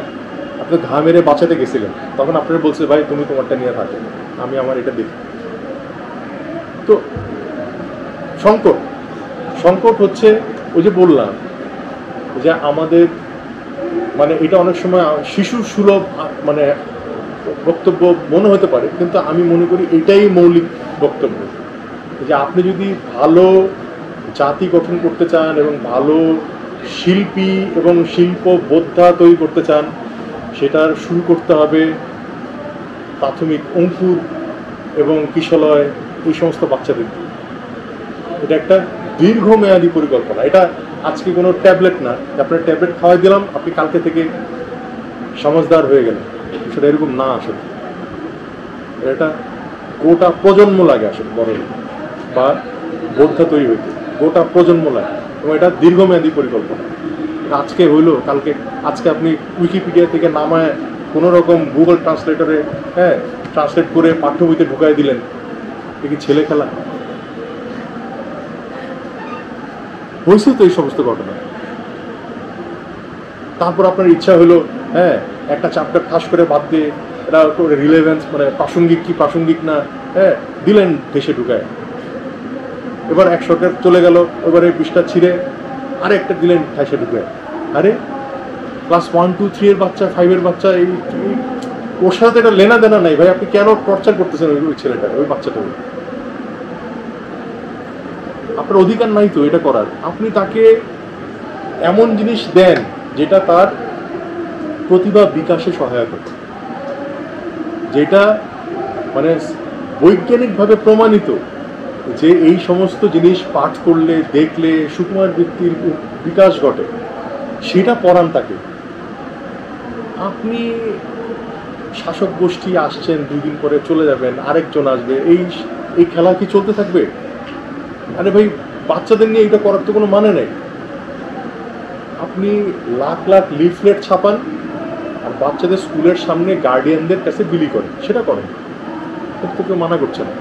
আপনি ঘামেরে বাঁচাতে গেছিলেন, তখন আপনারা বলছে ভাই তুমি তোমারটা নিয়ে থাকো, আমি আমার এটা দেখি। তো সংকট, সংকট হচ্ছে ওই যে বললাম যে আমাদের, মানে এটা অনেক সময় শিশু সুলভ মানে বক্তব্য মনে হতে পারে, কিন্তু আমি মনে করি এটাই মৌলিক বক্তব্য। যে আপনি যদি ভালো জাতি গঠন করতে চান এবং ভালো শিল্পী এবং শিল্প বোদ্ধা তৈরি করতে চান, সেটার শুরু করতে হবে প্রাথমিক অঙ্কুর এবং কিশলয় এই সমস্ত বাচ্চাদের দিয়ে। এটা একটা দীর্ঘমেয়াদী পরিকল্পনা। এটা আজকে কোনো ট্যাবলেট না, আপনার ট্যাবলেট খাওয়াই দিলাম আপনি কালকে থেকে সমাজদার হয়ে গেলেন, সেটা এরকম না। আসলে এটা গোটা প্রজন্ম লাগে আসলে বড় বা বোদ্ধা তৈরি হইতে, গোটা প্রজন্ম লাগে, এবং এটা দীর্ঘমেয়াদী পরিকল্পনা। আজকে হইলো কালকে, আজকে আপনি উইকিপিডিয়া থেকে নামায় কোনো রকম গুগল ট্রান্সলেটরে ট্রান্সলেট করে পাঠ্য বইতে ঢুকাই দিলেন, এ কি ছেলে খেলা? হয়েছে তো এই সমস্ত ঘটনা। তারপর আপনার ইচ্ছা হলো একটা চ্যাপ্টার ঠাস করে বাদ দিয়ে এটা রিলেভেন্স, মানে প্রাসঙ্গিক কি প্রাসঙ্গিক না, দিলেন দেশে ঢুকায়। এবার 100টা চলে গেল, এবারে 20টা ছিঁড়ে আরেকটা দিলেন ঠাসে ঢুকায়। আরে ক্লাস 1, 2, 3 এর বাচ্চা, 5 এর বাচ্চা, এই ওর সাথে এটা লেনা দেনা নাই ভাই, আপনি কেন টর্চার করতেছেন ওই ছেলেটাকে, ওই বাচ্চাটাকে? আপনার অধিকার নাই তো এটা করার। আপনি তাকে এমন জিনিস দেন যেটা তার প্রতিভা বিকাশে সহায়তা করে, যেটা মানে বৈজ্ঞানিকভাবে প্রমাণিত যে এই সমস্ত জিনিস পাঠ করলে, দেখলে সুকুমার বৃত্তির বিকাশ ঘটে, সেটা পড়ান তাকে। আপনি শাসক গোষ্ঠী আসছেন, 2 দিন পরে চলে যাবেন, আরেকজন আসবে, এই খেলা কি চলতে থাকবে? আরে ভাই, বাচ্চাদের নিয়ে এটা করার তো কোনো মানে নেই। আপনি লাখ লাখ লিফলেট ছাপান আর বাচ্চাদের স্কুলের সামনে গার্ডিয়ানদের কাছে বিলি করেন, সেটা করেন, তো কেউ মানা করছে না।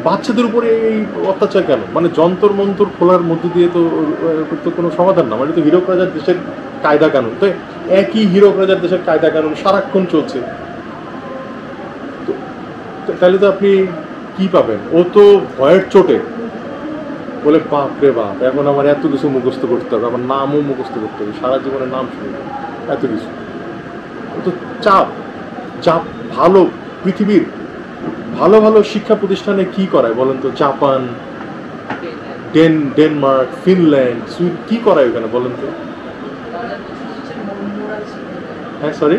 বাচ্চাদের উপরে এই অত্যাচার কেন? মানে যন্তর মন্তর খোলার মধ্য দিয়ে তো কোনো সমাধান না। মানে তো হীরক রাজার দেশের কায়দা কানুন, তো একই হীরক রাজার দেশের কায়দা কানুন সারাক্ষণ চলছে। তাহলে তো আপনি কি পাবেন? ও তো ভয়ের চোটে বলে বাপ রে বাপ, এখন আমার এত কিছু মুখস্থ করতে হবে, আমার নামও মুখস্থ করতে হবে, সারা জীবনের নাম শুনবে, এত কিছু। ও তো চাপ চাপ। ভালো পৃথিবীর ভালো ভালো শিক্ষা প্রতিষ্ঠানে কি করায় বলেন তো? জাপান, ডেনমার্ক, ফিনল্যান্ড, সুইডেন, কি করায় ওখানে বলেন তো? হ্যাঁ, সরি,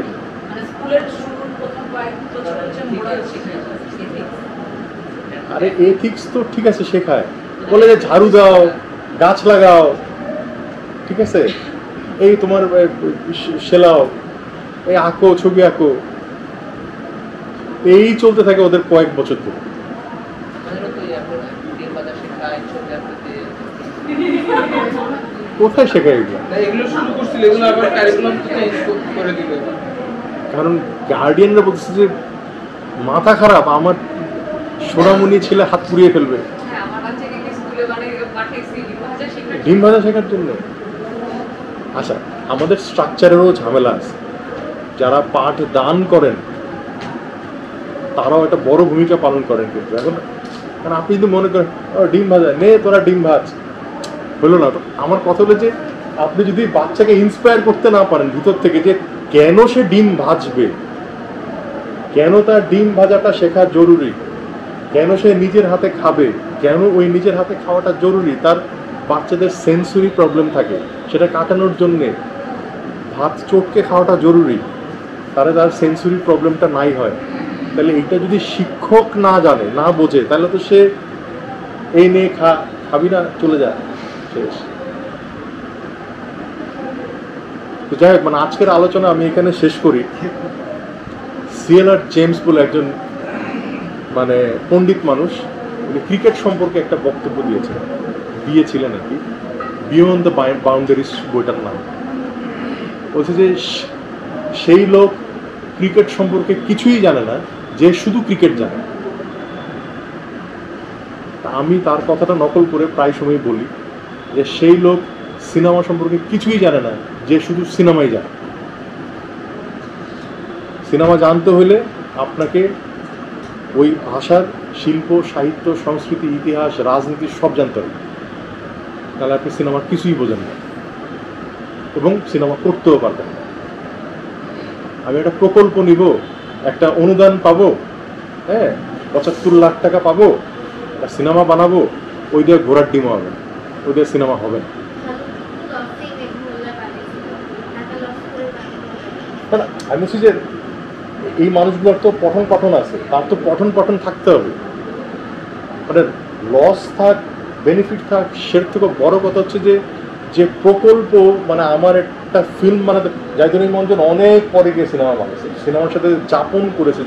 আরে এথিক্স তো ঠিক আছে শেখায়, বলে যে ঝাড়ু দাও, গাছ লাগাও, ঠিক আছে, এই তোমার সেলাও, এই আঁকো, ছবি আঁকো, এই চলতে থাকে ওদের কয়েক বছর ধরে। কোথায় শেখায় এগুলো? কারণ গার্ডিয়ানরা বলছে যে মাথা খারাপ, আমার সোনামণি ছেলে হাত পুড়িয়ে ফেলবে ডিম ভাজা শেখার জন্য। আচ্ছা, আমাদের স্ট্রাকচারেরও ঝামেলা আছে। যারা পাঠ দান করেন তারাও একটা বড় ভূমিকা পালন করেন, কিন্তু এখন কারণ আপনি যদি মনে করেন ডিম ভাজা নে, তোরা ডিম ভাজ, হলো না তো। আমার কথা হলো যে আপনি যদি বাচ্চাকে ইন্সপায়ার করতে না পারেন ভিতর থেকে যে কেন সে ডিম ভাজবে, কেন তার ডিম ভাজাটা শেখা জরুরি, কেন সে নিজের হাতে খাবে, কেন ওই নিজের হাতে খাওয়াটা জরুরি, তার বাচ্চাদের সেন্সরি প্রবলেম থাকে, সেটা কাটানোর জন্যে ভাত চটকে খাওয়াটা জরুরি, তার সেন্সরি প্রবলেমটা নাই হয়। তাহলে এইটা যদি শিক্ষক না জানে, না বোঝে, তাহলে তো সে এই নে খাবি না, চলে যায়, শেষ। তো যাই হোক, মানে আজকের আলোচনা আমি এখানে শেষ করি। সিএলআর জেমস বলে একজন মানে পণ্ডিত মানুষ, উনি ক্রিকেট সম্পর্কে একটা বক্তব্য দিয়েছিলেন আর কি, বিয়ন্ড দ্য বাউন্ডারিজ বইটার নাম। বলছে যে সেই লোক ক্রিকেট সম্পর্কে কিছুই জানে না যে শুধু ক্রিকেট জানে। আমি তার কথাটা নকল করে প্রায় সময় বলি যে সেই লোক সিনেমা সম্পর্কে কিছুই জানে না যে শুধু সিনেমাই জানে। সিনেমা জানতে হলে আপনাকে ওই ভাষার শিল্প, সাহিত্য, সংস্কৃতি, ইতিহাস, রাজনীতি সব জানতে হবে, তাহলে আপনি সিনেমার কিছুই বোঝেন না এবং সিনেমা করতেও পারবেন না। আমি একটা প্রকল্প নিব, একটা অনুদান পাবো, হ্যাঁ ৭৫ লাখ টাকা পাবো, একটা সিনেমা বানাবো, ওই দিয়ে ঘোড়ার ডিমও হবে না, ওই দিয়ে সিনেমা হবে না। আমি বলছি যে এই মানুষগুলোর তো পঠন পাঠন আছে, তার তো পঠন পাঠন থাকতে হবে। মানে লস থাক, বেনিফিট থাক, সের থেকে বড় কথা হচ্ছে যে প্রকল্প, মানে আমার একটা ফিল্ম বানাতে, জাহিদুল মঞ্জন অনেক পরে গিয়ে সিনেমা বানাচ্ছে, সিনেমার সাথে যাপন করেছে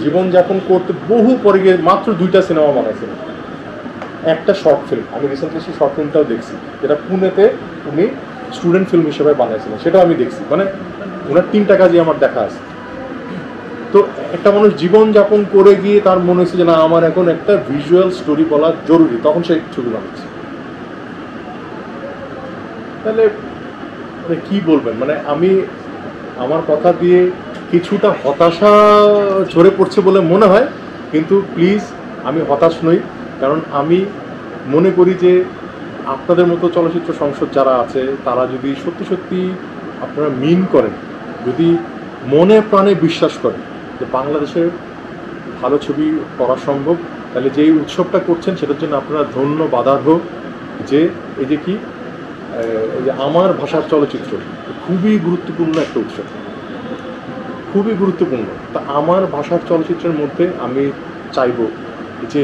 জীবনযাপন করতে বহু পরে গিয়ে মাত্র 2টা সিনেমা বানাইছিল, একটা শর্ট ফিল্ম। আমি রিসেন্টলি সেই শর্ট ফিল্মটাও দেখছি, যেটা পুনেতে উনি স্টুডেন্ট ফিল্ম হিসেবে বানাইছিলেন, সেটাও আমি দেখছি। মানে ওনার 3টা কাজই আমার দেখা আছে। তো একটা মানুষ জীবনযাপন করে গিয়ে তার মনে হচ্ছে যে না, আমার এখন একটা ভিজুয়াল স্টোরি বলা জরুরি, তখন সেই ছবি বানাচ্ছে। তাহলে মানে কি বলবেন, মানে আমি আমার কথা দিয়ে কিছুটা হতাশা ঝরে পড়ছে বলে মনে হয়, কিন্তু প্লিজ আমি হতাশ নই, কারণ আমি মনে করি যে আপনাদের মতো চলচ্চিত্র সংসদ যারা আছে, তারা যদি সত্যি সত্যি আপনারা মিন করেন, যদি মনে প্রাণে বিশ্বাস করেন যে বাংলাদেশের ভালো ছবি করা সম্ভব, তাহলে যে উৎসবটা করছেন সেটার জন্য আপনারা ধন্যবাদার্হ। যে এই যে কি এই যে আমার ভাষার চলচ্চিত্র খুবই গুরুত্বপূর্ণ একটা উৎসব, খুবই গুরুত্বপূর্ণ। তা আমার ভাষার চলচ্চিত্রের মধ্যে আমি চাইব যে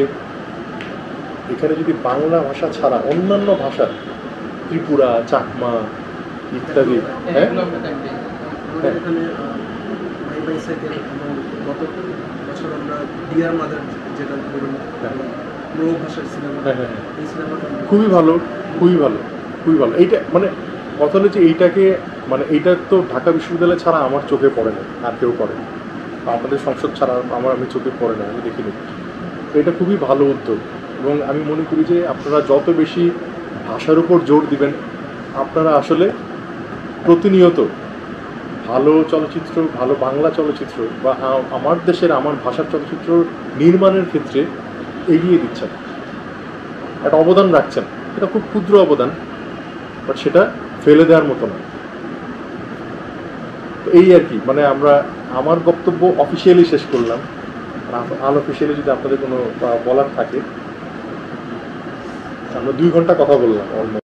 এখানে যদি বাংলা ভাষা ছাড়া অন্যান্য ভাষা, ত্রিপুরা, চাকমা ইত্যাদি, হ্যাঁ গত বছর আমরা ডিয়ার মাদার যেটা বলুন মৌ ভাষার সিনেমা, এই সিনেমাটা খুবই ভালো, খুবই ভালো, খুবই ভালো। এইটা মানে কথা হলো যে এইটাকে মানে এইটা তো ঢাকা বিশ্ববিদ্যালয় ছাড়া আমার চোখে পড়ে না, আর কেউ পড়ে না, আপনাদের সংসদ ছাড়া আমি চোখে পড়ে না, আমি দেখিনি। তো এটা খুবই ভালো উদ্যোগ, এবং আমি মনে করি যে আপনারা যত বেশি ভাষার উপর জোর দিবেন, আপনারা আসলে প্রতিনিয়ত ভালো চলচ্চিত্র, ভালো বাংলা চলচ্চিত্র বা আমার দেশের আমার ভাষার চলচ্চিত্র নির্মাণের ক্ষেত্রে এগিয়ে দিচ্ছেন, একটা অবদান রাখছেন। এটা খুব ক্ষুদ্র অবদান, বাট সেটা ফেলে দেওয়ার মতো না। তো এই আর কি, মানে আমার বক্তব্য অফিসিয়ালি শেষ করলাম। আনঅফিসিয়ালি যদি আপনাদের কোনো বলার থাকে, আমরা 2 ঘন্টা কথা বললাম অলমোস্ট।